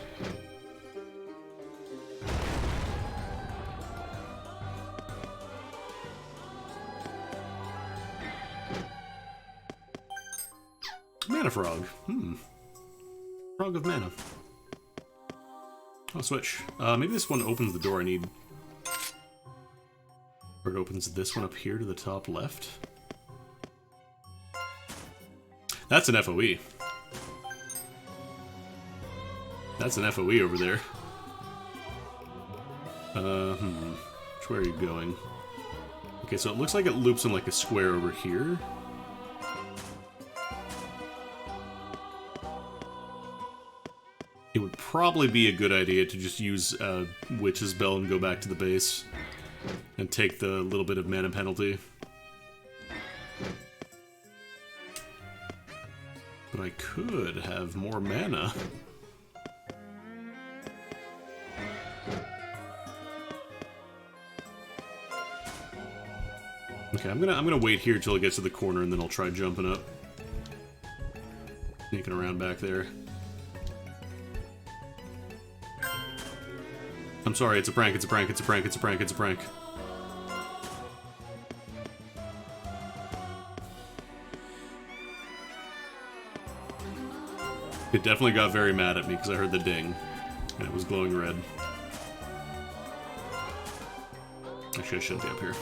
Mana frog. Frog of mana. I'll switch. Maybe this one opens the door I need. Or it opens this one up here to the top left. That's an FOE. That's an FOE over there. Which way are you going? Okay, so it looks like it loops in like a square over here. It would probably be a good idea to just use Witch's Bell and go back to the base. And take the little bit of mana penalty. But I could have more mana. Okay, I'm gonna wait here till it gets to the corner and then I'll try jumping up. Sneaking around back there. I'm sorry, it's a prank, it's a prank, it's a prank, it's a prank, it's a prank. It definitely got very mad at me because I heard the ding, and it was glowing red. Actually, I should be up here.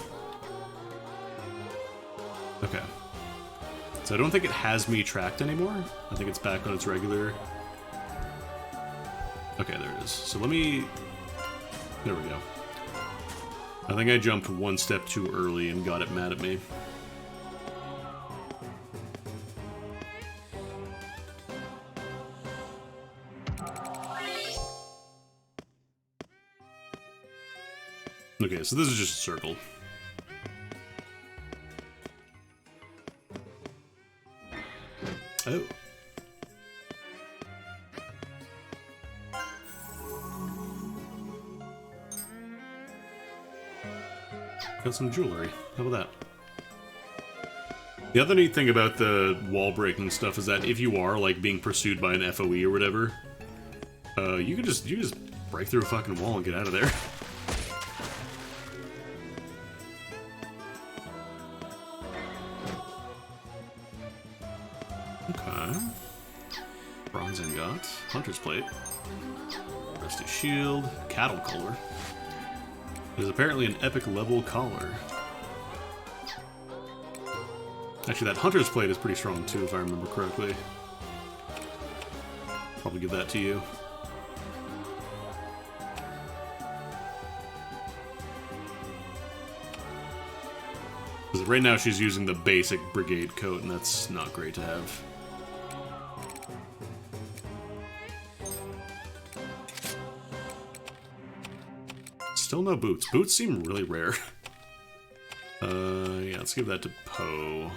Okay. So I don't think it has me tracked anymore. I think it's back on its regular... Okay, there it is. So let me... There we go. I think I jumped one step too early and got it mad at me. Okay, so this is just a circle. Oh. Got some jewelry. How about that? The other neat thing about the wall breaking stuff is that if you are like being pursued by an FOE or whatever, you can just break through a fucking wall and get out of there. Okay. Bronze ingot, hunter's plate, rusty shield, cattle collar. There's apparently an epic level collar. Actually, that hunter's plate is pretty strong too, if I remember correctly. Probably give that to you. Because right now she's using the basic brigade coat, and that's not great to have. Still no boots. Boots seem really rare. Yeah, let's give that to Poe.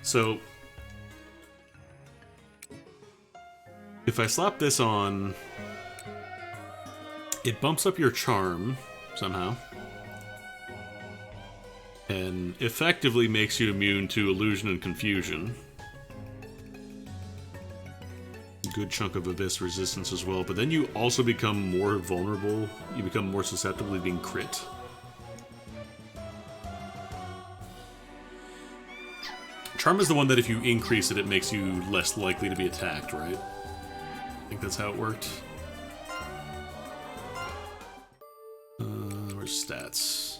So... if I slap this on... it bumps up your charm, somehow. And effectively makes you immune to illusion and confusion. Good chunk of abyss resistance as well, but then you also become more vulnerable. You become more susceptible to being crit. Charm is the one that if you increase it, it makes you less likely to be attacked, right? I think that's how it worked. Where's stats?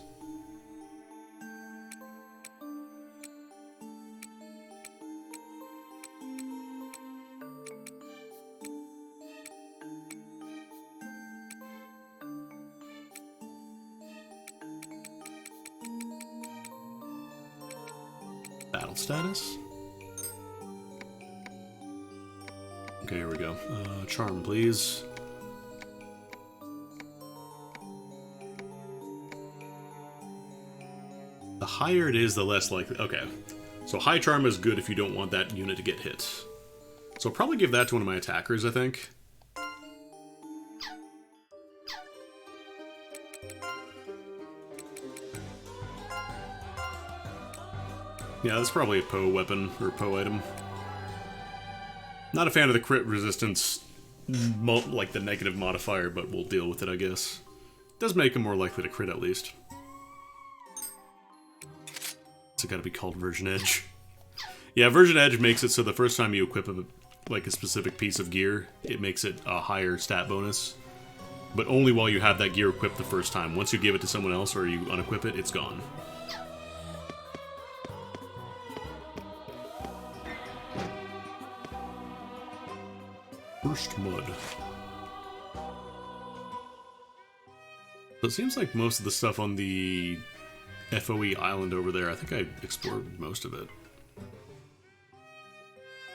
battle status? Okay, here we go. Charm, please. The higher it is, the less likely... Okay. So high charm is good if you don't want that unit to get hit. So I'll probably give that to one of my attackers, I think. Yeah, that's probably a Poe weapon, or Poe item. Not a fan of the crit resistance, like the negative modifier, but we'll deal with it, I guess. Does make him more likely to crit, at least. It's gotta be called Version Edge. Yeah, Version Edge makes it so the first time you equip a specific piece of gear, it makes it a higher stat bonus. But only while you have that gear equipped the first time. Once you give it to someone else or you unequip it, it's gone. First mud. So it seems like most of the stuff on the FOE island over there, I think I explored most of it.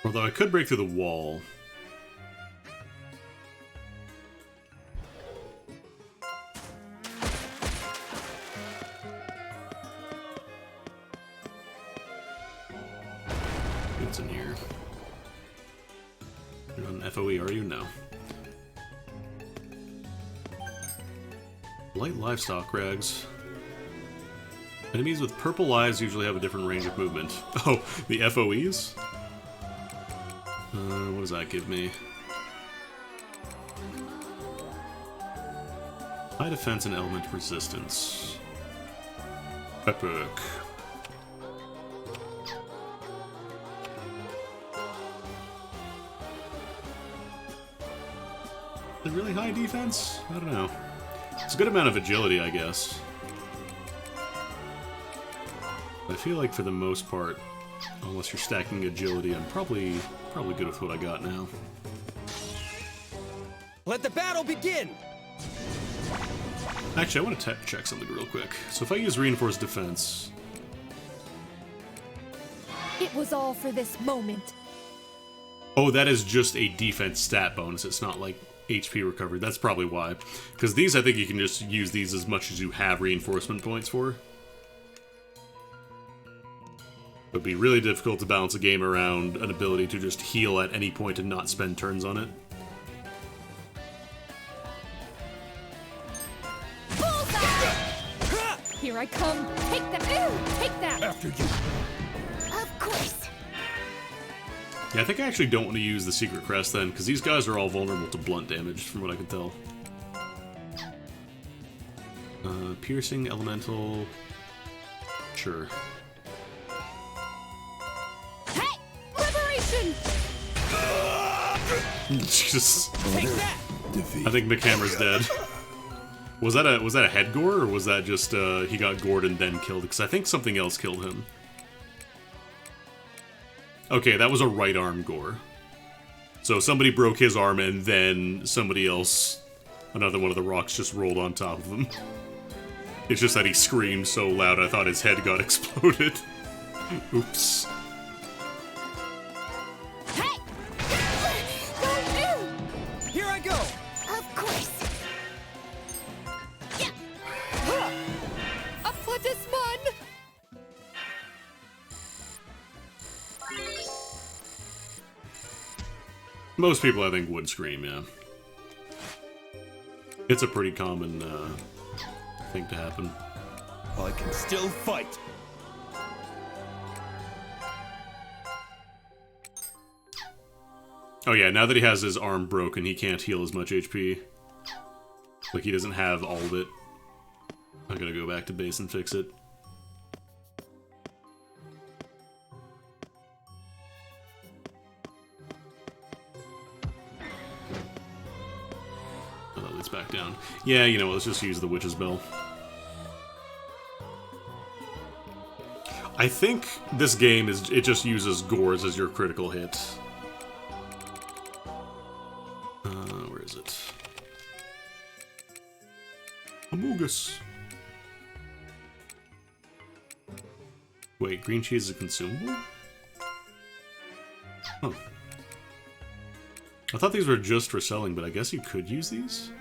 Although I could break through the wall. What's in here? You're on FOE, are you? No. Light livestock rags. Enemies with purple eyes usually have a different range of movement. Oh, the FOEs? What does that give me? High defense and element resistance. Epic. Is it really high defense? I don't know. It's a good amount of agility, I guess. I feel like for the most part, unless you're stacking agility, I'm probably good with what I got now. Let the battle begin! Actually, I want to check something real quick. So if I use reinforced defense... It was all for this moment. Oh, that is just a defense stat bonus. It's not like HP recovery. That's probably why. Because these, I think you can just use these as much as you have reinforcement points for. It would be really difficult to balance a game around an ability to just heal at any point and not spend turns on it. Bullseye! Here I come. Take that. Ew, take that. After you. Of course. Yeah, I think I actually don't want to use the Secret Crest then, because these guys are all vulnerable to blunt damage, from what I can tell. Piercing, Elemental... Sure. Hey! Liberation! Jesus. Take that! I think McHammer's dead. Was that a head gore, or was that just he got gored and then killed? Because I think something else killed him. Okay, that was a right arm gore. So somebody broke his arm and then somebody else, another one of the rocks, just rolled on top of him. It's just that he screamed so loud I thought his head got exploded. Oops. Hey! Don't Here I go! Of course. Up for this one! Most people, I think, would scream, yeah. It's a pretty common thing to happen. I can still fight. Oh yeah, now that he has his arm broken, he can't heal as much HP. Like, he doesn't have all of it. I'm gonna go back to base and fix it. Oh, that leads back down. Yeah, you know what, let's just use the Witch's Bell. I think this game it just uses gores as your critical hit. Where is it? Amogus. Wait, green cheese is a consumable? Oh. I thought these were just for selling, but I guess you could use these?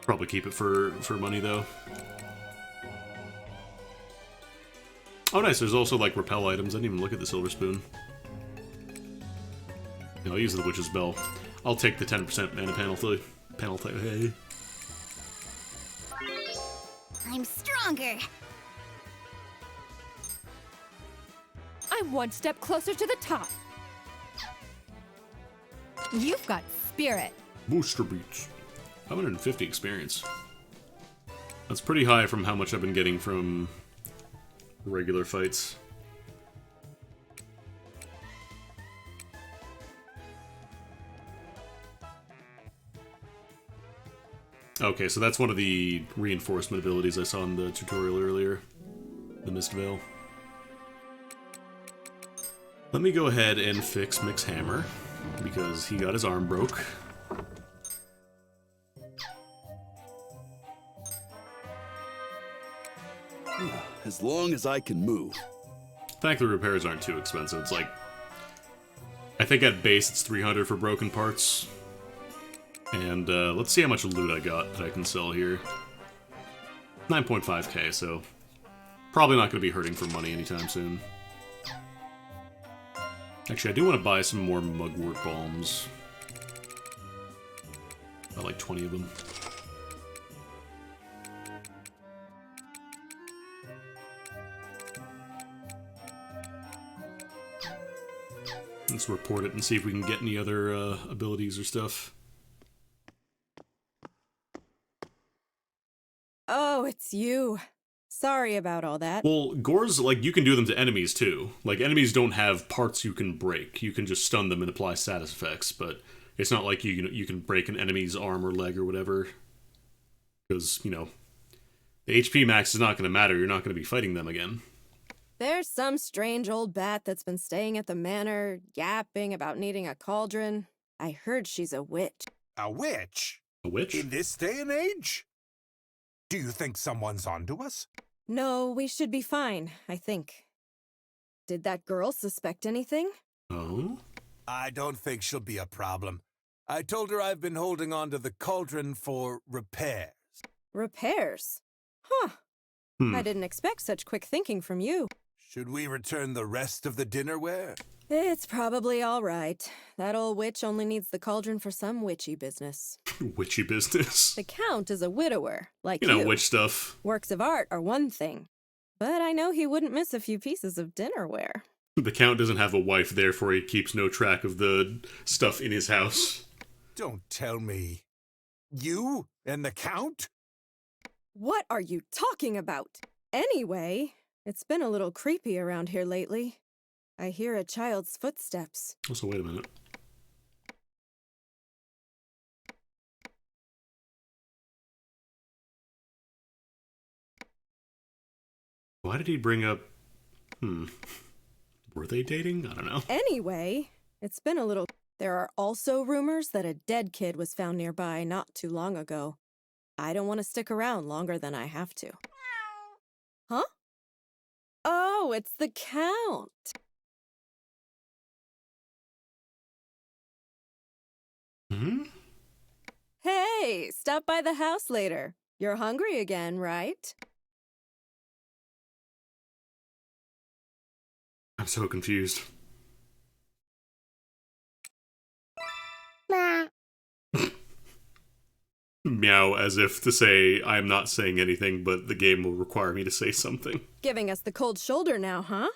Probably keep it for money, though. Oh, nice. There's also, like, repel items. I didn't even look at the silver spoon. No, I'll use the witch's bell. I'll take the 10% mana penalty. Hey. I'm stronger. I'm one step closer to the top. You've got spirit. Booster beats. 550 experience. That's pretty high from how much I've been getting from regular fights. Okay, so that's one of the reinforcement abilities I saw in the tutorial earlier. The Mist Veil. Let me go ahead and fix Mick's hammer, because he got his arm broke. As long as I can move. Thankfully, repairs aren't too expensive. It's like, I think at base it's 300 for broken parts. And let's see how much loot I got that I can sell here. 9.5k, so probably not going to be hurting for money anytime soon. Actually, I do want to buy some more mugwort balms. About like 20 of them. Let's report it and see if we can get any other abilities or stuff. Oh, it's you. Sorry about all that. Well, gores, like, you can do them to enemies, too. Like, enemies don't have parts you can break. You can just stun them and apply status effects, but it's not like you can break an enemy's arm or leg or whatever. Because, you know, the HP max is not going to matter. You're not going to be fighting them again. There's some strange old bat that's been staying at the manor, yapping about needing a cauldron. I heard she's a witch. A witch? A witch? In this day and age? Do you think someone's onto us? No, we should be fine, I think. Did that girl suspect anything? Oh? I don't think she'll be a problem. I told her I've been holding on to the cauldron for repairs. Repairs? Huh. I didn't expect such quick thinking from you. Should we return the rest of the dinnerware? It's probably all right. That old witch only needs the cauldron for some witchy business. Witchy business? The Count is a widower, like you. You know, witch stuff. Works of art are one thing. But I know he wouldn't miss a few pieces of dinnerware. The Count doesn't have a wife, therefore he keeps no track of the stuff in his house. Don't tell me. You and the Count? What are you talking about? Anyway, it's been a little creepy around here lately. I hear a child's footsteps. Oh, so wait a minute. Why did he bring up... Were they dating? I don't know. Anyway, it's been a little... There are also rumors that a dead kid was found nearby not too long ago. I don't want to stick around longer than I have to. Huh? Oh, it's the Count. Hey, stop by the house later. You're hungry again, right? I'm so confused. Meow, as if to say, I'm not saying anything, but the game will require me to say something. Giving us the cold shoulder now, huh?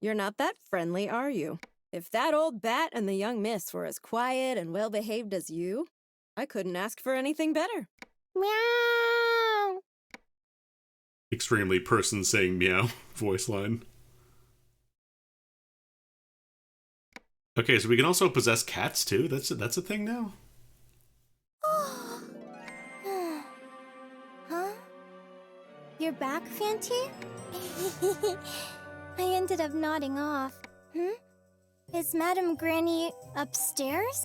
You're not that friendly, are you? If that old bat and the young miss were as quiet and well-behaved as you, I couldn't ask for anything better. Meow! Extremely person saying meow voice line. Okay, so we can also possess cats too? That's a thing now? Huh? You're back, Fanty? I ended up nodding off. Is Madame Granny upstairs?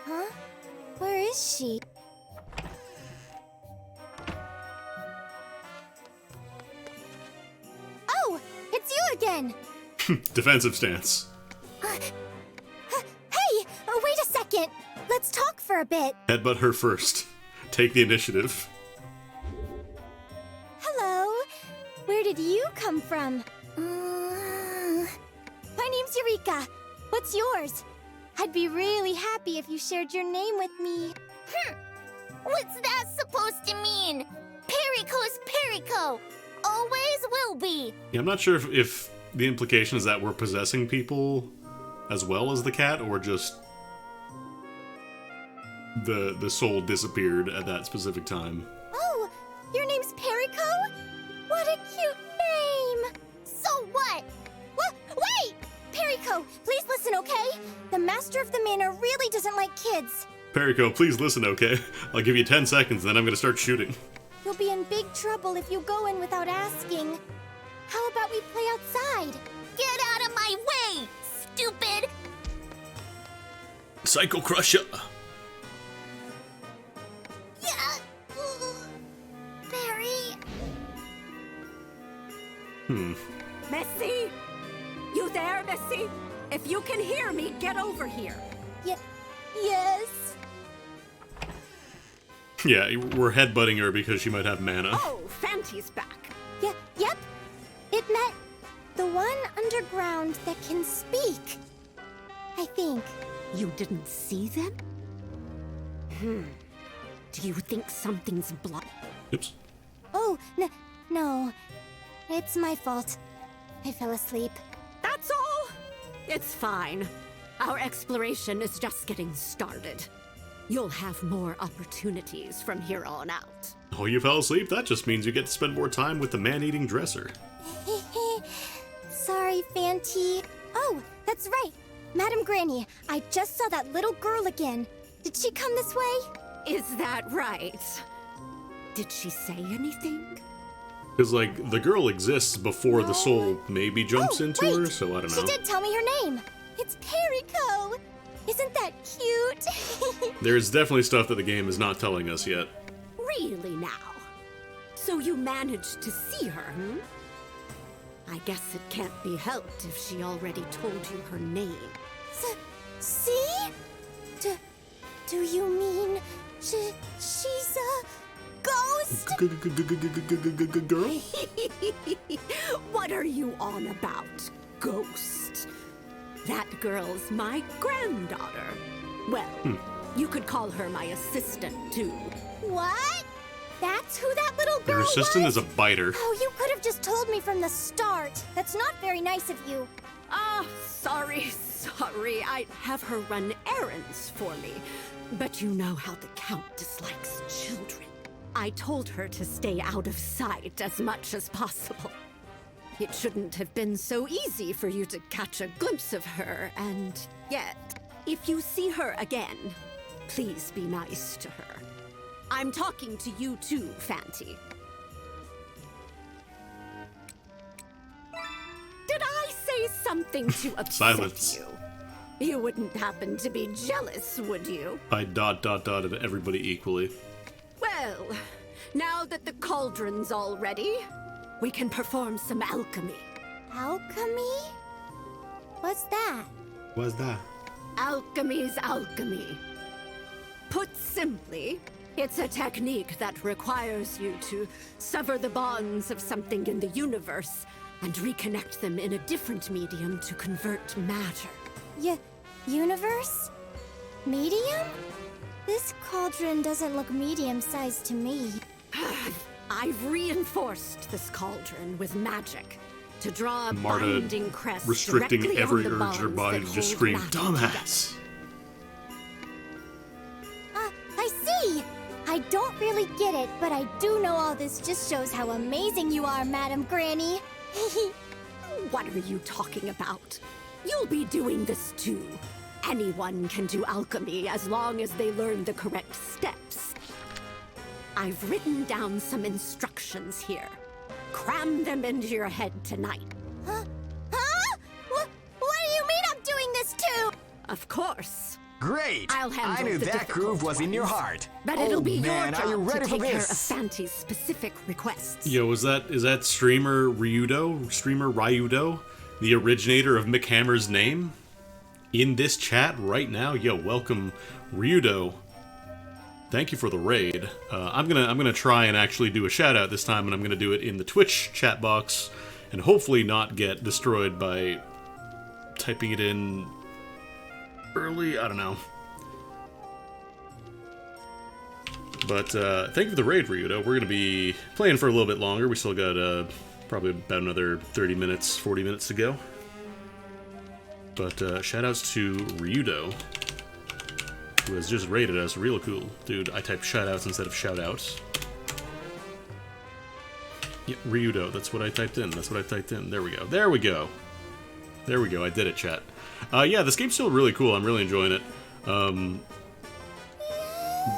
Huh? Where is she? again. Defensive stance. Hey, wait a second. Let's talk for a bit. Headbutt her first. Take the initiative. Hello. Where did you come from? My name's Eureka. What's yours? I'd be really happy if you shared your name with me. What's that supposed to mean? Perico's Perico. Always will be. Yeah, I'm not sure if the implication is that we're possessing people as well as the cat, or just the soul disappeared at that specific time. Oh, your name's Perico? What a cute name! So what? Wait! Perico, please listen, okay? The master of the manor really doesn't like kids. Perico, please listen, okay? I'll give you 10 seconds, then I'm gonna start shooting. You'll be in big trouble if you go in without asking. How about we play outside? Get out of my way, stupid! Psycho Crusher! Yeah. Barry. Missy? You there, Missy? If you can hear me, get over here. Yes. Yeah, we're headbutting her because she might have mana. Oh, Fanty's back. Yep. It met the one underground that can speak. I think. You didn't see them? Do you think something's blocked? Oops. Oh, no. It's my fault. I fell asleep. That's all? It's fine. Our exploration is just getting started. You'll have more opportunities from here on out. Oh, you fell asleep? That just means you get to spend more time with the man-eating dresser. Sorry, Fanty. Oh, that's right. Madam Granny, I just saw that little girl again. Did she come this way? Is that right? Did she say anything? Because, like, the girl exists before the soul maybe jumps into her, so I don't know. She did tell me her name. It's Perico. Isn't that cute? There's definitely stuff that the game is not telling us yet. Really now? So you managed to see her, I guess it can't be helped if she already told you her name. See? Do you mean she's a ghost? Girl? What are you on about, ghost? That girl's my granddaughter. Well, you could call her my assistant, too. What? That's who that little girl Your assistant was? is a biter. Oh, you could have just told me from the start. That's not very nice of you. Sorry. I have her run errands for me. But you know how the Count dislikes children. I told her to stay out of sight as much as possible. It shouldn't have been so easy for you to catch a glimpse of her, and yet, if you see her again, please be nice to her. I'm talking to you too, Fanty. Did I say something to upset Silence. you? You wouldn't happen to be jealous, would you? I ... of everybody equally. Well, now that the cauldron's all ready, we can perform some alchemy. Alchemy? What's that? What's that? Alchemy's alchemy. Put simply, it's a technique that requires you to sever the bonds of something in the universe and reconnect them in a different medium to convert matter. Universe? Medium? This cauldron doesn't look medium-sized to me. I've reinforced this cauldron with magic to draw a Marta binding crest restricting directly every on the urge in her bonds body that to just hold scream, matter dumbass! I see! I don't really get it, but I do know all this just shows how amazing you are, Madam Granny. What are you talking about? You'll be doing this too. Anyone can do alchemy as long as they learn the correct steps. I've written down some instructions here. Cram them into your head tonight. Huh? What do you mean I'm doing this too? Of course. Great! I'll handle I knew the that groove was in your ones. heart. But it'll be man, your are you job ready to for take care of this? Fanty's specific requests. Yo, is that streamer Ryudo? the originator of Mick Hammer's name in this chat right now. Yo, welcome, Ryudo. Thank you for the raid. I'm gonna try and actually do a shout out this time, and I'm gonna do it in the Twitch chat box, and hopefully not get destroyed by typing it in early. I don't know. But thank you for the raid, Ryudo. We're gonna be playing for a little bit longer. We still got probably about another 30 minutes, 40 minutes to go. But shoutouts to Ryudo, who has just rated us. Real cool. Dude, I typed shoutouts instead of shoutouts. Yeah, Ryudo, that's what I typed in. That's what I typed in. There we go. There we go. There we go. I did it, chat. Yeah, this game's still really cool. I'm really enjoying it.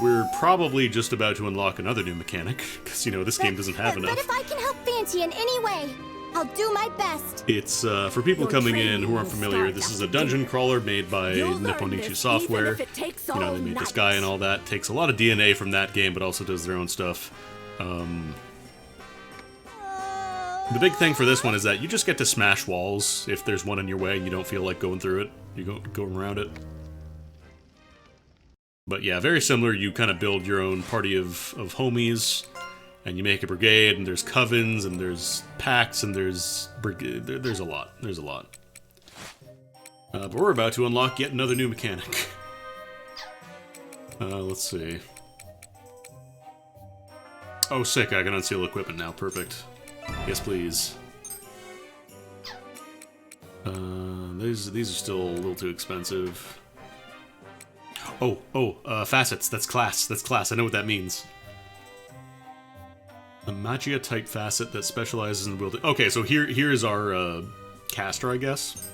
We're probably just about to unlock another new mechanic, because, you know, this game doesn't have enough. But if I can help Fanty in any way, I'll do my best. It's, for people coming in who aren't familiar, this is a dungeon crawler made by Nipponichi Software. You know, they made this guy and all that. Takes a lot of DNA from that game, but also does their own stuff. The big thing for this one is that you just get to smash walls if there's one in your way and you don't feel like going through it. You go around it. But yeah, very similar. You kind of build your own party of homies, and you make a brigade, and there's covens, and there's packs, and there's there's a lot. There's a lot. But we're about to unlock yet another new mechanic. Let's see. Oh, sick! I can unseal equipment now. Perfect. Yes, please. These are still a little too expensive. Facets. That's class. That's class. I know what that means. A magia-type facet that specializes in wielding... Okay, so here is our caster, I guess.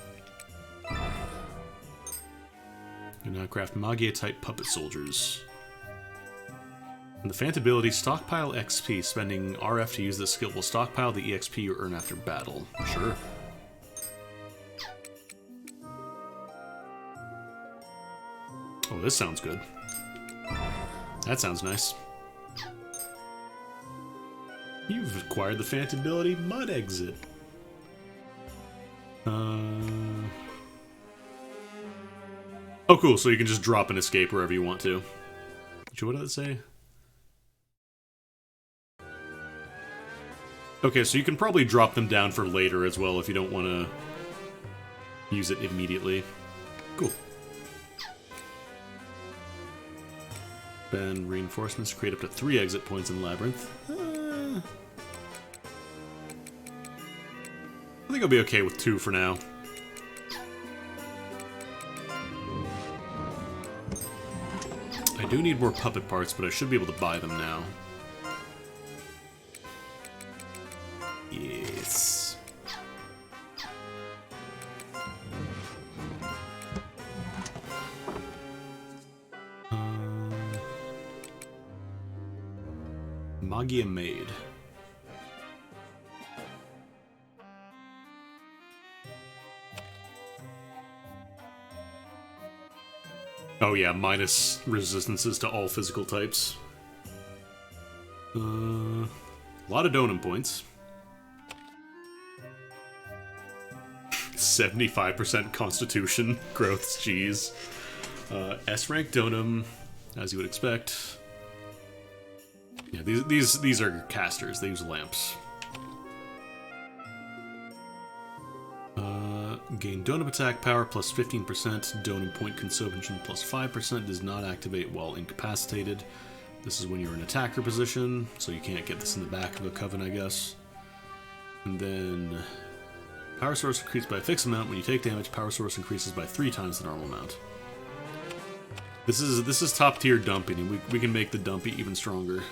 You now craft magia-type puppet soldiers. And the Fant ability, stockpile XP. Spending RF to use this skill will stockpile the EXP you earn after battle. Sure. Oh, this sounds good. That sounds nice. You've acquired the Fant ability, Mud Exit. Oh, cool, so you can just drop and escape wherever you want to. What did it say? Okay, so you can probably drop them down for later as well if you don't want to use it immediately. Cool. And reinforcements create up to 3 exit points in Labyrinth. I think I'll be okay with 2 for now. I do need more puppet parts, but I should be able to buy them now. Yes. Magia Maid. Oh yeah, minus resistances to all physical types. A lot of donum points. 75% constitution growths, jeez. S-rank donum, as you would expect. Yeah, these are casters. They use lamps. Gain donum attack power plus 15%. Donum point consumption plus 5% does not activate while incapacitated. This is when you're in attacker position, so you can't get this in the back of a coven, I guess. And then power source increased by a fixed amount. When you take damage, power source increases by 3 times the normal amount. This is top tier dumping, and we can make the dumpy even stronger.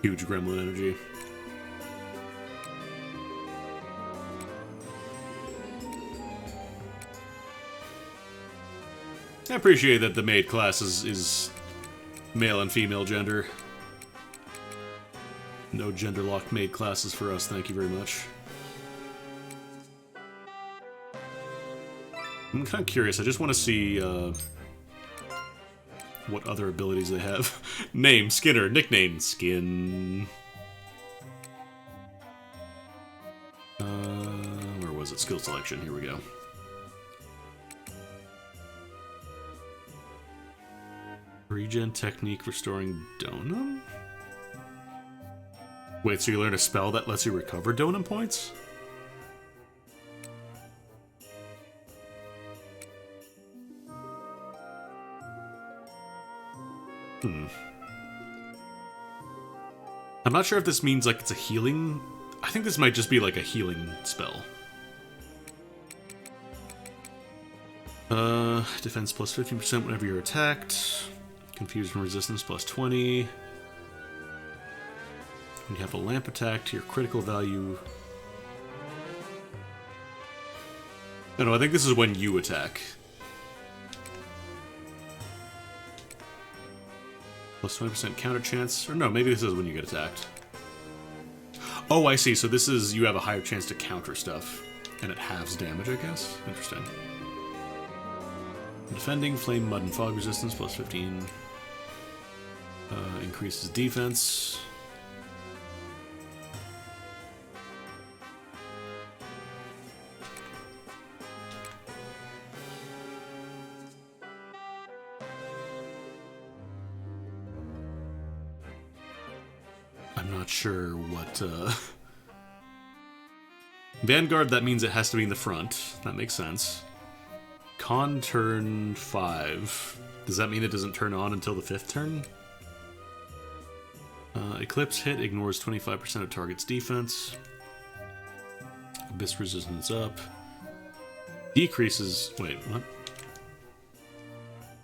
Huge gremlin energy. I appreciate that the maid class is male and female gender. No gender-locked maid classes for us, thank you very much. I'm kind of curious, I just want to see what other abilities they have. Name, Skinner. Nickname, Skin. Where was it? Skill selection. Here we go. Regen technique restoring Donum? Wait, so you learn a spell that lets you recover Donum points? I'm not sure if this means like it's a healing. I think this might just be like a healing spell. Defense plus 15% whenever you're attacked. Confusion resistance plus 20. When you have a lamp attack to your critical value. No, I think this is when you attack. Plus 20% counter chance. Or no, maybe this is when you get attacked. Oh, I see. So this is, you have a higher chance to counter stuff. And it halves damage, I guess? Interesting. Defending, flame, mud, and fog resistance, plus 15. Increases defense. I'm not sure what, Vanguard, that means it has to be in the front. That makes sense. Con turn 5. Does that mean it doesn't turn on until the 5th turn? Eclipse hit ignores 25% of target's defense. Abyss resistance up. Decreases. Wait, what?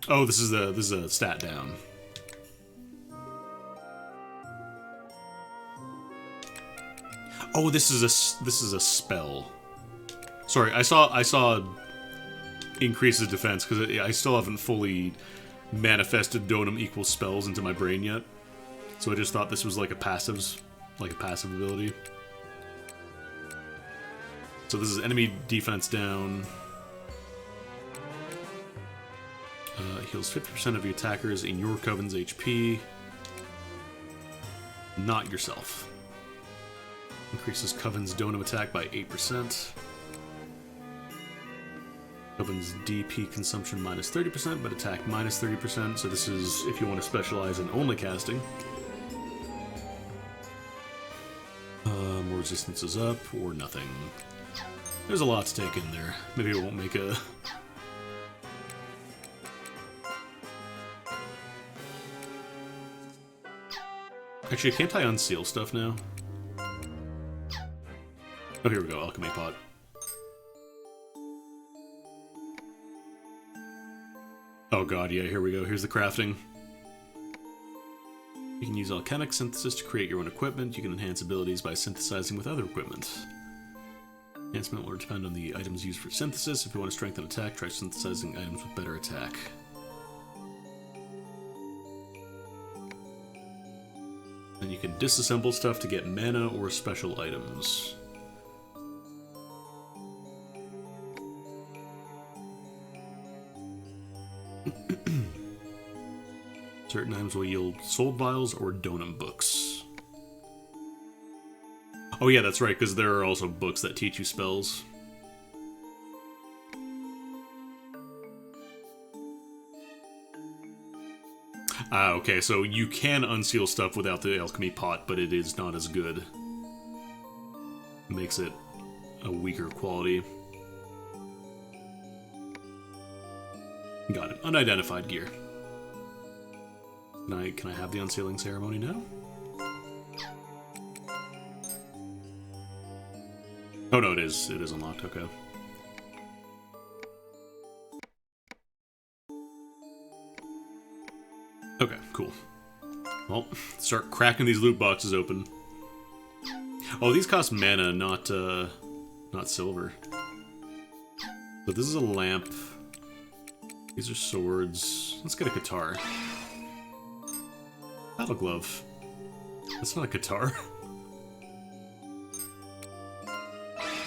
Oh, this is a stat down. Oh, this is a spell. Sorry, I saw increases defense because I still haven't fully manifested Donum equals spells into my brain yet. So I just thought this was like a passive ability. So this is enemy defense down. Heals 50% of your attackers in your coven's HP. Not yourself. Increases Coven's Donum attack by 8%. Coven's DP consumption minus 30%, but attack minus 30%. So this is if you want to specialize in only casting. More resistance is up, or nothing. There's a lot to take in there. Maybe it won't make a... Actually, can't I unseal stuff now? Oh, here we go, Alchemy Pot. Oh god, yeah, here we go. Here's the crafting. You can use alchemic synthesis to create your own equipment. You can enhance abilities by synthesizing with other equipment. Enhancement will depend on the items used for synthesis. If you want to strengthen attack, try synthesizing items with better attack. Then you can disassemble stuff to get mana or special items. Certain items will yield soul vials or Donum books. Oh yeah, that's right, because there are also books that teach you spells. Ah, okay, so you can unseal stuff without the alchemy pot, but it is not as good. Makes it a weaker quality. Got it. Unidentified gear. Can I have the unsealing ceremony now? Oh no, it is unlocked, okay. Okay, cool. Well, start cracking these loot boxes open. Oh, these cost mana, not silver. But this is a lamp. These are swords. Let's get a guitar. Battle glove. That's not a guitar.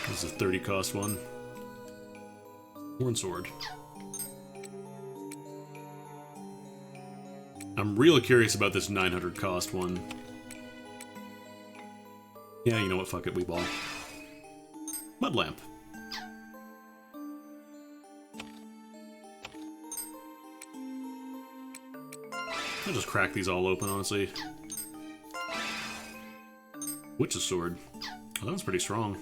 This is a 30 cost one. Horn sword. I'm real curious about this 900 cost one. Yeah, you know what? Fuck it, we ball. Mud lamp. I'll just crack these all open, honestly. Witch's sword. Oh, that one's pretty strong.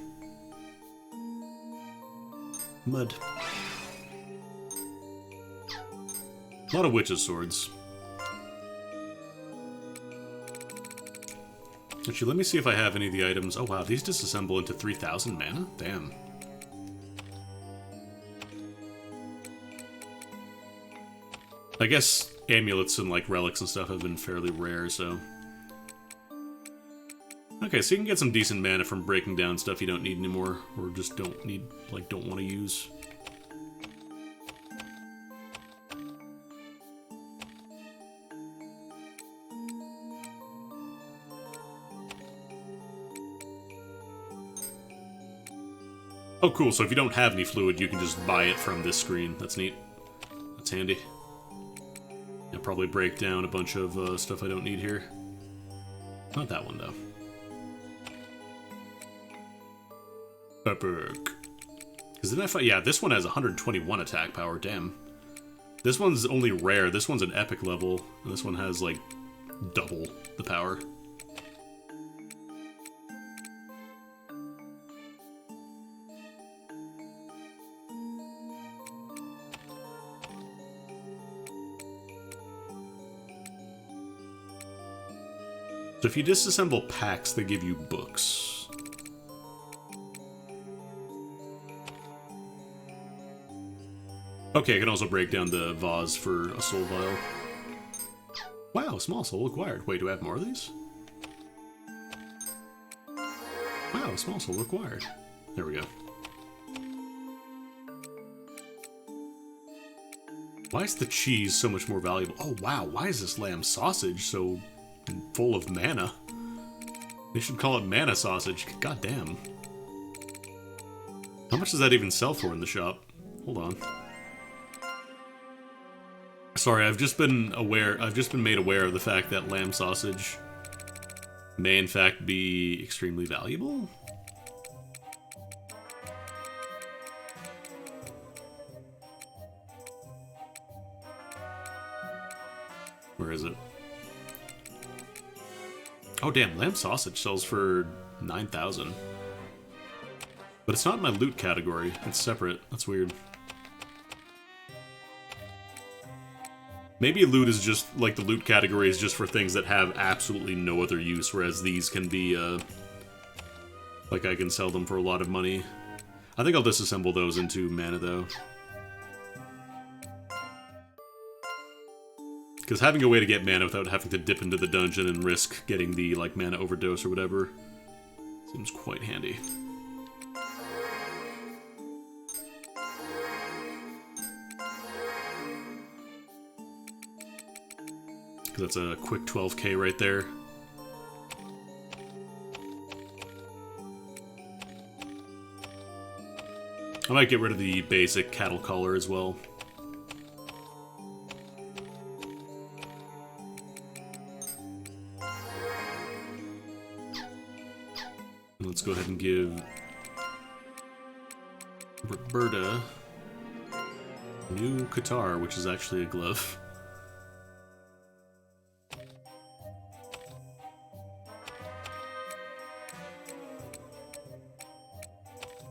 Mud. A lot of witch's swords. Actually, let me see if I have any of the items. Oh wow, these disassemble into 3,000 mana? Damn. I guess amulets and like relics and stuff have been fairly rare, so... Okay, so you can get some decent mana from breaking down stuff you don't need anymore, or just don't need, like, don't want to use. Oh, cool, so if you don't have any fluid, you can just buy it from this screen. That's neat. That's handy. I'll probably break down a bunch of stuff I don't need here. Not that one, though. Epic. Because then I thought, yeah, this one has 121 attack power, damn. This one's only rare, this one's an epic level, and this one has, like, double the power. So if you disassemble packs, they give you books. Okay, I can also break down the vase for a soul vial. Wow, small soul acquired. Wait, do I have more of these? Wow, small soul acquired. There we go. Why is the cheese so much more valuable? Oh wow, why is this lamb sausage so full of mana? They should call it mana sausage. God damn. How much does that even sell for in the shop? Hold on. Sorry, I've just been made aware of the fact that lamb sausage may in fact be extremely valuable. Where is it? Oh damn, lamb sausage sells for 9,000. But it's not in my loot category. It's separate. That's weird. Maybe loot is just, like, the loot category is just for things that have absolutely no other use, whereas these can be, like, I can sell them for a lot of money. I think I'll disassemble those into mana, though. Because having a way to get mana without having to dip into the dungeon and risk getting the, like, mana overdose or whatever seems quite handy. That's a quick 12k right there. I might get rid of the basic cattle collar as well. Let's go ahead and give Roberta a new guitar, which is actually a glove.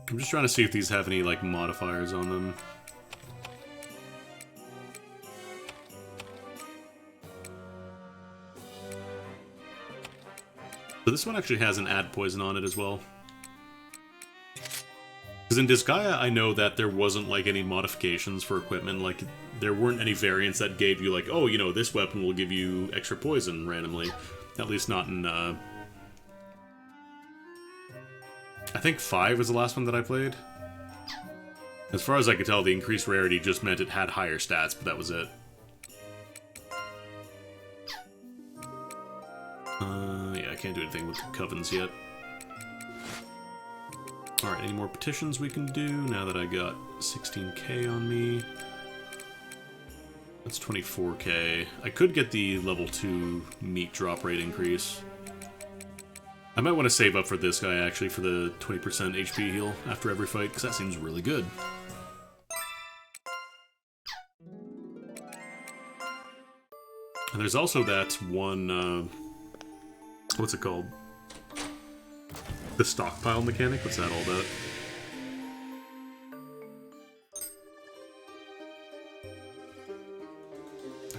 I'm just trying to see if these have any, like, modifiers on them. So this one actually has an add poison on it as well. Because in Disgaea, I know that there wasn't, like, any modifications for equipment. Like, there weren't any variants that gave you, like, oh, you know, this weapon will give you extra poison randomly. At least not in, I think 5 was the last one that I played. As far as I could tell, the increased rarity just meant it had higher stats, but that was it. Yeah, I can't do anything with the covens yet. Alright, any more petitions we can do now that I got 16k on me? That's 24k. I could get the level 2 meat drop rate increase. I might want to save up for this guy, actually, for the 20% HP heal after every fight, because that seems really good. And there's also that one, what's it called? The stockpile mechanic? What's that all about?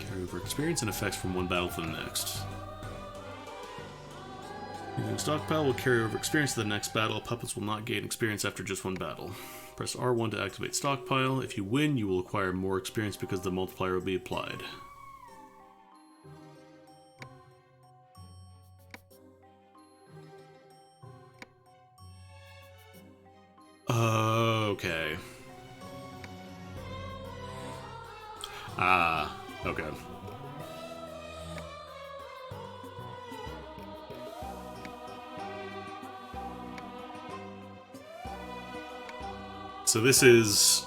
Carry over experience and effects from one battle to the next. Using stockpile will carry over experience to the next battle. Puppets will not gain experience after just one battle. Press R1 to activate stockpile. If you win, you will acquire more experience because the multiplier will be applied. Okay. Ah, okay. So this is,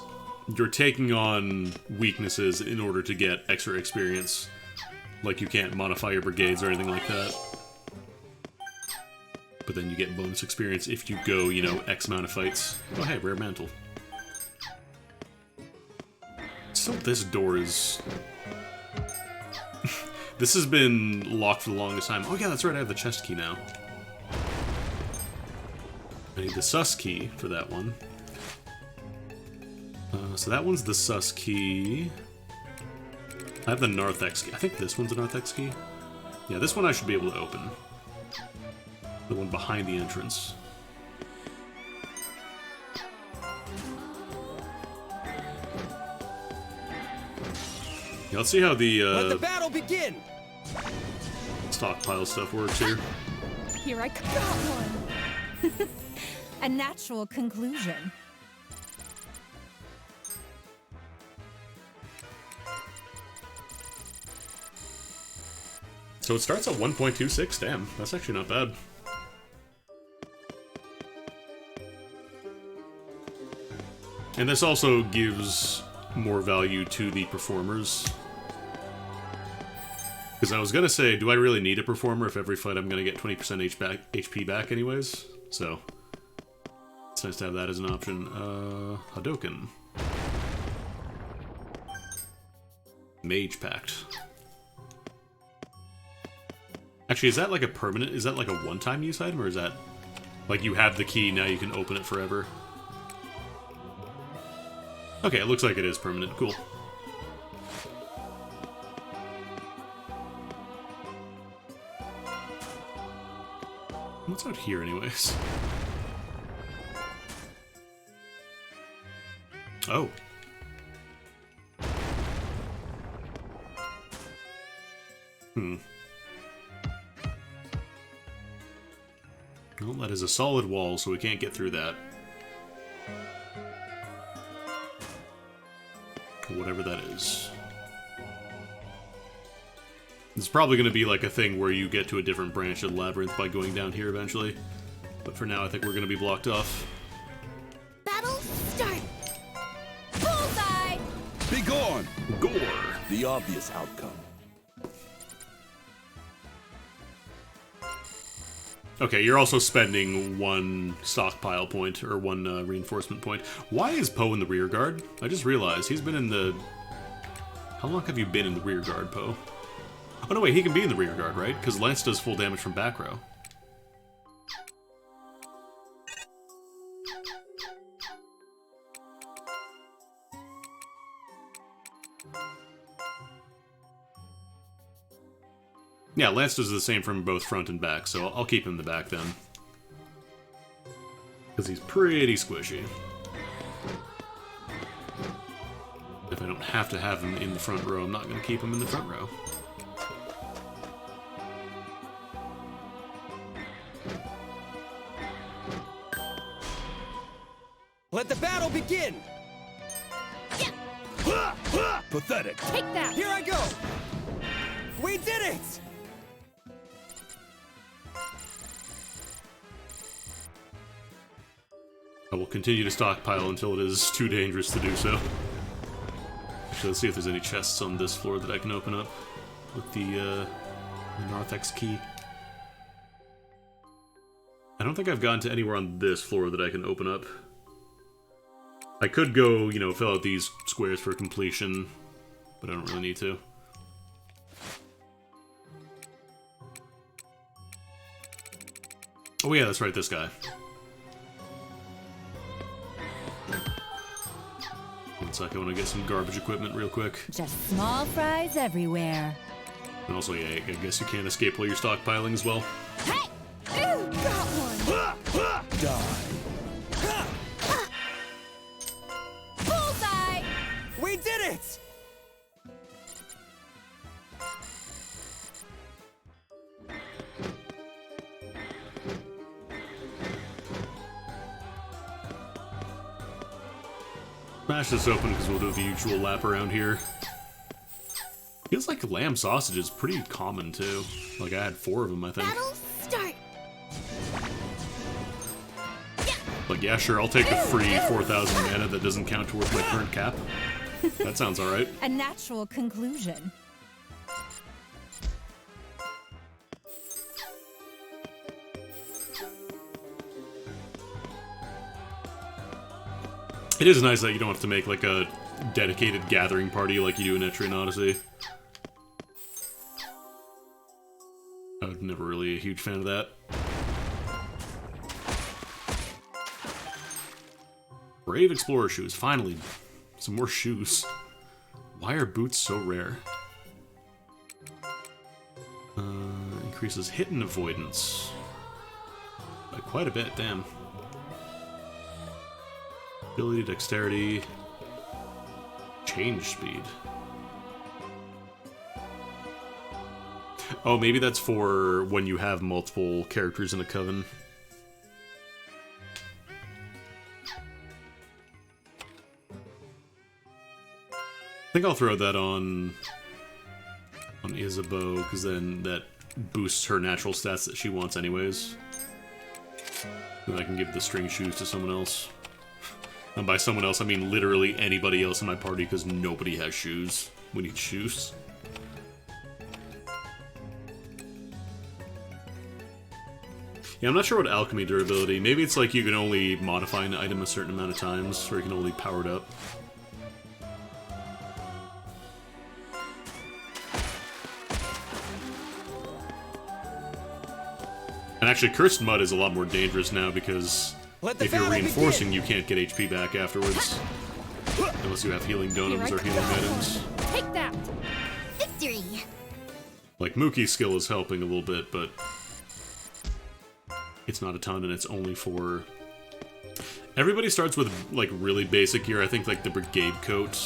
you're taking on weaknesses in order to get extra experience. Like you can't modify your brigades or anything like that. But then you get bonus experience if you go, you know, X amount of fights. Oh hey, rare mantle. So this door is... This has been locked for the longest time. Oh yeah, that's right, I have the chest key now. I need the sus key for that one. So that one's the sus key. I have the narthex key. I think this one's a narthex key. Yeah, this one I should be able to open. The one behind the entrance. Yeah, let's see how the let the battle begin. Stockpile stuff works here. Here I got one. A natural conclusion. So it starts at 1.26, damn, that's actually not bad. And this also gives more value to the performers. Because I was gonna say, do I really need a performer if every fight I'm gonna get 20% HP back anyways? So, it's nice to have that as an option. Hadoken. Mage Pact. Actually, is that like a permanent, is that like a one-time use item, or is that like you have the key, now you can open it forever? Okay, it looks like it is permanent, cool. What's out here anyways? Oh. Well, that is a solid wall, so we can't get through that. Whatever that is. It's probably going to be like a thing where you get to a different branch of Labyrinth by going down here eventually. But for now, I think we're going to be blocked off. Battle start! Bullseye! Be gone! Gore! The obvious outcome. Okay, you're also spending one stockpile point, or one reinforcement point. Why is Poe in the rear guard? I just realized he's been in the... How long have you been in the rear guard, Poe? Oh no, wait, he can be in the rear guard, right? Because Lance does full damage from back row. Yeah, Lance does the same from both front and back, so I'll keep him in the back then. Because he's pretty squishy. If I don't have to have him in the front row, I'm not going to keep him in the front row. Let the battle begin! Pathetic. Take that! Here I go! We did it! I will continue to stockpile until it is too dangerous to do so. Actually, let's see if there's any chests on this floor that I can open up with the Narthex key. I don't think I've gotten to anywhere on this floor that I can open up. I could go, you know, fill out these squares for completion, but I don't really need to. Oh yeah, that's right, this guy. One sec, I want to get some garbage equipment real quick. Just small fries everywhere. And also, yeah, I guess you can't escape while you're stockpiling as well. Hey! Ooh, got one! Die. Bullseye! We did it! Smash this open because we'll do the usual lap around here. Feels like lamb sausage is pretty common too. Like I had 4 of them, I think. Battle start. Like yeah, sure, I'll take the free 4,000 mana that doesn't count towards my current cap. That sounds alright. A natural conclusion. It is nice that you don't have to make like a dedicated gathering party like you do in Etrian Odyssey. I was never really a huge fan of that. Brave Explorer shoes, finally. Some more shoes. Why are boots so rare? Increases hit and avoidance. By quite a bit, damn. Ability, dexterity, change speed. Oh, maybe that's for when you have multiple characters in a coven. I think I'll throw that on Isabeau, because then that boosts her natural stats that she wants anyways. Then I can give the string shoes to someone else. And by someone else, I mean literally anybody else in my party, because nobody has shoes. We need shoes. Yeah, I'm not sure what alchemy durability. Maybe it's like you can only modify an item a certain amount of times, or you can only power it up. And actually, Cursed Mud is a lot more dangerous now, because if you're reinforcing, you can't get HP back afterwards. Unless you have healing donuts or healing items. Take that! Victory! Like, Mookie's skill is helping a little bit, but it's not a ton, and it's only for... Everybody starts with, like, really basic gear. I think, like, the Brigade Coat.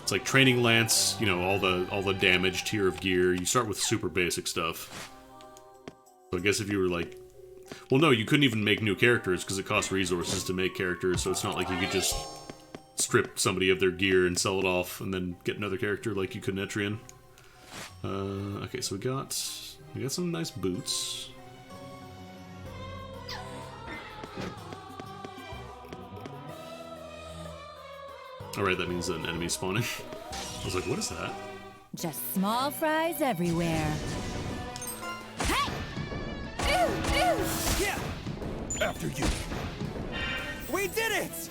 It's like Training Lance, you know, all the damage tier of gear. You start with super basic stuff. So I guess if you were, like... Well, no, you couldn't even make new characters, because it costs resources to make characters, so it's not like you could just strip somebody of their gear and sell it off, and then get another character like you could in Etrian. Okay, so we got some nice boots. Alright, that means an enemy spawning. I was like, what is that? Just small fries everywhere. Hey! Ooh, ooh! Yeah! After you. We did it!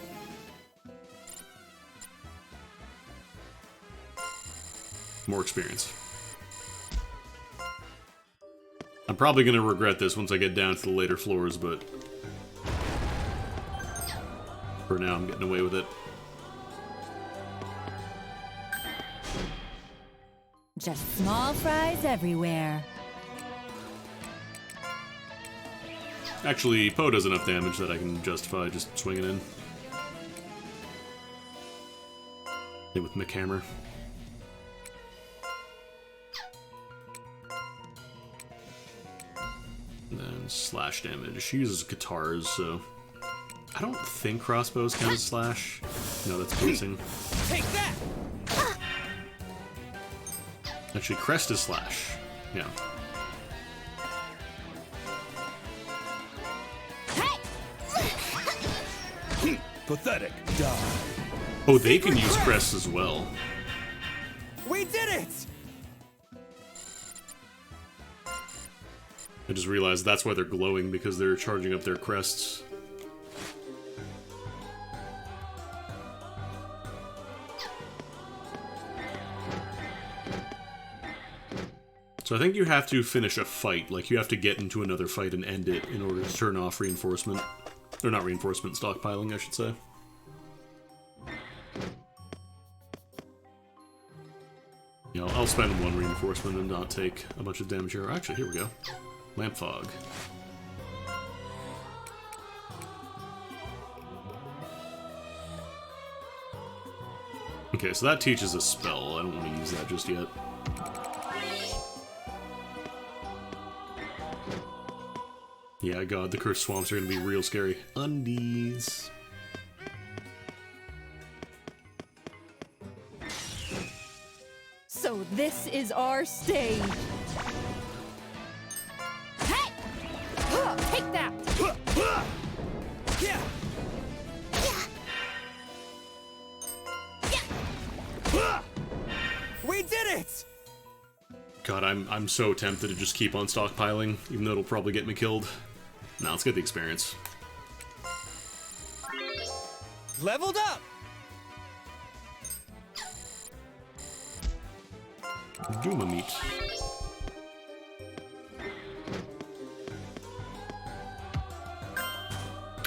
More experience. I'm probably going to regret this once I get down to the later floors, but for now I'm getting away with it. Just small fries everywhere. Actually, Poe does enough damage that I can justify just swinging in. Hit with McHammer. And then slash damage. She uses guitars, so I don't think crossbows count as slash. No, that's piercing. Take that! Actually, crest is slash. Yeah. Pathetic. Die. Oh, they can use crests as well. We did it! I just realized that's why they're glowing, because they're charging up their crests. So I think you have to finish a fight, like you have to get into another fight and end it in order to turn off reinforcement. Or not reinforcement, stockpiling, I should say. You know, I'll spend one reinforcement and not take a bunch of damage here. Actually, here we go. Lamp fog. Okay, so that teaches a spell. I don't want to use that just yet. Yeah, God, the cursed swamps are going to be real scary. Undies. So this is our stage. Hey! Take that! Yeah! We did it! God, I'm so tempted to just keep on stockpiling, even though it'll probably get me killed. Now let's get the experience. Leveled up! Duma meat.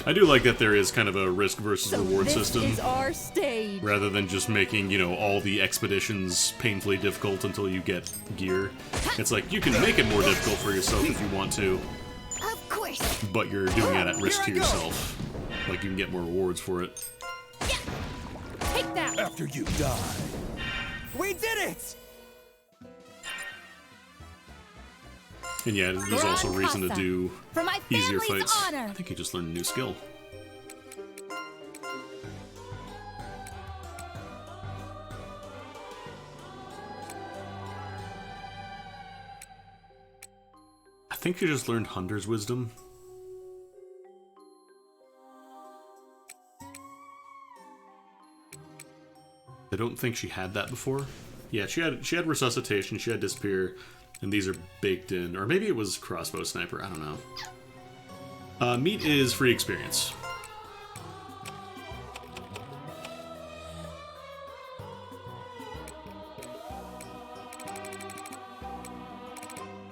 I do like that there is kind of a risk versus reward system. This is our stage. Rather than just making, you know, all the expeditions painfully difficult until you get gear. It's like, you can make it more difficult for yourself if you want to. Of course. But you're doing it at risk to yourself. Like, you can get more rewards for it. Take that! After you die. We did it! And yeah, there's also reason to do For my easier family's fights. honor. I think you just learned a new skill. I think you just learned Hunter's Wisdom. I don't think she had that before. Yeah, she had Resuscitation, she had Disappear, and these are baked in. Or maybe it was Crossbow Sniper, I don't know. Meat is free experience.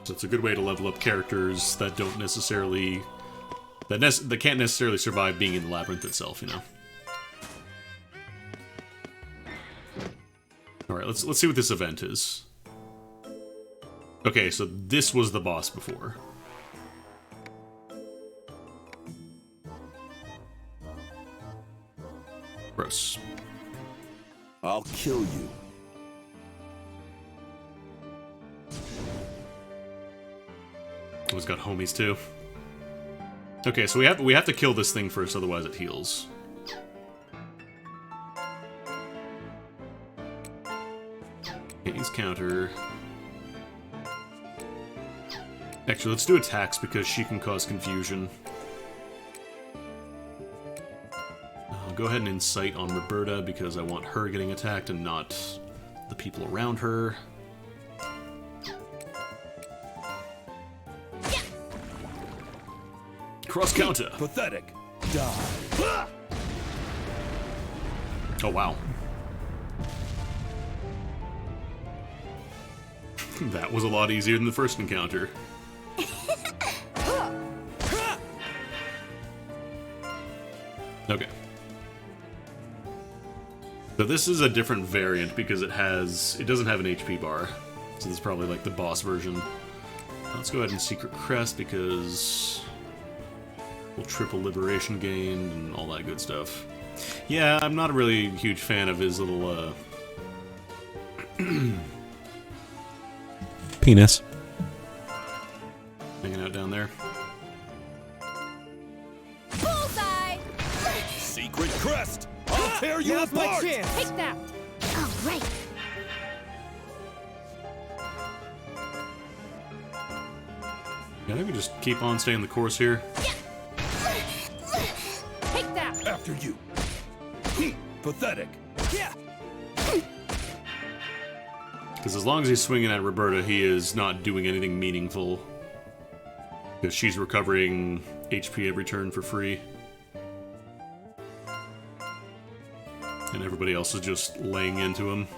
So it's a good way to level up characters that don't necessarily... that can't necessarily survive being in the Labyrinth itself, you know? Alright, let's see what this event is. Okay, so this was the boss before. Gross. I'll kill you. It's got homies too. Okay, so we have to kill this thing first, otherwise it heals. Okay, he's counter. Actually, let's do attacks because she can cause confusion. I'll go ahead and incite on Roberta because I want her getting attacked and not the people around her. Cross counter. Pathetic. Die. Oh, wow. That was a lot easier than the first encounter. Okay. So this is a different variant because it doesn't have an HP bar. So this is probably like the boss version. Let's go ahead and Secret Crest because we'll triple Liberation gain and all that good stuff. Yeah, I'm not a really huge fan of his little penis hanging out down there. Bullseye! Secret Crest! I'll tear you apart! My chance. Take that! Oh, right. Yeah, I can just keep on staying the course here. Take that! After you. Pathetic. Because as long as he's swinging at Roberta, he is not doing anything meaningful. Because she's recovering HP every turn for free. And everybody else is just laying into him.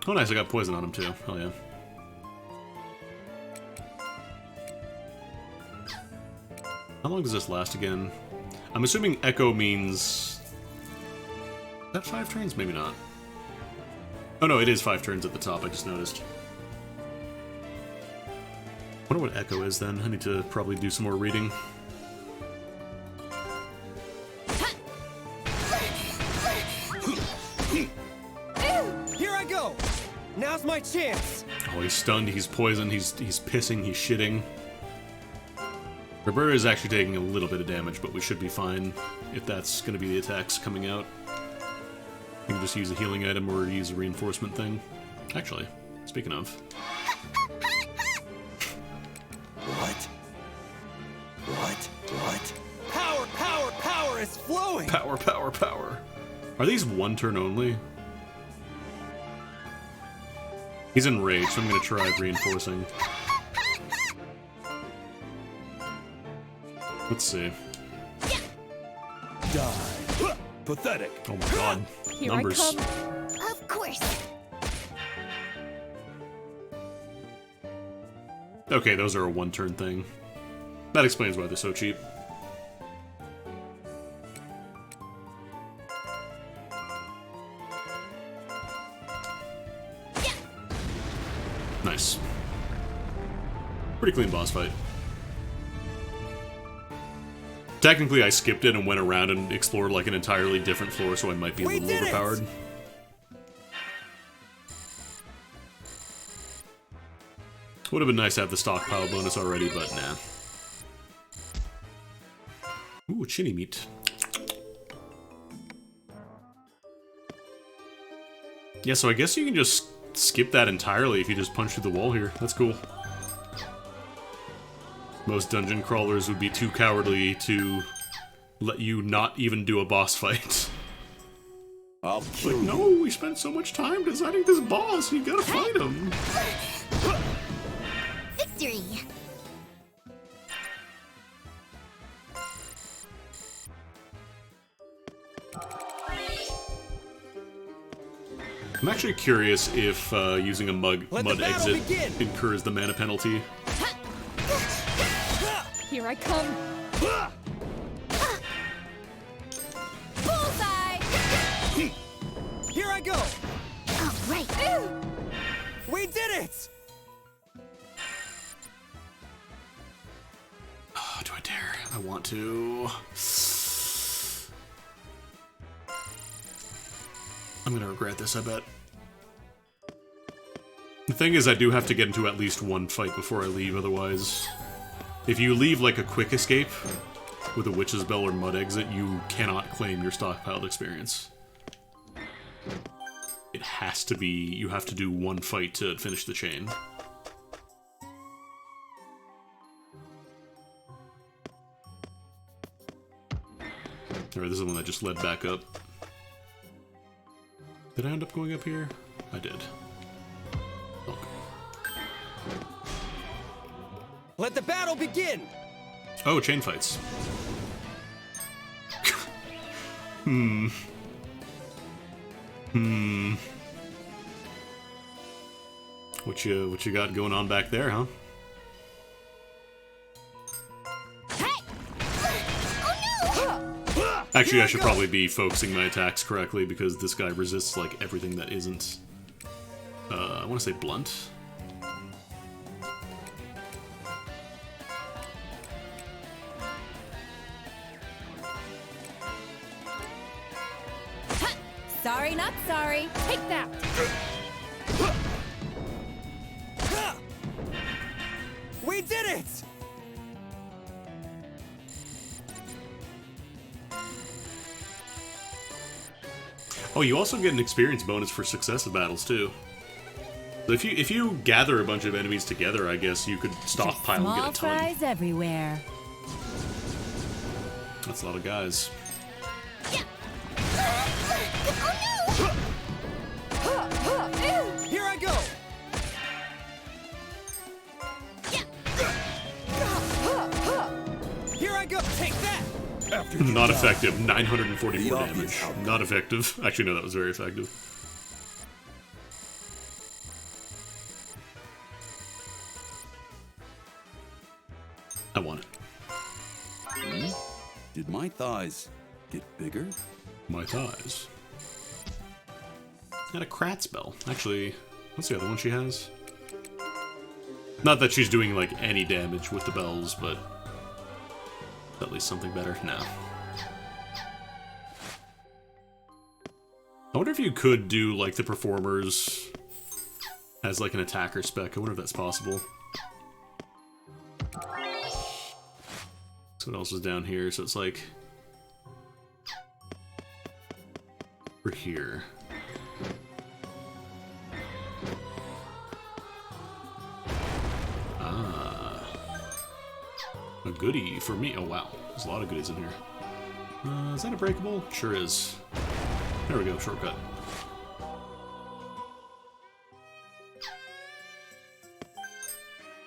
Oh nice, I got poison on him too. Hell yeah. How long does this last again? I'm assuming Echo means... Is that 5 turns? Maybe not. Oh no, it is 5 turns at the top, I just noticed. Wonder what Echo is then. I need to probably do some more reading. Here I go! Now's my chance! Oh, he's stunned, he's poisoned, he's pissing, he's shitting. Roberta is actually taking a little bit of damage, but we should be fine if that's going to be the attacks coming out. You can just use a healing item or use a reinforcement thing. Actually, speaking of... What? Power, power, power is flowing! Power, power, power. Are these 1 turn only? He's enraged, so I'm going to try reinforcing. Let's see. Die. Pathetic. Oh my god. Here Numbers. I come. Of course. Okay, those are a 1 turn thing. That explains why they're so cheap. Nice. Pretty clean boss fight. Technically, I skipped it and went around and explored like an entirely different floor, so I might be a little overpowered. Would have been nice to have the stockpile bonus already, but nah. Ooh, chinny meat. Yeah, so I guess you can just skip that entirely if you just punch through the wall here. That's cool. Most dungeon crawlers would be too cowardly to let you not even do a boss fight. I'll kill like, you. no, we spent so much time designing this boss, you gotta fight him. Victory! I'm actually curious if using a mud exit begin. incurs the mana penalty. Here I come. Bullseye! Here I go! Oh, right. We did it! Oh, do I dare? I want to. I'm gonna regret this, I bet. The thing is, I do have to get into at least 1 fight before I leave, otherwise... If you leave, like, a quick escape with a Witch's Bell or Mud Exit, you cannot claim your stockpiled experience. It has to be... You have to do 1 fight to finish the chain. Alright, this is the one that just led back up. Did I end up going up here? I did. Okay. Let the battle begin! Oh, chain fights. What you got going on back there, huh? Actually, I should probably be focusing my attacks correctly because this guy resists like everything that isn't. I want to say blunt. Sorry, not sorry. Take that. We did it! Oh, you also get an experience bonus for successive battles too. So if you gather a bunch of enemies together, I guess you could stockpile and get a ton. Small fries everywhere. That's a lot of guys. Oh no! Not effective. 944 damage. Not effective. Actually, no, that was very effective. I won it. Did my thighs get bigger? My thighs. Got a Krat spell. Actually, what's the other one she has? Not that she's doing, like, any damage with the bells, but at least something better. No. I wonder if you could do, like, the performers as, like, an attacker spec. I wonder if that's possible. So what else is down here? So it's, like, we're here. A goodie for me. Oh, wow. There's a lot of goodies in here. Is that a breakable? Sure is. There we go. Shortcut.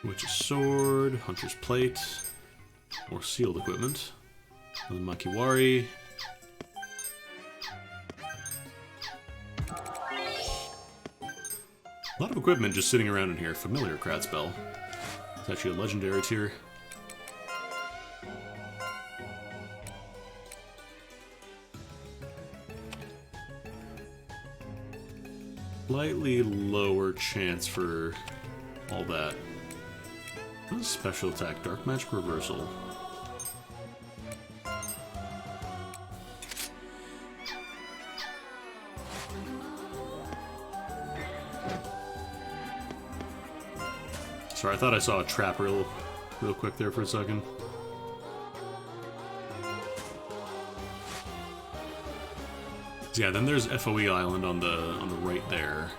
Witch's sword. Hunter's plate. More sealed equipment. And Makiwari. A lot of equipment just sitting around in here. Familiar Krat spell. It's actually a legendary tier. Slightly lower chance for all that. What is special attack? Dark Magic Reversal. Sorry, I thought I saw a trap real quick there for a second. So yeah, then there's FOE Island on the right there.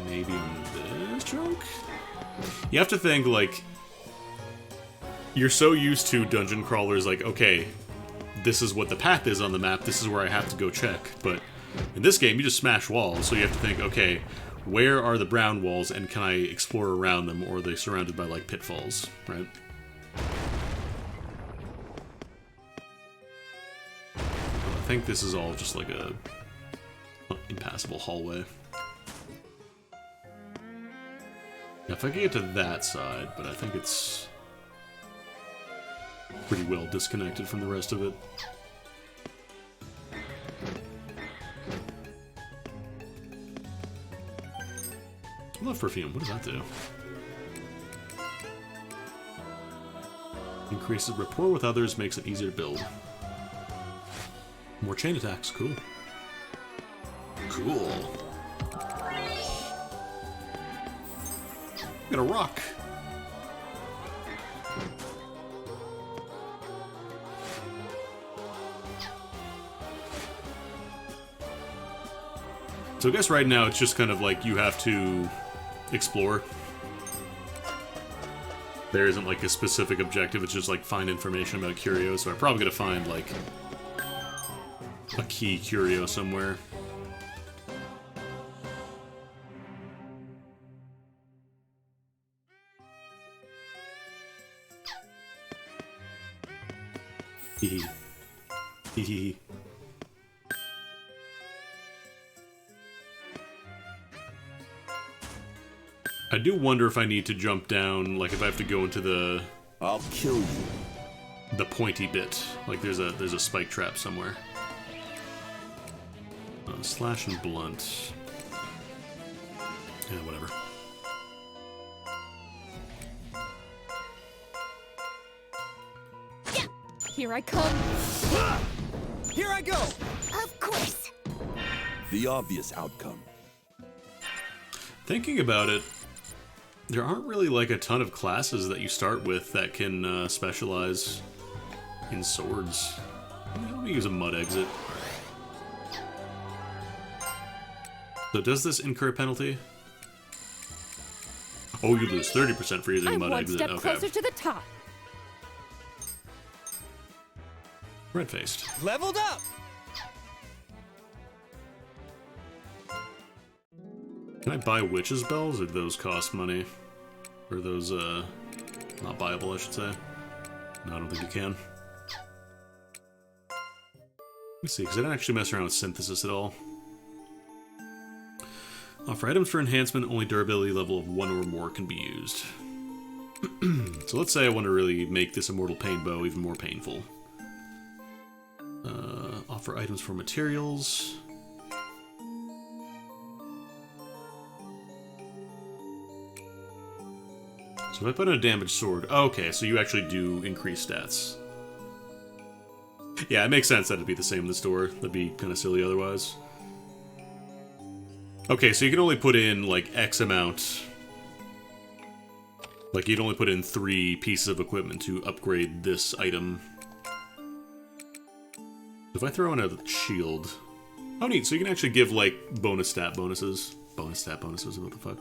Maybe on this chunk? You have to think, like, you're so used to dungeon crawlers, like, okay, this is what the path is on the map, this is where I have to go check. But in this game, you just smash walls, so you have to think, okay, where are the brown walls, and can I explore around them, or are they surrounded by, like, pitfalls, right? I think this is all just like a impassable hallway. If I can get to that side, but I think it's pretty well disconnected from the rest of it. Love perfume, what does that do? Increases rapport with others, makes it easier to build. More chain attacks, cool. Cool. Got a rock. So I guess right now it's just kind of like you have to explore. There isn't like a specific objective, it's just like find information about Curio, so I'm probably gonna find like a key Curio somewhere. Hee hee. Hee. I do wonder if I need to jump down, like if I have to go into the... I'll kill you. The pointy bit. Like there's a spike trap somewhere. Slash and blunt. Yeah, whatever. Here I come. Here I go! Of course! The obvious outcome. Thinking about it, there aren't really like a ton of classes that you start with that can specialize in swords. Let me use a mud exit. So does this incur a penalty? Oh, you lose 30% for using mud exit. I'm one step closer to the top. Red-faced. Leveled up! Can I buy witch's bells, or do those cost money? Or those, not buyable, I should say. No, I don't think you can. Let me see, because I didn't actually mess around with synthesis at all. For items for enhancement, only durability level of 1 or more can be used. So let's say I want to really make this Immortal Pain Bow even more painful. Offer items for materials. So if I put in a damaged sword... Oh, okay, so you actually do increase stats. Yeah, it makes sense that it'd be the same in the store. That'd be kind of silly otherwise. Okay, so you can only put in, like, X amount. Like, you'd only put in 3 pieces of equipment to upgrade this item. If I throw in a shield... Oh, neat, so you can actually give, like, bonus stat bonuses. Bonus stat bonuses, what the fuck?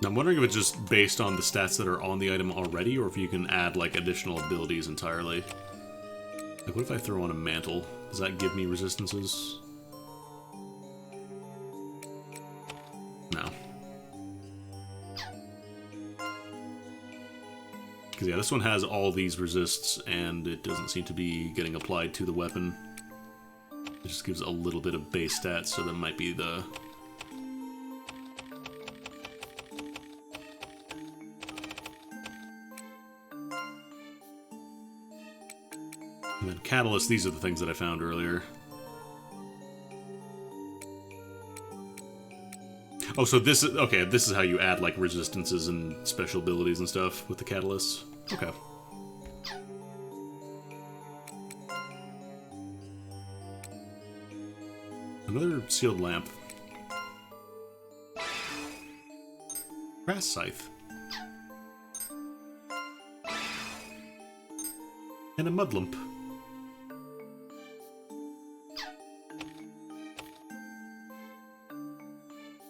Now, I'm wondering if it's just based on the stats that are on the item already, or if you can add, like, additional abilities entirely. Like, what if I throw on a mantle? Does that give me resistances? No. Because, yeah, this one has all these resists, and it doesn't seem to be getting applied to the weapon. It just gives a little bit of base stats, so that might be the... And then catalyst, these are the things that I found earlier. Oh, so this is... Okay, this is how you add, like, resistances and special abilities and stuff with the catalysts. Okay. Another sealed lamp. Brass scythe. And a mud lump.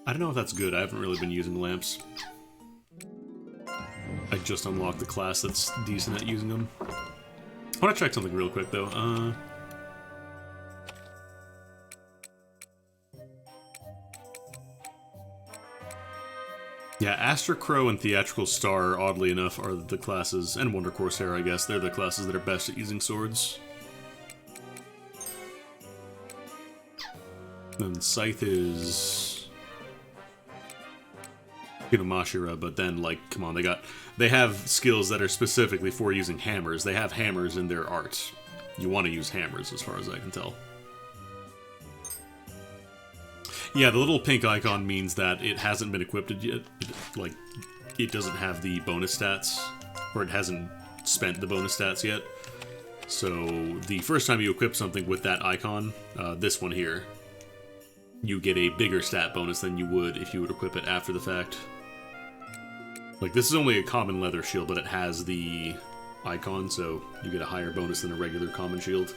I don't know if that's good. I haven't really been using lamps. I just unlocked the class that's decent at using them. I want to check something real quick, though. Yeah, Astra Crow and Theatrical Star, oddly enough, are the classes, and Wonder Corsair, I guess, they're the classes that are best at using swords. Then Scythe is... Mashira, but then, like, come on, they have skills that are specifically for using hammers. They have hammers in their art. You want to use hammers, as far as I can tell. Yeah, the little pink icon means that it hasn't been equipped yet. Like, it doesn't have the bonus stats, or it hasn't spent the bonus stats yet. So, the first time you equip something with that icon, this one here, you get a bigger stat bonus than you would if you would equip it after the fact. Like, this is only a common leather shield, but it has the icon, so you get a higher bonus than a regular common shield.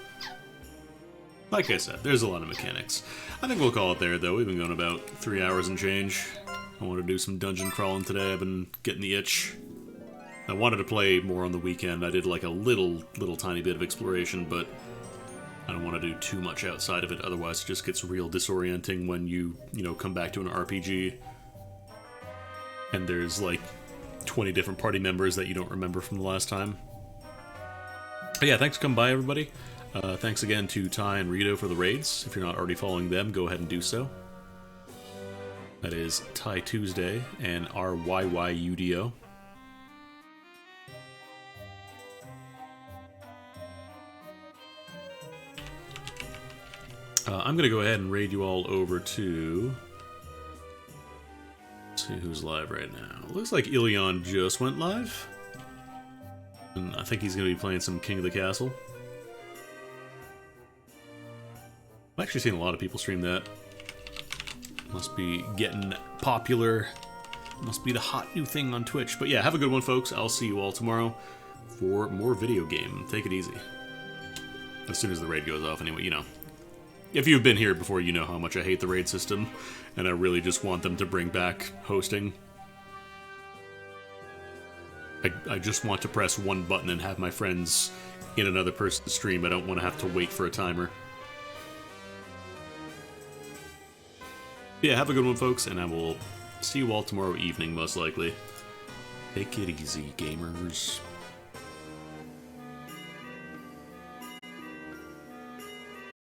Like I said, there's a lot of mechanics. I think we'll call it there, though. We've been going about 3 hours and change. I want to do some dungeon crawling today. I've been getting the itch. I wanted to play more on the weekend. I did, like, a little tiny bit of exploration, but I don't want to do too much outside of it. Otherwise, it just gets real disorienting when you know, come back to an RPG. And there's, like, 20 different party members that you don't remember from the last time. But yeah, thanks for coming by, everybody. Thanks again to Ty and Rito for the raids. If you're not already following them, go ahead and do so. That is Ty Tuesday and RYYUDO. I'm going to go ahead and raid you all over to... Let's see who's live right now. Looks like Ilion just went live. And I think he's going to be playing some King of the Castle. I've actually seen a lot of people stream that. Must be getting popular. Must be the hot new thing on Twitch. But yeah, have a good one, folks. I'll see you all tomorrow for more video game. Take it easy. As soon as the raid goes off, anyway, you know. If you've been here before, you know how much I hate the raid system, and I really just want them to bring back hosting. I just want to press one button and have my friends in another person's stream. I don't want to have to wait for a timer. Yeah, have a good one, folks, and I will See you all tomorrow evening, most likely. Take it easy, gamers.